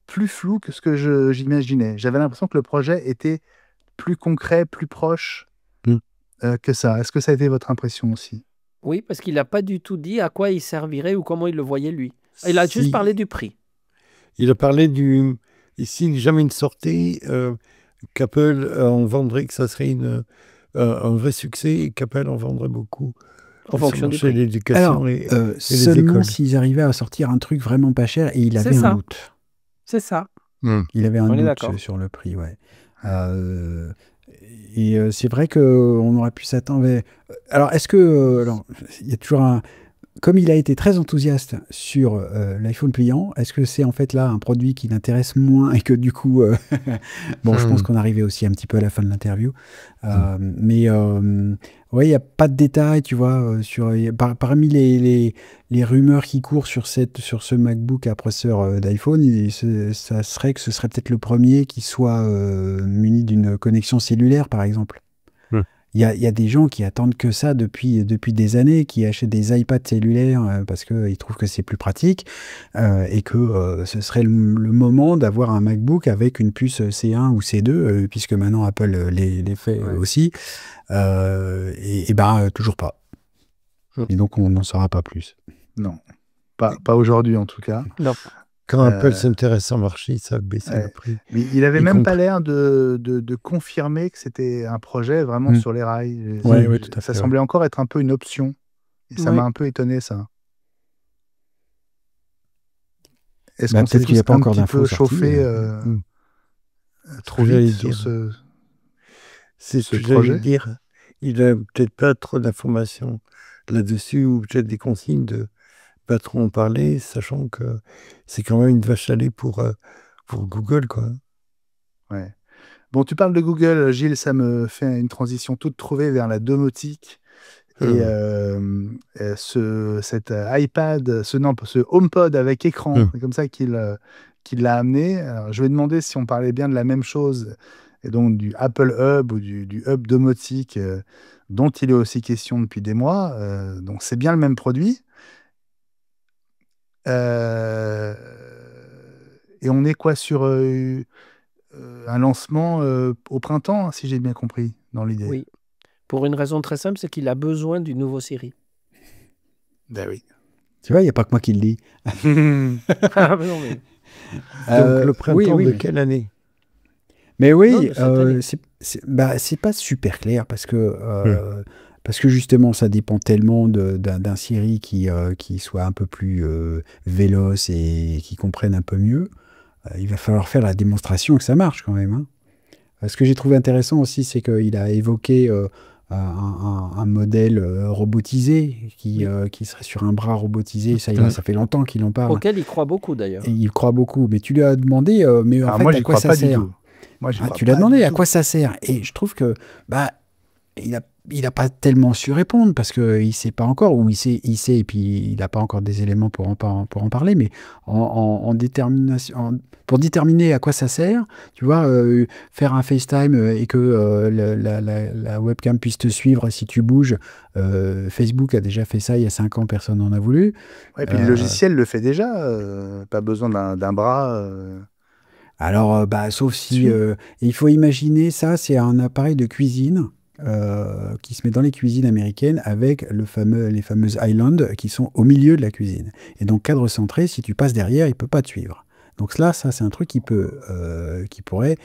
plus flou que ce que j'imaginais. J'avais l'impression que le projet était plus concret, plus proche que ça. Est-ce que ça a été votre impression aussi? Oui, parce qu'il n'a pas du tout dit à quoi il servirait ou comment il le voyait lui. Il a juste parlé du prix. Il a parlé si jamais une sortie, qu'Apple en vendrait, que ça serait un vrai succès et qu'Apple en vendrait beaucoup. En fonction du prix. L'éducation et seulement les écoles. S'ils arrivaient à sortir un truc vraiment pas cher, et il avait un doute. C'est ça. Il avait un doute sur le prix, ouais. Et c'est vrai qu'on aurait pu s'attendre. Alors, est-ce que... il y a toujours comme il a été très enthousiaste sur l'iPhone pliant, est-ce que c'est en fait là un produit qui l'intéresse moins et que du coup... Bon, je pense qu'on arrivait aussi un petit peu à la fin de l'interview. Mais ouais, il n'y a pas de détails, tu vois. Parmi les rumeurs qui courent sur ce MacBook à processeur d'iPhone, ça serait que ce serait peut-être le premier qui soit muni d'une connexion cellulaire, par exemple. Il y a des gens qui attendent que ça depuis des années, qui achètent des iPads cellulaires parce qu'ils trouvent que c'est plus pratique et que ce serait le moment d'avoir un MacBook avec une puce C1 ou C2, puisque maintenant Apple les fait aussi. Et toujours pas. Et donc, on n'en saura pas plus. Non, pas aujourd'hui en tout cas. Non. Quand Apple s'intéresse au marché, ça baisse le prix. Mais il n'avait même pas l'air de confirmer que c'était un projet vraiment sur les rails. Oui, tout à fait. Ça semblait encore être un peu une option. Et ça m'a un peu étonné, ça. Est-ce qu'on s'est tous un petit peu chauffé trop vite sur ce C'est ce que j'allais dire. Il n'a peut-être pas trop d'informations là-dessus, ou peut-être des consignes de pas trop en parler, sachant que c'est quand même une vache à lait pour Google, quoi. Ouais. Bon, tu parles de Google, Gilles, ça me fait une transition toute trouvée vers la domotique. Et cet iPad, ce HomePod avec écran. C'est comme ça qu'il l'a amené. Alors, je lui ai demandé si on parlait bien de la même chose, et donc du Apple Hub ou du Hub domotique dont il est aussi question depuis des mois. Donc c'est bien le même produit. Et on est quoi sur un lancement au printemps, si j'ai bien compris, dans l'idée. Oui. Pour une raison très simple, c'est qu'il a besoin d'une nouvelle série. Ben oui. Tu vois, il n'y a pas que moi qui le dis. Ah, mais non, mais... Donc le printemps de quelle année? Mais oui, c'est pas super clair parce que justement, ça dépend tellement d'un série qui soit un peu plus véloce et qui comprenne un peu mieux. Il va falloir faire la démonstration que ça marche quand même. Hein. Ce que j'ai trouvé intéressant aussi, c'est qu'il a évoqué un modèle robotisé qui serait sur un bras robotisé. Ça fait longtemps qu'il en parle. Auquel il croit beaucoup d'ailleurs. Et il croit beaucoup. Mais tu lui as demandé, mais en fait, moi, à quoi ça sert? Tu l'as demandé à quoi ça sert. Et je trouve que il n'a pas tellement su répondre parce qu'il ne sait pas encore, ou il sait et puis il n'a pas encore des éléments pour en parler, mais pour déterminer à quoi ça sert, tu vois, faire un FaceTime et que la webcam puisse te suivre si tu bouges. Facebook a déjà fait ça il y a 5 ans, personne n'en a voulu. Et puis le logiciel le fait déjà, pas besoin d'un bras. Alors, sauf si il faut imaginer ça, c'est un appareil de cuisine qui se met dans les cuisines américaines avec les fameuses islands qui sont au milieu de la cuisine. Et donc, cadre centré, si tu passes derrière, il ne peut pas te suivre. Donc là, ça, c'est un truc qui pourrait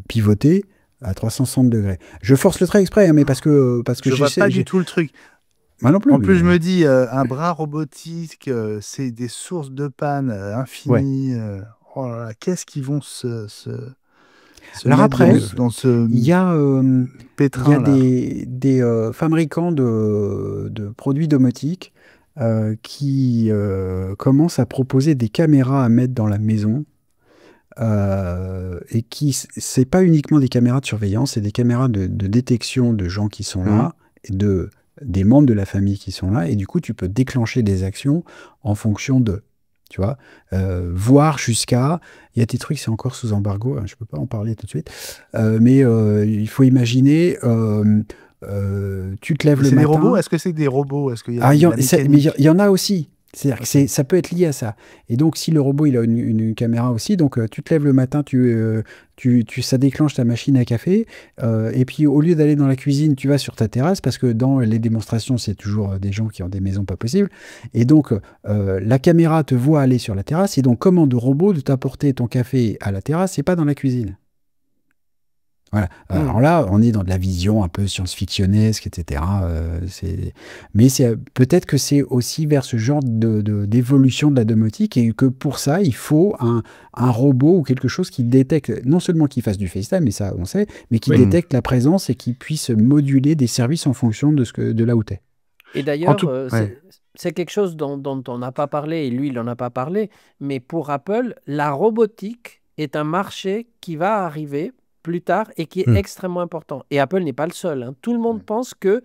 pivoter à 360 degrés. Je force le trait exprès, hein, mais parce que je vois pas du tout le truc. Moi non plus. En plus, je me dis, un bras robotique, c'est des sources de panne infinies. Oh là là, qu'est-ce qu'ils vont alors après, dans ce il y a pétrin, des fabricants de produits domotiques qui commencent à proposer des caméras à mettre dans la maison et c'est pas uniquement des caméras de surveillance, c'est des caméras de détection de gens qui sont là et des membres de la famille qui sont là, et du coup tu peux déclencher des actions en fonction de, tu vois, voire jusqu'à, il y a des trucs, c'est encore sous embargo, hein, je peux pas en parler tout de suite, mais il faut imaginer, tu te lèves le matin. C'est des robots? Est-ce que c'est des robots? Est-ce qu'il y a mais il y en a aussi. C'est-à-dire que ça peut être lié à ça. Et donc, si le robot, il a une caméra aussi, donc tu te lèves le matin, ça déclenche ta machine à café, et puis au lieu d'aller dans la cuisine, tu vas sur ta terrasse, parce que dans les démonstrations, c'est toujours des gens qui ont des maisons pas possibles. Et donc, la caméra te voit aller sur la terrasse, et donc commande au robot de t'apporter ton café à la terrasse et pas dans la cuisine. Voilà. Alors là, on est dans de la vision un peu science-fictionnesque, etc. Mais peut-être que c'est aussi vers ce genre d'évolution de la domotique, et que pour ça, il faut un robot ou quelque chose qui détecte, non seulement qui fasse du FaceTime, mais ça on sait, mais qui détecte la présence et qui puisse moduler des services en fonction de là où tu es. Et d'ailleurs, c'est quelque chose dont on n'a pas parlé, et lui, il n'en a pas parlé, mais pour Apple, la robotique est un marché qui va arriver plus tard et qui est extrêmement important. Et Apple n'est pas le seul. Hein. Tout le monde pense que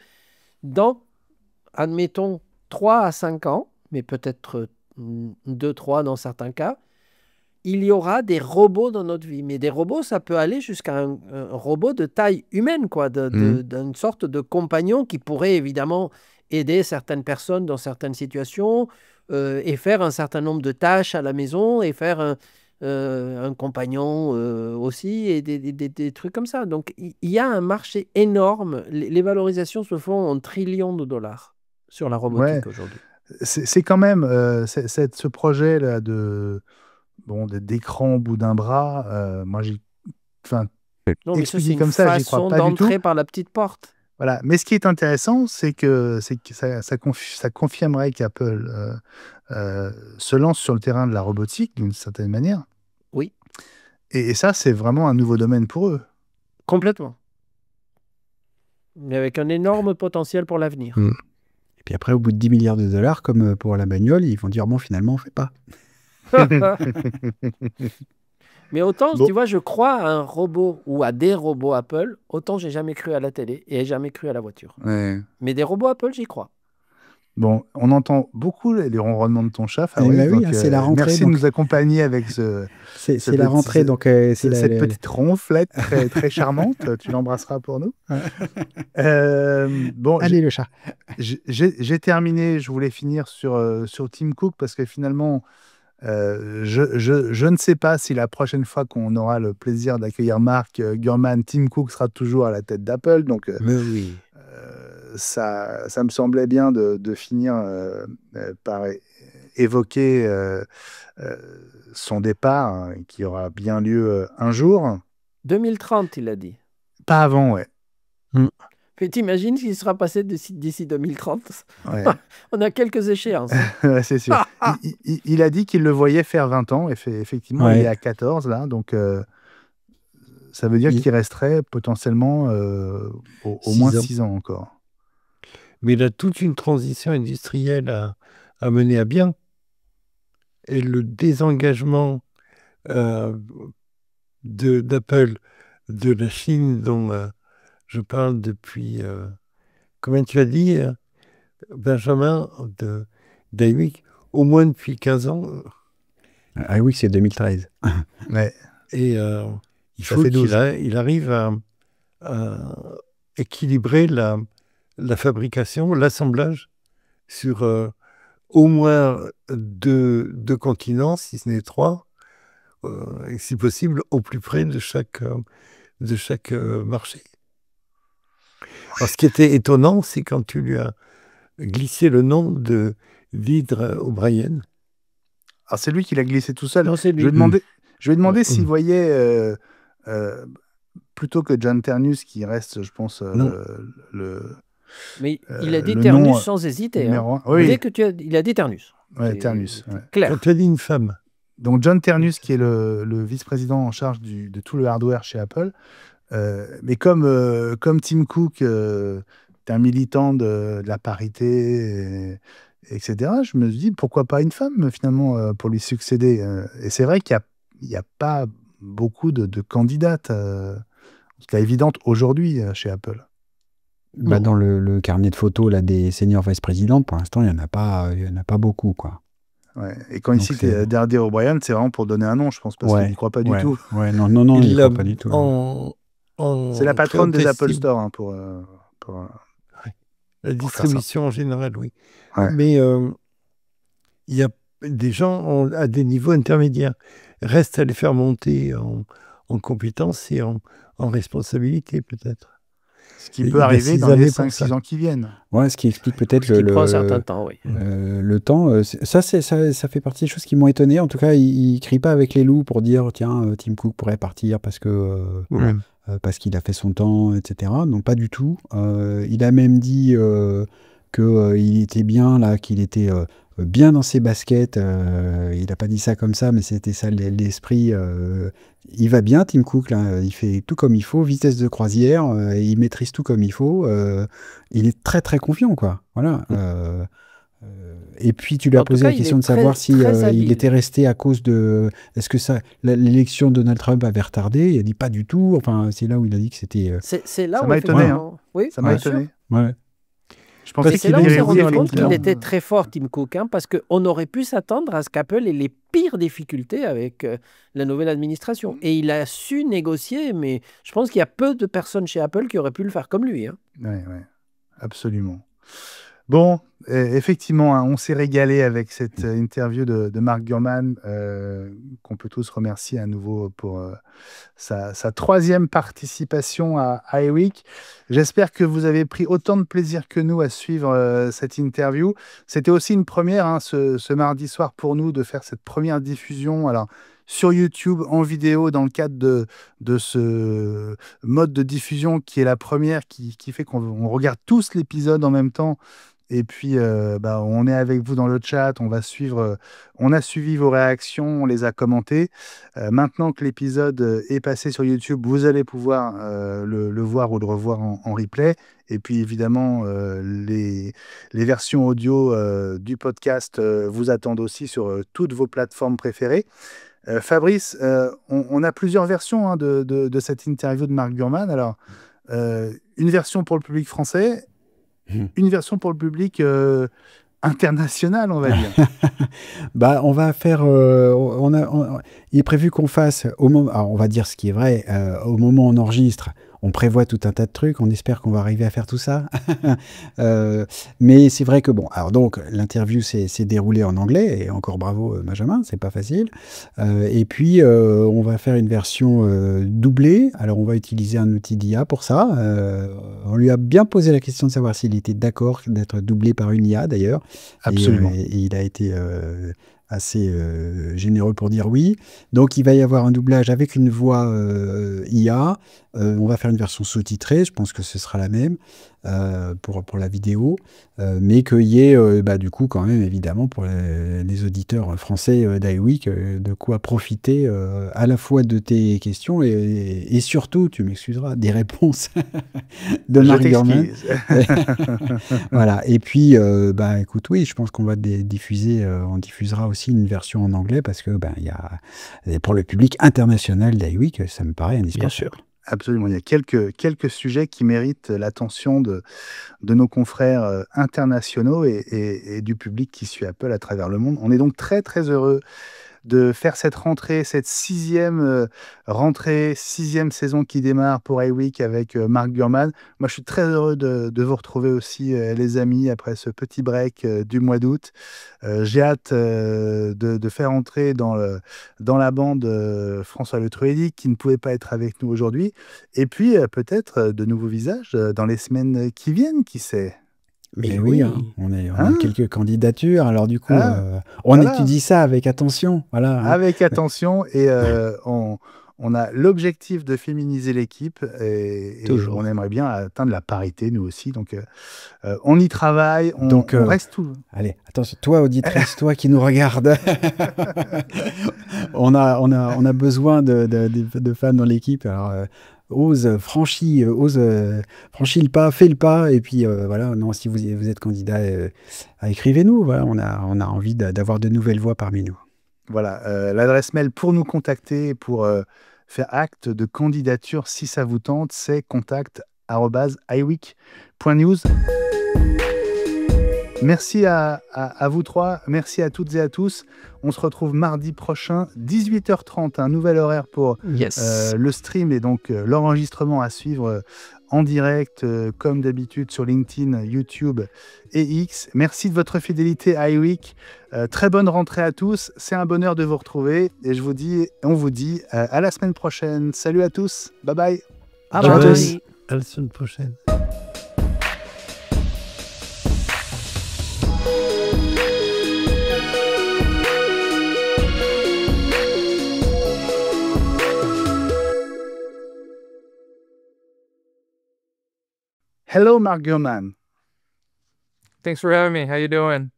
dans, admettons, 3 à 5 ans, mais peut-être 2-3 dans certains cas, il y aura des robots dans notre vie. Mais des robots, ça peut aller jusqu'à un robot de taille humaine, quoi, d'une sorte de compagnon qui pourrait évidemment aider certaines personnes dans certaines situations et faire un certain nombre de tâches à la maison et faire un compagnon aussi, et des trucs comme ça. Donc, il y a un marché énorme. Les valorisations se font en trillions de dollars sur la robotique aujourd'hui. C'est quand même ce projet-là d'écran au bout d'un bras. Moi, expliqué comme ça, j'y crois pas du tout. C'est d'entrer par la petite porte. Voilà. Mais ce qui est intéressant, c'est que ça confirmerait qu'Apple se lance sur le terrain de la robotique d'une certaine manière. Oui. Et ça, c'est vraiment un nouveau domaine pour eux. Complètement. Mais avec un énorme potentiel pour l'avenir. Et puis après, au bout de 10 milliards de dollars, comme pour la bagnole, ils vont dire, bon, finalement, on ne fait pas. Mais autant, tu vois, je crois à un robot ou à des robots Apple, autant j'ai jamais cru à la télé et jamais cru à la voiture. Ouais. Mais des robots Apple, j'y crois. Bon, on entend beaucoup les ronronnements de ton chat, Eh Fabrice. ben oui, Donc, c'est la rentrée. merci de Donc nous accompagner avec c'est la rentrée, donc c'est cette petite ronflette très, très charmante. Tu l'embrasseras pour nous. Bon, Allez, le chat. j'ai terminé. Je voulais finir sur Tim Cook parce que finalement, je ne sais pas si la prochaine fois qu'on aura le plaisir d'accueillir Mark Gurman, Tim Cook sera toujours à la tête d'Apple. Donc, Mais oui. ça me semblait bien de finir par évoquer son départ, hein, qui aura bien lieu un jour. 2030, il a dit. Pas avant, ouais. Mais t'imagines ce qui sera passé d'ici 2030? Ouais. On a quelques échéances. Ouais, c'est sûr. Il a dit qu'il le voyait faire 20 ans, et effectivement, il est à 14 là, donc ça veut dire qu'il resterait potentiellement au moins 6 ans encore. Mais il a toute une transition industrielle à mener à bien. Et le désengagement d'Apple de la Chine, dont je parle depuis, comment tu as dit, Benjamin, d'iWick, au moins depuis 15 ans. iWick, c'est 2013. Ouais. Et il faut qu'il arrive à équilibrer la fabrication, l'assemblage sur au moins deux continents, si ce n'est 3, et si possible au plus près de chaque marché. Alors, ce qui était étonnant, c'est quand tu lui as glissé le nom de Vidre O'Brien. Alors c'est lui qui l'a glissé tout seul. Non, c'est lui. Je lui ai demandé s'il voyait, plutôt que John Ternus, qui reste, je pense, Mais il a dit le Ternus nom, sans hésiter. numéro Hein. un. Oui. Dès que il a dit Ternus. Ouais, Ternus. Ouais. Clair. Quand tu as dit une femme. Donc John Ternus, qui est le vice-président en charge de tout le hardware chez Apple. Mais comme Tim Cook est un militant de la parité, etc., je me suis dit, pourquoi pas une femme, finalement, pour lui succéder. Et c'est vrai qu'il n'y a pas beaucoup de candidates, en tout cas évidentes aujourd'hui chez Apple. Bah, dans le carnet de photos là, des seniors vice-présidents, pour l'instant, il n'y en a pas beaucoup, quoi. Ouais. Et quand il cite Dardé O'Brien, c'est vraiment pour donner un nom, je pense, parce qu'il n'y croit pas du tout. Ouais, non, il n'y croit pas du tout. C'est la patronne des Apple Store, hein, pour la distribution en général, oui. Ouais. Mais il y a des gens à des niveaux intermédiaires. Reste à les faire monter en compétences et en responsabilité, peut-être. Ce qui peut arriver dans les 5-6 ans qui viennent. Ouais, ce qui explique peut-être ce qui prend un certain temps, oui. Le temps. Ça fait partie des choses qui m'ont étonné. En tout cas, il ne crie pas avec les loups pour dire tiens, Tim Cook pourrait partir parce qu'il a fait son temps, etc. Non, pas du tout. Il a même dit qu'il était bien là, qu'il était bien dans ses baskets. Il n'a pas dit ça comme ça, mais c'était ça l'esprit. Il va bien, Tim Cook, là. Il fait tout comme il faut, vitesse de croisière, il maîtrise tout comme il faut. Il est très très confiant, quoi. Voilà. Et puis tu lui as posé la question de savoir si il était resté à cause de... Est-ce que l'élection de Donald Trump avait retardé? Il a dit pas du tout. Enfin, c'est là où il a dit que c'était... C'est là ça où m'a étonné. Hein. Oui, ça m'a étonné. Ouais. Je pensais c'est là où on s'est rendu compte qu'il était très fort, Tim Cook, hein, parce qu'on aurait pu s'attendre à ce qu'Apple ait les pires difficultés avec la nouvelle administration. Et il a su négocier, mais je pense qu'il y a peu de personnes chez Apple qui auraient pu le faire comme lui. Hein. Oui, absolument. Bon, effectivement, hein, on s'est régalé avec cette interview de Mark Gurman, qu'on peut tous remercier à nouveau pour sa 3e participation à iWeek. J'espère que vous avez pris autant de plaisir que nous à suivre cette interview. C'était aussi une première, hein, ce mardi soir pour nous, de faire cette première diffusion. Alors, sur YouTube, en vidéo, dans le cadre de ce mode de diffusion qui est la première, qui fait qu'on regarde tous l'épisode en même temps. Et puis, on est avec vous dans le chat, on a suivi vos réactions, on les a commentées. Maintenant que l'épisode est passé sur YouTube, vous allez pouvoir le voir ou le revoir en replay. Et puis, évidemment, les versions audio du podcast vous attendent aussi sur toutes vos plateformes préférées. Fabrice, on a plusieurs versions, hein, de cette interview de Mark Gurman. Alors, une version pour le public français, une version pour le public international, on va dire. Bah, on va faire. Il est prévu qu'on fasse au moment. Alors, on va dire ce qui est vrai. Au moment où on enregistre, on prévoit tout un tas de trucs. On espère qu'on va arriver à faire tout ça. Mais c'est vrai que bon. Alors donc, l'interview s'est déroulée en anglais et encore bravo Benjamin, c'est pas facile. Et puis on va faire une version doublée. Alors on va utiliser un outil d'IA pour ça. On lui a bien posé la question de savoir s'il était d'accord d'être doublé par une IA d'ailleurs. Absolument. Et il a été assez généreux pour dire oui. Donc il va y avoir un doublage avec une voix IA. On va faire une version sous-titrée, je pense que ce sera la même pour la vidéo, mais qu'il y ait du coup quand même évidemment pour les auditeurs français d'iWeek de quoi profiter à la fois de tes questions et surtout, tu m'excuseras, des réponses de Mark Gurman. Voilà, et puis écoute, oui, je pense qu'on va diffuser, on diffusera aussi une version en anglais parce que il y a pour le public international d'iWeek, ça me paraît indispensable. Bien sûr. Absolument, il y a quelques sujets qui méritent l'attention de nos confrères internationaux et du public qui suit Apple à travers le monde. On est donc très très heureux de faire cette rentrée, cette sixième rentrée, sixième saison qui démarre pour iWeek avec Mark Gurman. Moi, je suis très heureux de vous retrouver aussi, les amis, après ce petit break du mois d'août. J'ai hâte de faire entrer dans la bande François Le Truelli, qui ne pouvait pas être avec nous aujourd'hui. Et puis, peut-être de nouveaux visages dans les semaines qui viennent, qui sait. Mais oui, hein, on a quelques candidatures, alors du coup, on étudie ça avec attention. Voilà, hein. Avec attention, et on a l'objectif de féminiser l'équipe, et on aimerait bien atteindre la parité, nous aussi. Donc, on y travaille, on reste tout. Allez, attention, toi, auditrice, toi qui nous regarde, on a besoin de femmes dans l'équipe. Alors, franchis le pas, fais le pas, et puis voilà. Non, si vous êtes candidat, écrivez-nous. Voilà, on a envie d'avoir de nouvelles voix parmi nous. Voilà, l'adresse mail pour nous contacter, pour faire acte de candidature si ça vous tente, c'est contact@iweek.news. Merci à vous trois, merci à toutes et à tous. On se retrouve mardi prochain, 18h30, un nouvel horaire pour le stream et donc l'enregistrement à suivre en direct, comme d'habitude, sur LinkedIn, YouTube et X. Merci de votre fidélité à iWeek. Très bonne rentrée à tous. C'est un bonheur de vous retrouver. Et on vous dit à la semaine prochaine. Salut à tous. Bye bye. À la semaine prochaine. Hello, Mark Gurman. Thanks for having me. How you doing?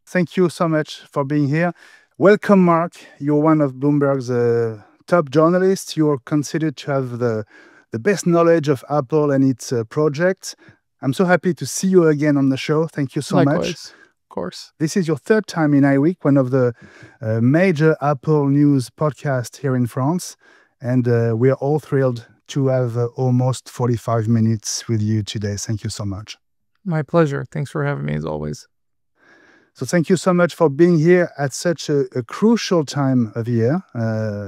Thank you so much for being here. Welcome, Mark. You're one of Bloomberg's top journalists. You're considered to have the best knowledge of Apple and its projects. I'm so happy to see you again on the show. Thank you so Likewise. much. Of course. This is your third time in iWeek, one of the major Apple news podcasts here in France. And we are all thrilled to have almost 45 minutes with you today. Thank you so much. My pleasure. Thanks for having me, as always. So thank you so much for being here at such a crucial time of year,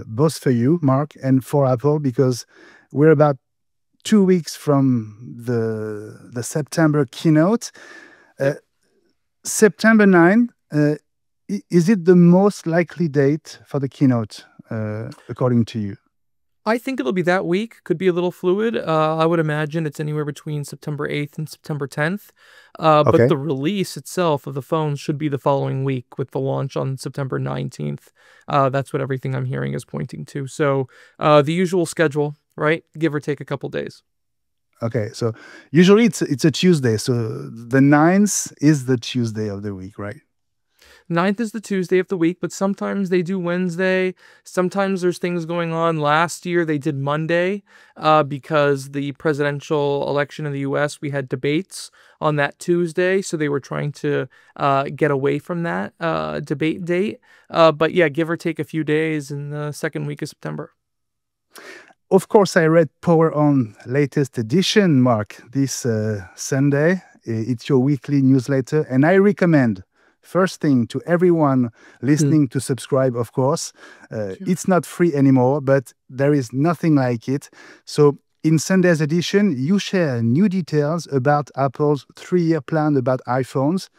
both for you, Mark, and for Apple, because we're about 2 weeks from the September keynote. September 9, is it the most likely date for the keynote, according to you? I think it'll be that week. Could be a little fluid. I would imagine it's anywhere between September 8th and September 10th. But the release itself of the phone should be the following week, with the launch on September 19th. That's what everything I'm hearing is pointing to. So the usual schedule, right? Give or take a couple days. Okay, so usually it's a Tuesday. So the 9th is the Tuesday of the week, right? 9th is the Tuesday of the week, but sometimes they do Wednesday. Sometimes there's things going on. Last year they did Monday because the presidential election in the U.S., we had debates on that Tuesday, so they were trying to get away from that debate date. But yeah, give or take a few days in the second week of September. Of course, I read Power On latest edition, Mark, this Sunday, It's your weekly newsletter, and I recommend, first thing, to everyone listening to subscribe, of course. It's not free anymore, but there is nothing like it. So in Sunday's edition, you share new details about Apple's 3-year plan about iPhones,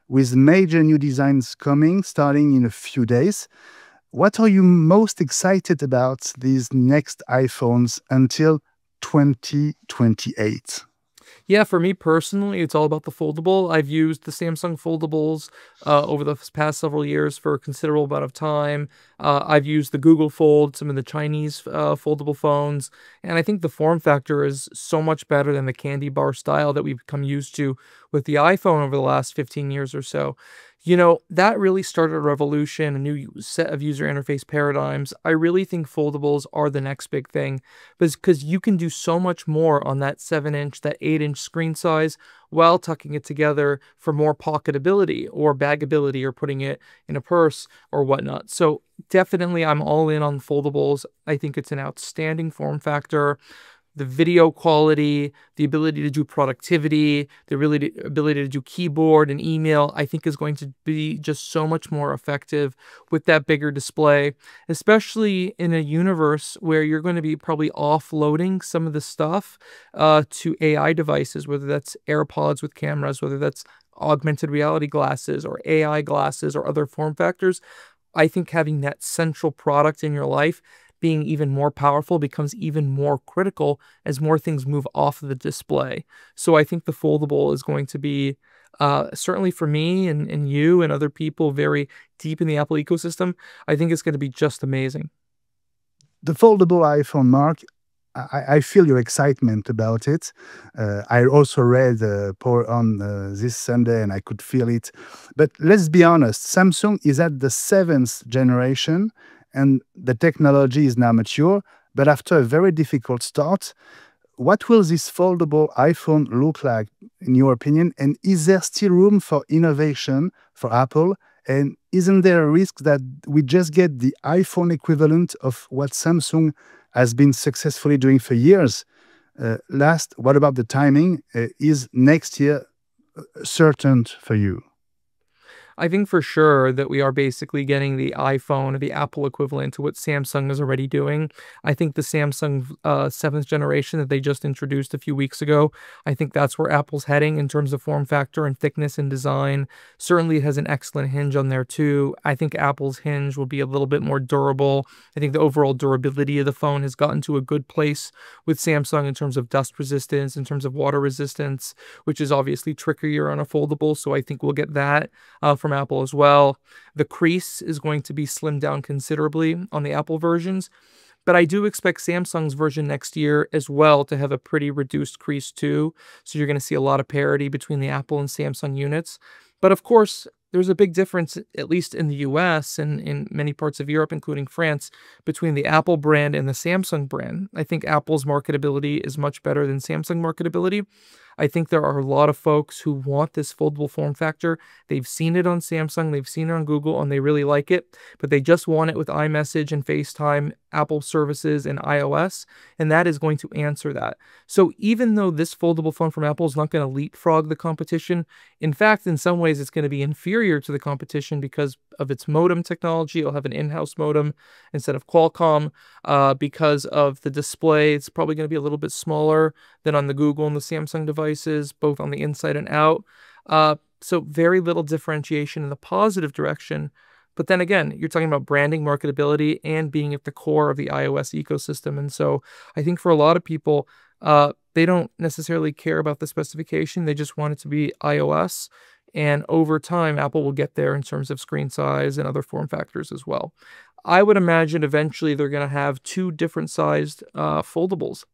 with major new designs coming starting in a few days. What are you most excited about these next iPhones until 2028? Yeah, for me personally, it's all about the foldable. I've used the Samsung foldables over the past several years for a considerable amount of time. I've used the Google Fold, some of the Chinese foldable phones, and I think the form factor is so much better than the candy bar style that we've become used to with the iPhone over the last 15 years or so. You know, that really started a revolution, a new set of user interface paradigms. I really think foldables are the next big thing because you can do so much more on that 7-inch, that 8-inch screen size while tucking it together for more pocketability or bagability or putting it in a purse or whatnot. So definitely I'm all in on foldables. I think it's an outstanding form factor. The video quality, the ability to do productivity, the ability to do keyboard and email, I think is going to be just so much more effective with that bigger display, especially in a universe where you're going to be probably offloading some of the stuff to AI devices, whether that's AirPods with cameras, whether that's augmented reality glasses or AI glasses or other form factors. I think having that central product in your life being even more powerful becomes even more critical as more things move off of the display. So I think the foldable is going to be, certainly for me and you and other people very deep in the Apple ecosystem, I think it's going to be just amazing. The foldable iPhone, Mark, I feel your excitement about it. I also read on this Sunday and I could feel it. But let's be honest, Samsung is at the 7th generation and the technology is now mature, but after a very difficult start. What will this foldable iPhone look like, in your opinion? And is there still room for innovation for Apple? And isn't there a risk that we just get the iPhone equivalent of what Samsung has been successfully doing for years? Last, what about the timing? Is next year certain for you? I think for sure that we are basically getting the iPhone or the Apple equivalent to what Samsung is already doing. I think the Samsung 7th generation that they just introduced a few weeks ago, I think that's where Apple's heading in terms of form factor and thickness and design. Certainly it has an excellent hinge on there too. I think Apple's hinge will be a little bit more durable. I think the overall durability of the phone has gotten to a good place with Samsung in terms of dust resistance, in terms of water resistance, which is obviously trickier on a foldable. So I think we'll get that from Apple as well. The crease is going to be slimmed down considerably on the Apple versions, but I do expect Samsung's version next year as well to have a pretty reduced crease too. So you're going to see a lot of parity between the Apple and Samsung units. But of course, there's a big difference, at least in the US and in many parts of Europe, including France, between the Apple brand and the Samsung brand. I think Apple's marketability is much better than Samsung marketability. I think there are a lot of folks who want this foldable form factor. They've seen it on Samsung, they've seen it on Google, and they really like it, but they just want it with iMessage and FaceTime, Apple services, and iOS, and that is going to answer that. So even though this foldable phone from Apple is not going to leapfrog the competition, in fact, in some ways, it's going to be inferior to the competition because of its modem technology. It'll have an in-house modem instead of Qualcomm. Because of the display, it's probably going to be a little bit smaller than on the Google and the Samsung devices, both on the inside and out. So very little differentiation in the positive direction. But then again, you're talking about branding, marketability, and being at the core of the iOS ecosystem. And so I think for a lot of people, they don't necessarily care about the specification. They just want it to be iOS. And over time, Apple will get there in terms of screen size and other form factors as well. I would imagine eventually they're going to have two different sized foldables,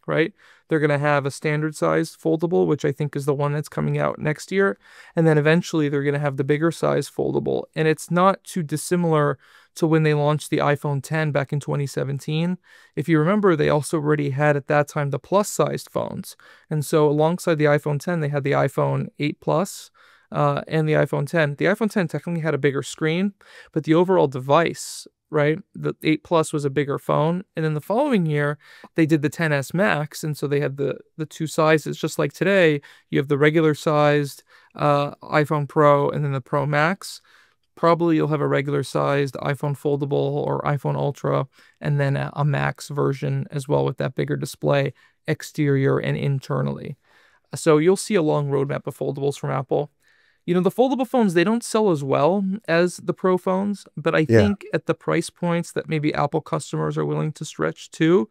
right? They're going to have a standard size foldable, which I think is the one that's coming out next year. And then eventually they're going to have the bigger size foldable. And it's not too dissimilar to when they launched the iPhone 10 back in 2017. If you remember, they also already had at that time the plus sized phones. And so alongside the iPhone 10, they had the iPhone 8 Plus and the iPhone 10. The iPhone 10 technically had a bigger screen, but the overall device right? The 8 Plus was a bigger phone. And then the following year, they did the XS Max. And so they had the two sizes. Just like today, you have the regular sized iPhone Pro and then the Pro Max. Probably you'll have a regular sized iPhone foldable or iPhone Ultra, and then a Max version as well with that bigger display exterior and internally. So you'll see a long roadmap of foldables from Apple. You know, the foldable phones, they don't sell as well as the Pro phones, but I think at the price points that maybe Apple customers are willing to stretch to,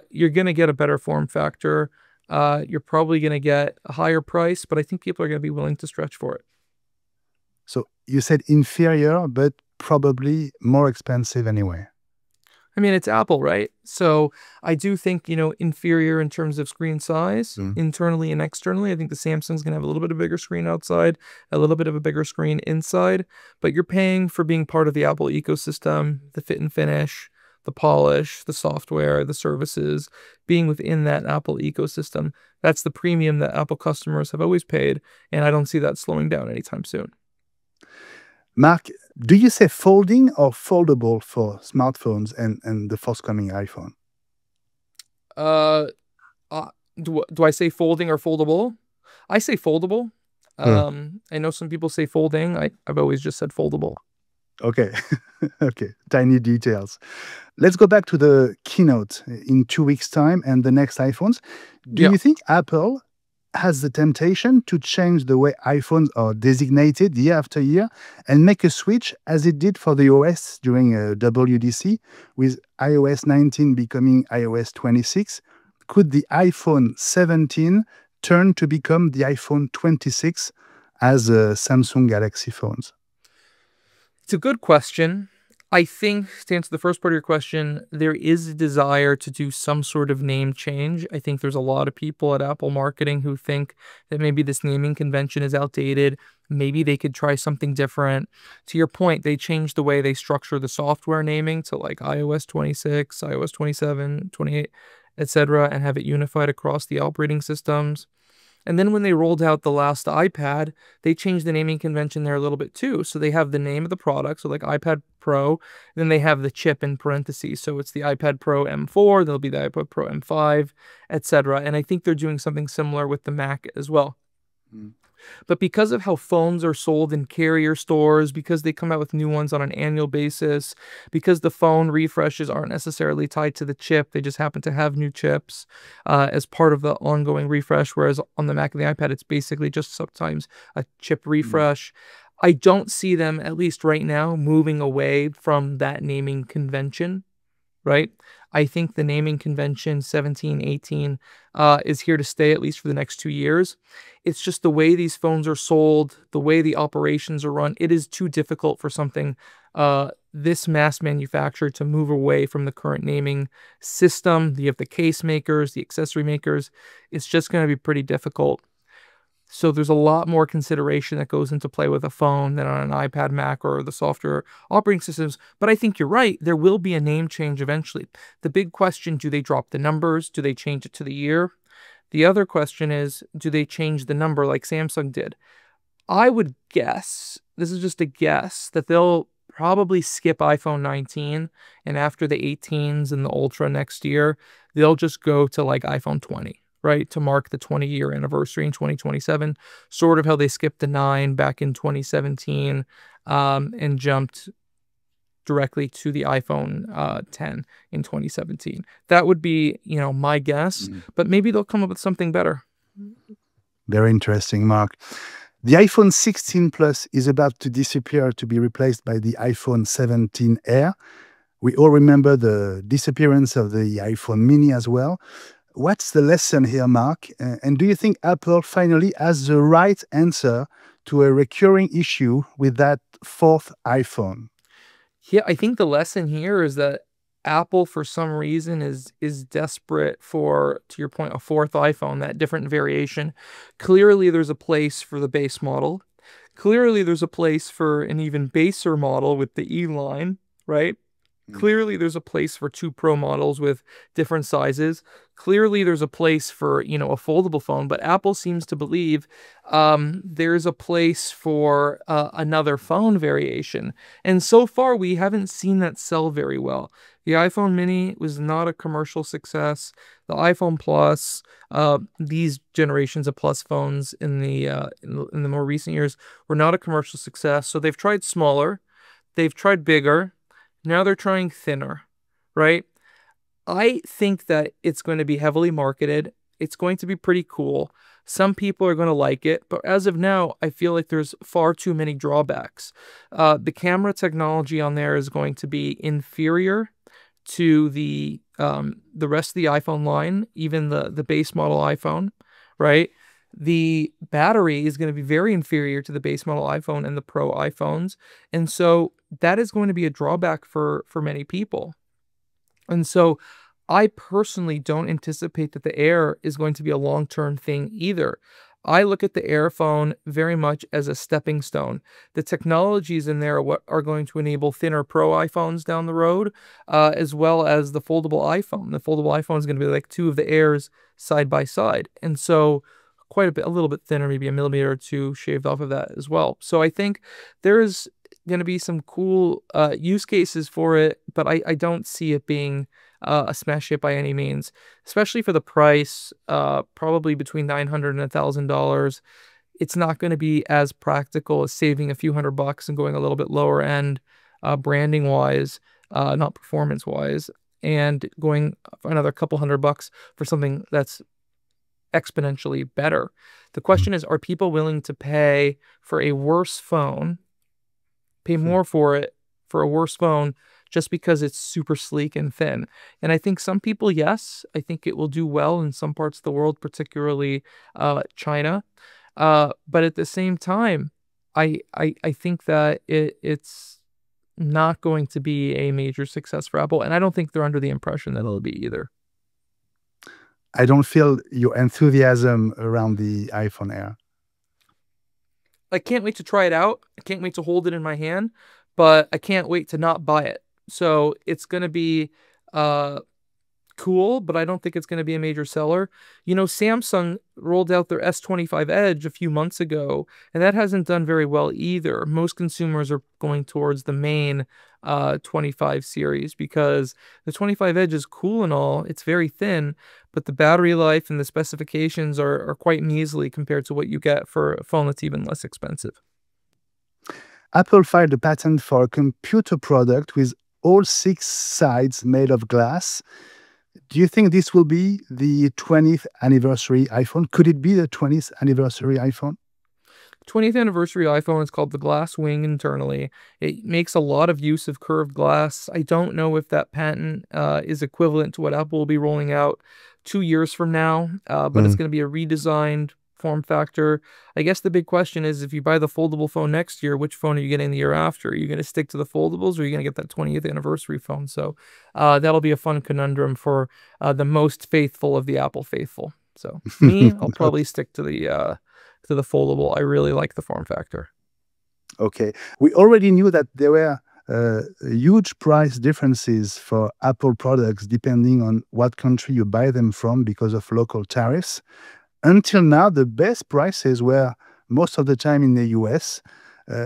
you're going to get a better form factor. You're probably going to get a higher price, but I think people are going to be willing to stretch for it. So you said inferior, but probably more expensive anyway. I mean, it's Apple, right? So I do think, you know, inferior in terms of screen size, internally and externally. I think the Samsung's going to have a little bit of a bigger screen outside, a little bit of a bigger screen inside, but you're paying for being part of the Apple ecosystem, the fit and finish, the polish, the software, the services, being within that Apple ecosystem. That's the premium that Apple customers have always paid, and I don't see that slowing down anytime soon. Mark, do you say folding or foldable for smartphones and the forthcoming iPhone? Do I say folding or foldable? I say foldable. I know some people say folding. I've always just said foldable. Okay. Okay. Tiny details. Let's go back to the keynote in 2 weeks' time and the next iPhones. Do you think Apple has the temptation to change the way iPhones are designated year after year and make a switch as it did for the OS during WDC, with iOS 19 becoming iOS 26? Could the iPhone 17 turn to become the iPhone 26 as Samsung Galaxy phones? It's a good question. I think, to answer the first part of your question, there is a desire to do some sort of name change. I think there's a lot of people at Apple marketing who think that maybe this naming convention is outdated. Maybe they could try something different. To your point, they changed the way they structure the software naming to like iOS 26, iOS 27, 28, etc., and have it unified across the operating systems. And then when they rolled out the last iPad, they changed the naming convention there a little bit too. So they have the name of the product, so like iPad Pro, then they have the chip in parentheses. So it's the iPad Pro M4, there'll be the iPad Pro M5, etc. And I think they're doing something similar with the Mac as well. But because of how phones are sold in carrier stores, because they come out with new ones on an annual basis, because the phone refreshes aren't necessarily tied to the chip, they just happen to have new chips as part of the ongoing refresh, whereas on the Mac and the iPad, it's basically just sometimes a chip refresh. I don't see them, at least right now, moving away from that naming convention, right? I think the naming convention 17, 18 is here to stay, at least for the next 2 years. It's just the way these phones are sold, the way the operations are run. It is too difficult for something this mass manufactured to move away from the current naming system. You have the case makers, the accessory makers. It's just going to be pretty difficult. So there's a lot more consideration that goes into play with a phone than on an iPad, Mac, or the software operating systems. But I think you're right. There will be a name change eventually. The big question, do they drop the numbers? Do they change it to the year? The other question is, do they change the number like Samsung did? I would guess, this is just a guess, that they'll probably skip iPhone 19, and after the 18s and the Ultra next year, they'll just go to like iPhone 20. Right, to mark the 20-year anniversary in 2027, sort of how they skipped the 9 back in 2017 and jumped directly to the iPhone 10 in 2017. That would be, you know, my guess, but maybe they'll come up with something better. Very interesting, Mark. The iPhone 16 Plus is about to disappear to be replaced by the iPhone 17 Air. We all remember the disappearance of the iPhone Mini as well. What's the lesson here, Mark? And do you think Apple finally has the right answer to a recurring issue with that fourth iPhone? Yeah, I think the lesson here is that Apple, for some reason, is desperate for, to your point, a fourth iPhone, that different variation. Clearly, there's a place for the base model. Clearly, there's a place for an even baser model with the E line, right? Clearly, there's a place for 2 Pro models with different sizes. Clearly, there's a place for, a foldable phone, but Apple seems to believe there's a place for another phone variation. And so far, we haven't seen that sell very well. The iPhone mini was not a commercial success. The iPhone Plus, these generations of Plus phones in the more recent years were not a commercial success. So they've tried smaller, they've tried bigger. Now they're trying thinner, right? I think that it's going to be heavily marketed. It's going to be pretty cool. Some people are going to like it, but as of now, I feel like there's far too many drawbacks. The camera technology on there is going to be inferior to the rest of the iPhone line, even the base model iPhone, right? The battery is going to be very inferior to the base model iPhone and the Pro iPhones. And so that is going to be a drawback for many people. And so I personally don't anticipate that the Air is going to be a long-term thing either. I look at the Air phone very much as a stepping stone. The technologies in there are what are going to enable thinner Pro iPhones down the road, as well as the foldable iPhone. The foldable iPhone is going to be like 2 of the Airs side by side. And so a little bit thinner, maybe a millimeter or 2 shaved off of that as well. So I think there's going to be some cool use cases for it, but I don't see it being a smash hit by any means, especially for the price, probably between $900 and $1,000. It's not going to be as practical as saving a few $100 and going a little bit lower end, branding wise, not performance wise, and going another couple $100 for something that's exponentially better. The question is, are people willing to pay for a worse phone, pay more for it for a worse phone just because it's super sleek and thin? And I think some people, yes, I think it will do well in some parts of the world, particularly China. But at the same time, I think that it's not going to be a major success for Apple. And I don't think they're under the impression that it'll be either. I don't feel your enthusiasm around the iPhone Air. I can't wait to try it out. I can't wait to hold it in my hand, but I can't wait to not buy it. So it's going to be cool, but I don't think it's going to be a major seller. Samsung rolled out their S25 Edge a few months ago, and that hasn't done very well either. Most consumers are going towards the main 25 series because the 25 Edge is cool and all. It's very thin, but the battery life and the specifications are quite measly compared to what you get for a phone that's even less expensive. Apple filed a patent for a computer product with all 6 sides made of glass. Do you think this will be the 20th anniversary iPhone? Could it be the 20th anniversary iPhone? 20th anniversary iPhone is called the Glass Wing internally. It makes a lot of use of curved glass. I don't know if that patent is equivalent to what Apple will be rolling out 2 years from now, but it's going to be a redesigned form factor. I guess the big question is, if you buy the foldable phone next year, which phone are you getting the year after? Are you going to stick to the foldables, or are you going to get that 20th anniversary phone? So that'll be a fun conundrum for the most faithful of the Apple faithful. So me, I'll probably stick to the foldable. I really like the form factor. Okay. We already knew that there were huge price differences for Apple products depending on what country you buy them from because of local tariffs. Until now, the best prices were most of the time in the US.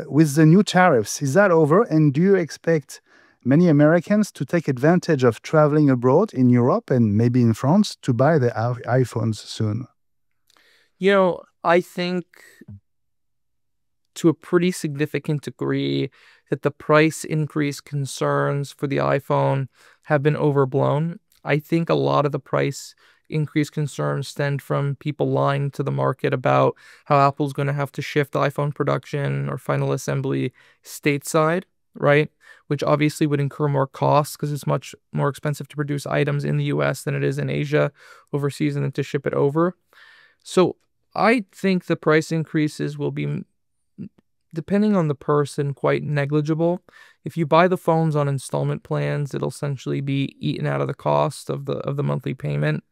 With the new tariffs, is that over? And do you expect many Americans to take advantage of traveling abroad in Europe and maybe in France to buy the iPhones soon? I think to a pretty significant degree that the price increase concerns for the iPhone have been overblown. I think a lot of the price increase concerns stemmed from people lying to the market about how Apple's going to have to shift iPhone production or final assembly stateside, right? Which obviously would incur more costs because it's much more expensive to produce items in the US than it is in Asia overseas and then to ship it over. So I think the price increases will be, depending on the person, quite negligible. If you buy the phones on installment plans, it'll essentially be eaten out of the cost of the monthly payment.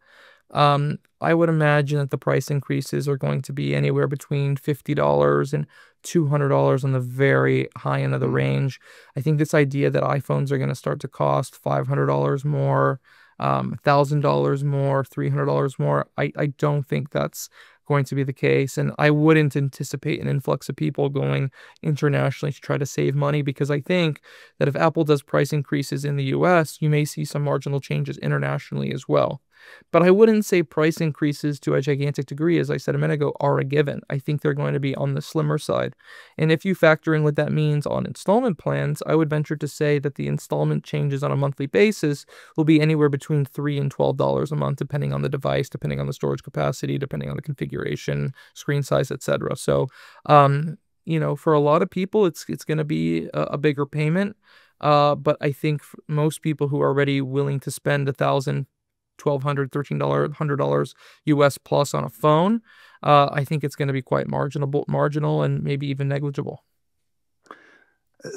I would imagine that the price increases are going to be anywhere between $50 and $200 on the very high end of the range. I think this idea that iPhones are going to start to cost $500 more, $1,000 more, $300 more, I don't think that's going to be the case. And I wouldn't anticipate an influx of people going internationally to try to save money, because I think that if Apple does price increases in the US, you may see some marginal changes internationally as well. But I wouldn't say price increases to a gigantic degree, as I said a minute ago, are a given. I think they're going to be on the slimmer side. And if you factor in what that means on installment plans, I would venture to say that the installment changes on a monthly basis will be anywhere between $3 and $12 a month, depending on the device, depending on the storage capacity, depending on the configuration, screen size, etc. So, for a lot of people, it's going to be a bigger payment. But I think most people who are already willing to spend $1,000, $1,200, $1,300, $100 US plus on a phone, I think it's going to be quite marginal and maybe even negligible.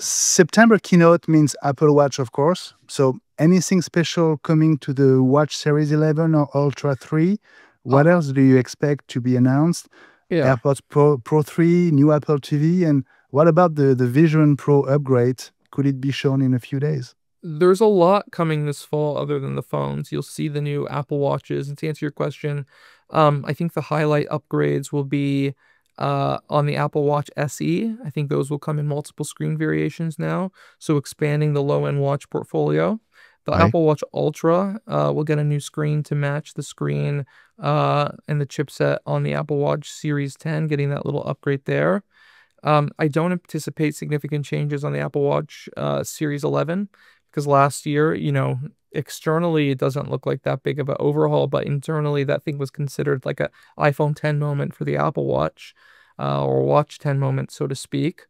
September keynote means Apple Watch, of course. So anything special coming to the Watch Series 11 or Ultra 3? What else do you expect to be announced? Yeah. AirPods Pro 3, new Apple TV, and what about the Vision Pro upgrade? Could it be shown in a few days? There's a lot coming this fall other than the phones. You'll see the new Apple Watches. And to answer your question, I think the highlight upgrades will be on the Apple Watch SE. I think those will come in multiple screen variations now, so expanding the low-end watch portfolio. The Apple Watch Ultra will get a new screen to match the screen and the chipset on the Apple Watch Series 10, getting that little upgrade there. I don't anticipate significant changes on the Apple Watch Series 11, because last year, externally it doesn't look like that big of an overhaul, but internally that thing was considered like a iPhone 10 moment for the Apple Watch, or Watch 10 moment, so to speak.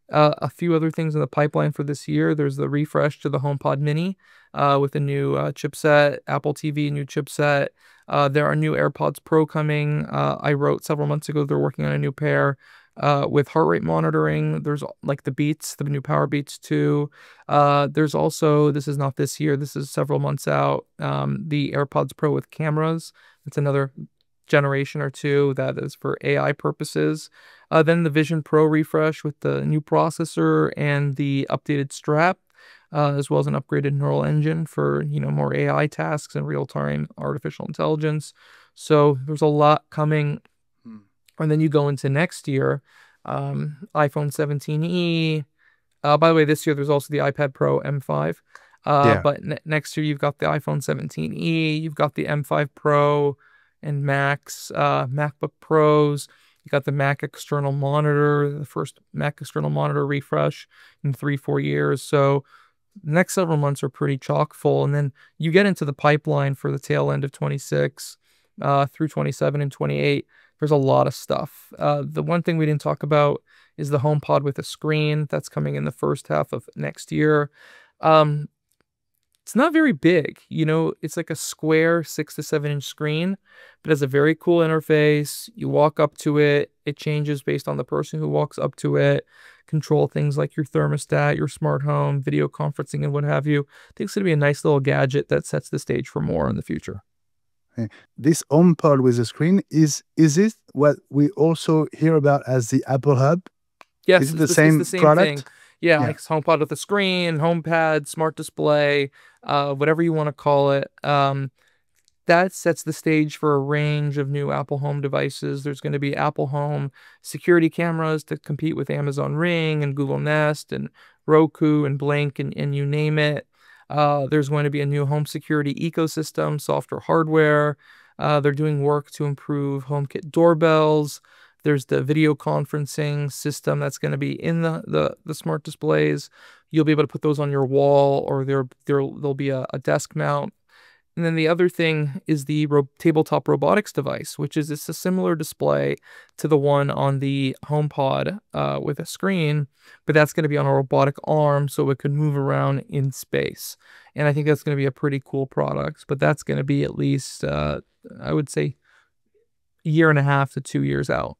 A few other things in the pipeline for this year. There's the refresh to the HomePod Mini with a new chipset, Apple TV new chipset. There are new AirPods Pro coming. I wrote several months ago they're working on a new pair with heart rate monitoring. There's like the Beats, the new Power Beats 2. There's also, this is not this year, this is several months out, the AirPods Pro with cameras. It's another generation or two that is for AI purposes. Then the Vision Pro refresh with the new processor and the updated strap, as well as an upgraded neural engine for, more AI tasks and real-time artificial intelligence. So there's a lot coming. And then you go into next year, iPhone 17e. By the way, this year there's also the iPad Pro M5. But next year you've got the iPhone 17e, you've got the M5 Pro and Max, MacBook Pros. You got the Mac external monitor, the first Mac external monitor refresh in 3-4 years. So the next several months are pretty chock full. And then you get into the pipeline for the tail end of 26 through 27 and 28. There's a lot of stuff. The one thing we didn't talk about is the HomePod with a screen. That's coming in the first half of next year. It's not very big. It's like a square 6 to 7 inch screen, but it has a very cool interface. You walk up to it. It changes based on the person who walks up to it. Control things like your thermostat, your smart home, video conferencing, and what have you. I think it's going to be a nice little gadget that sets the stage for more in the future. This HomePod with a screen, is it what we also hear about as the Apple Hub? Yes, is it the same product? Thing. Yeah, like HomePod with a screen, HomePad, smart display, whatever you want to call it. That sets the stage for a range of new Apple Home devices. There's going to be Apple Home security cameras to compete with Amazon Ring and Google Nest and Roku and Blink and you name it. There's going to be a new home security ecosystem, software, hardware. They're doing work to improve HomeKit doorbells. There's the video conferencing system that's going to be in the smart displays. You'll be able to put those on your wall, or there'll be a desk mount. And then the other thing is the tabletop robotics device, which is it's a similar display to the one on the HomePod with a screen, but that's going to be on a robotic arm so it can move around in space. And I think that's going to be a pretty cool product, but that's going to be at least, I would say, 1.5 to 2 years out.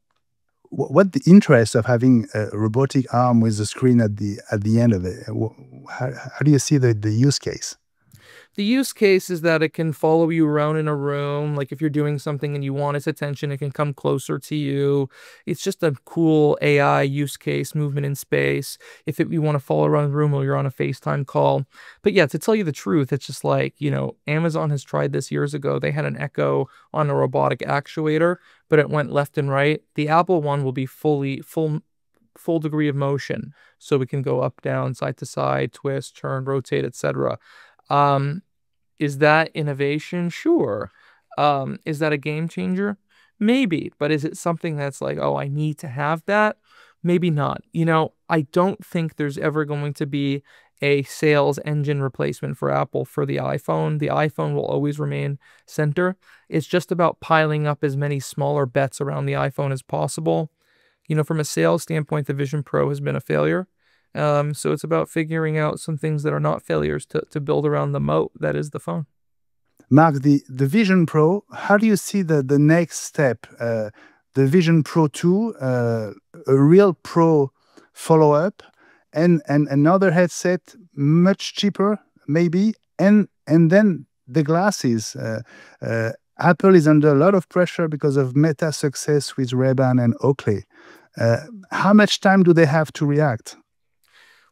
What the interest of having a robotic arm with a screen at the end of it? How do you see the use case? The use case is that it can follow you around in a room. Like if you're doing something and you want its attention, it can come closer to you. It's just a cool AI use case, movement in space. If you want to follow around the room while you're on a FaceTime call. But yeah, to tell you the truth, it's just like, Amazon has tried this years ago. They had an Echo on a robotic actuator, but it went left and right. The Apple one will be full degree of motion. So we can go up, down, side to side, twist, turn, rotate, etc. Is that innovation? Sure. Is that a game changer? Maybe. But is it something that's like, oh, I need to have that? Maybe not. I don't think there's ever going to be a sales engine replacement for Apple for the iPhone. The iPhone will always remain center. It's just about piling up as many smaller bets around the iPhone as possible. From a sales standpoint, the Vision Pro has been a failure. So it's about figuring out some things that are not failures to build around the moat that is the phone. Mark, the Vision Pro, how do you see the next step? The Vision Pro 2, a real Pro follow-up, and another headset much cheaper, maybe, and then the glasses. Apple is under a lot of pressure because of Meta success with Ray-Ban and Oakley. How much time do they have to react?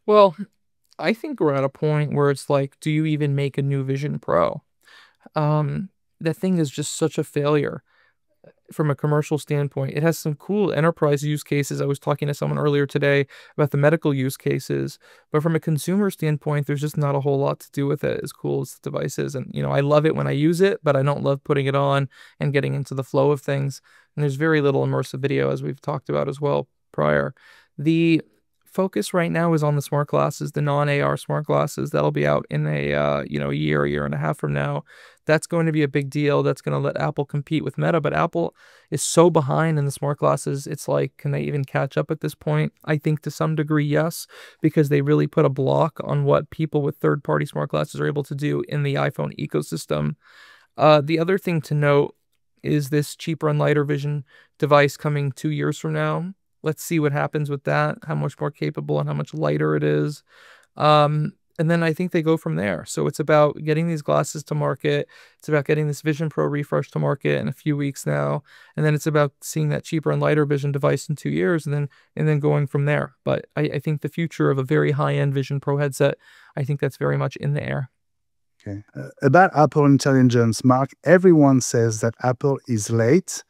Well, I think we're at a point where it's like, do you even make a new Vision Pro? The thing is just such a failure from a commercial standpoint. It has some cool enterprise use cases. I was talking to someone earlier today about the medical use cases, but from a consumer standpoint, there's just not a whole lot to do with it, as cool as the device is. And, I love it when I use it, but I don't love putting it on and getting into the flow of things. And there's very little immersive video, as we've talked about as well prior. The focus right now is on the smart glasses, the non-AR smart glasses. That'll be out in a year and a half from now. That's going to be a big deal. That's going to let Apple compete with Meta. But Apple is so behind in the smart glasses. It's like, can they even catch up at this point? I think to some degree, yes, because they really put a block on what people with third-party smart glasses are able to do in the iPhone ecosystem. The other thing to note is this cheaper and lighter Vision device coming 2 years from now. Let's see what happens with that, how much more capable and how much lighter it is. And then I think they go from there. So it's about getting these glasses to market. It's about getting this Vision Pro refresh to market in a few weeks now. And then it's about seeing that cheaper and lighter Vision device in 2 years and then going from there. But I think the future of a very high-end Vision Pro headset, I think that's very much in the air. Okay. About Apple Intelligence, Mark, everyone says that Apple is late.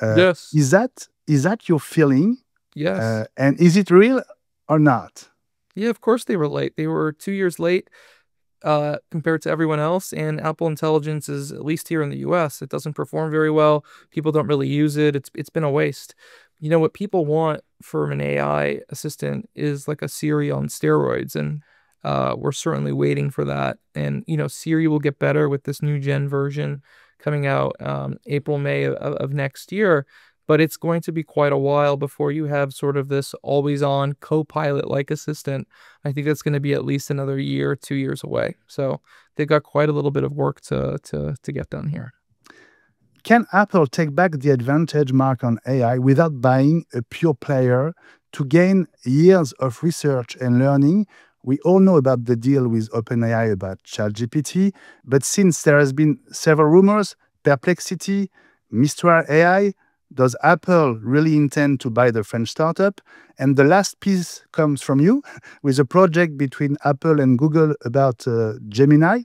Yes. Is that your feeling? Yes. And is it real or not? Yeah, of course they were late. They were 2 years late compared to everyone else. And Apple Intelligence is, at least here in the US, it doesn't perform very well. People don't really use it. It's been a waste. What people want from an AI assistant is like a Siri on steroids. And we're certainly waiting for that. And, Siri will get better with this new gen version coming out April, May of next year. But it's going to be quite a while before you have sort of this always-on co-pilot-like assistant. I think that's going to be at least another year, 2 years away. So they've got quite a little bit of work to get done here. Can Apple take back the advantage, Mark, on AI without buying a pure player to gain years of research and learning? We all know about the deal with OpenAI about ChatGPT, but since there has been several rumors, Perplexity, Mistral AI, does Apple really intend to buy the French startup? And the last piece comes from you with a project between Apple and Google about Gemini.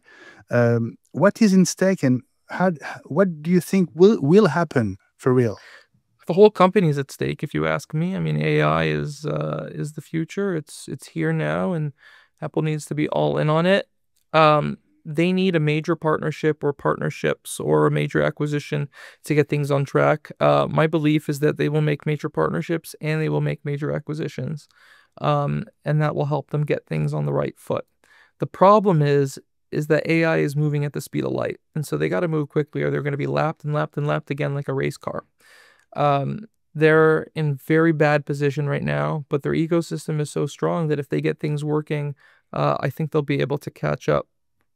What is in stake and what do you think will happen for real? The whole company is at stake, if you ask me. I mean, AI is the future. It's here now, and Apple needs to be all in on it. They need a major partnership or partnerships or a major acquisition to get things on track. My belief is that they will make major partnerships and they will make major acquisitions. And that will help them get things on the right foot. The problem is that AI is moving at the speed of light. And so they got to move quickly or they're going to be lapped and lapped and lapped again like a race car. They're in very bad position right now, but their ecosystem is so strong that if they get things working, I think they'll be able to catch up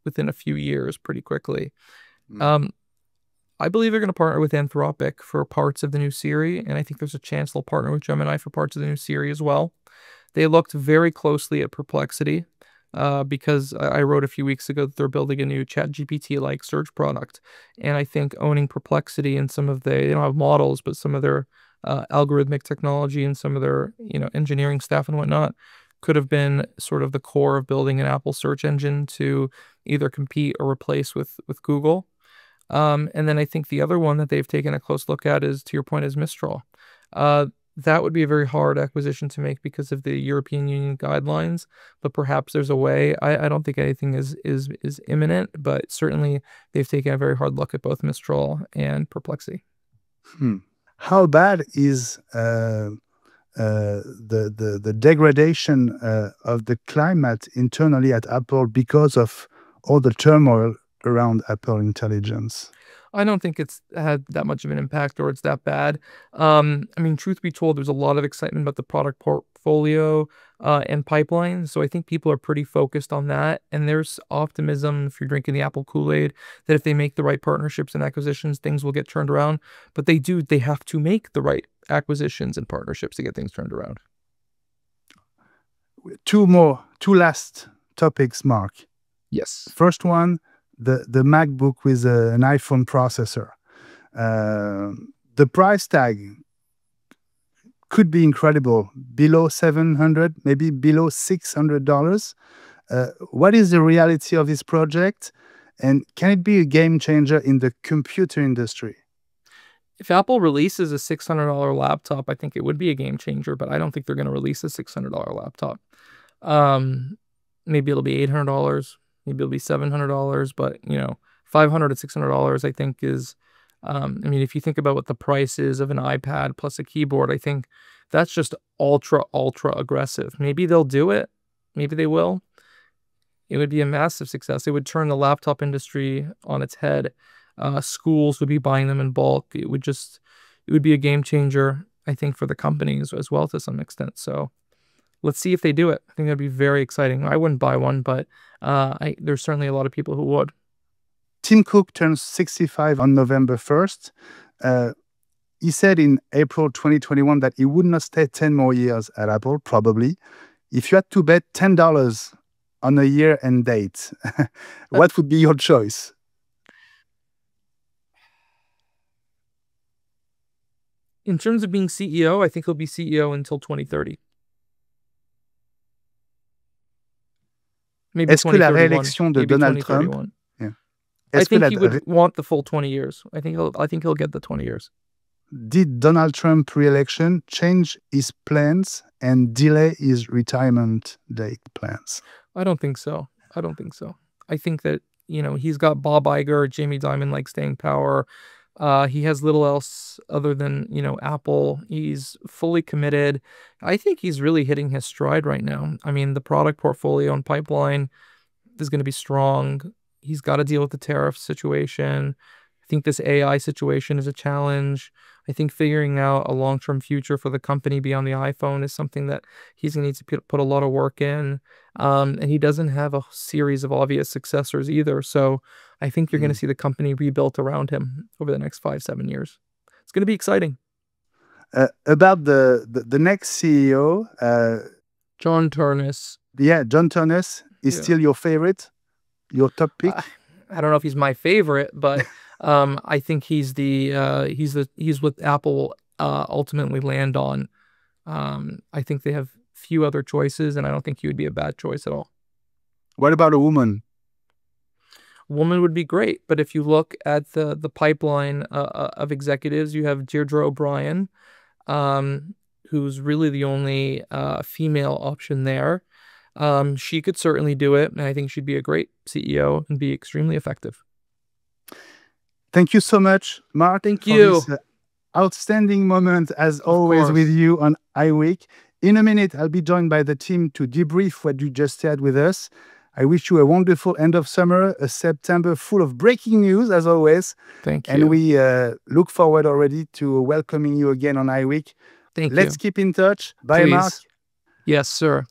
within a few years pretty quickly. I believe they're going to partner with Anthropic for parts of the new Siri, and I think there's a chance they'll partner with Gemini for parts of the new Siri as well. They looked very closely at Perplexity. because I wrote a few weeks ago that they're building a new ChatGPT-like search product. And I think owning Perplexity and some of they don't have models, but some of their algorithmic technology and some of their engineering staff and whatnot could have been sort of the core of building an Apple search engine to either compete or replace with Google. And then I think the other one that they've taken a close look at is, to your point, is Mistral. That would be a very hard acquisition to make because of the European Union guidelines, but perhaps there's a way. I don't think anything is imminent, but certainly they've taken a very hard look at both Mistral and Perplexity. How bad is the degradation of the climate internally at Apple because of all the turmoil around Apple Intelligence? I don't think it's had that much of an impact or it's that bad. I mean, truth be told, there's a lot of excitement about the product portfolio and pipeline. So I think people are pretty focused on that. And there's optimism, if you're drinking the Apple Kool-Aid, that if they make the right partnerships and acquisitions, things will get turned around. But they have to make the right acquisitions and partnerships to get things turned around. Two last topics, Mark. Yes. First one, the MacBook with an iPhone processor. The price tag could be incredible, below $700, maybe below $600. What is the reality of this project, and can it be a game changer in the computer industry? If Apple releases a $600 laptop, I think it would be a game changer, but I don't think they're going to release a $600 laptop. Maybe it'll be $800. Maybe it'll be $700, but $500 to $600, I think is, I mean, if you think about what the price is of an iPad plus a keyboard, I think that's just ultra aggressive. Maybe they'll do it. Maybe they will. It would be a massive success. It would turn the laptop industry on its head. Schools would be buying them in bulk. It would be a game changer, I think, for the companies as well to some extent. So let's see if they do it. I think that'd be very exciting. I wouldn't buy one, but there's certainly a lot of people who would. Tim Cook turns 65 on November 1st. He said in April 2021 that he would not stay 10 more years at Apple, probably. If you had to bet $10 on a year and date, what would be your choice? In terms of being CEO, I think he'll be CEO until 2030. Maybe Est-ce que la réélection de Donald Trump... Yeah. I think he would want the full 20 years. I think he'll get the 20 years. Did Donald Trump re-election change his plans and delay his retirement date plans? I don't think so. I think that, he's got Bob Iger, Jamie Dimon-like staying power. He has little else other than, Apple. He's fully committed. I think he's really hitting his stride right now. I mean, the product portfolio and pipeline is going to be strong. He's got to deal with the tariff situation. I think this AI situation is a challenge. I think figuring out a long-term future for the company beyond the iPhone is something that he's going to need to put a lot of work in. And he doesn't have a series of obvious successors either. So I think you're going to see the company rebuilt around him over the next 5-7 years. It's going to be exciting. About the next CEO, John Ternus. Yeah, John Ternus is still your favorite, your top pick. I don't know if he's my favorite, but I think he's what Apple ultimately land on. I think they have few other choices, and I don't think he would be a bad choice at all. What about a woman? Woman would be great, but if you look at the pipeline of executives, you have Deirdre O'Brien, who's really the only female option there. She could certainly do it, and I think she'd be a great CEO and be extremely effective. Thank you so much, Mark. Thank you. For this outstanding moment, as always, with you on iWeek. In a minute, I'll be joined by the team to debrief what you just shared with us. I wish you a wonderful end of summer, a September full of breaking news, as always. Thank you. And we look forward already to welcoming you again on iWeek. Thank you. Let's keep in touch. Bye, Please. Mark. Yes, sir.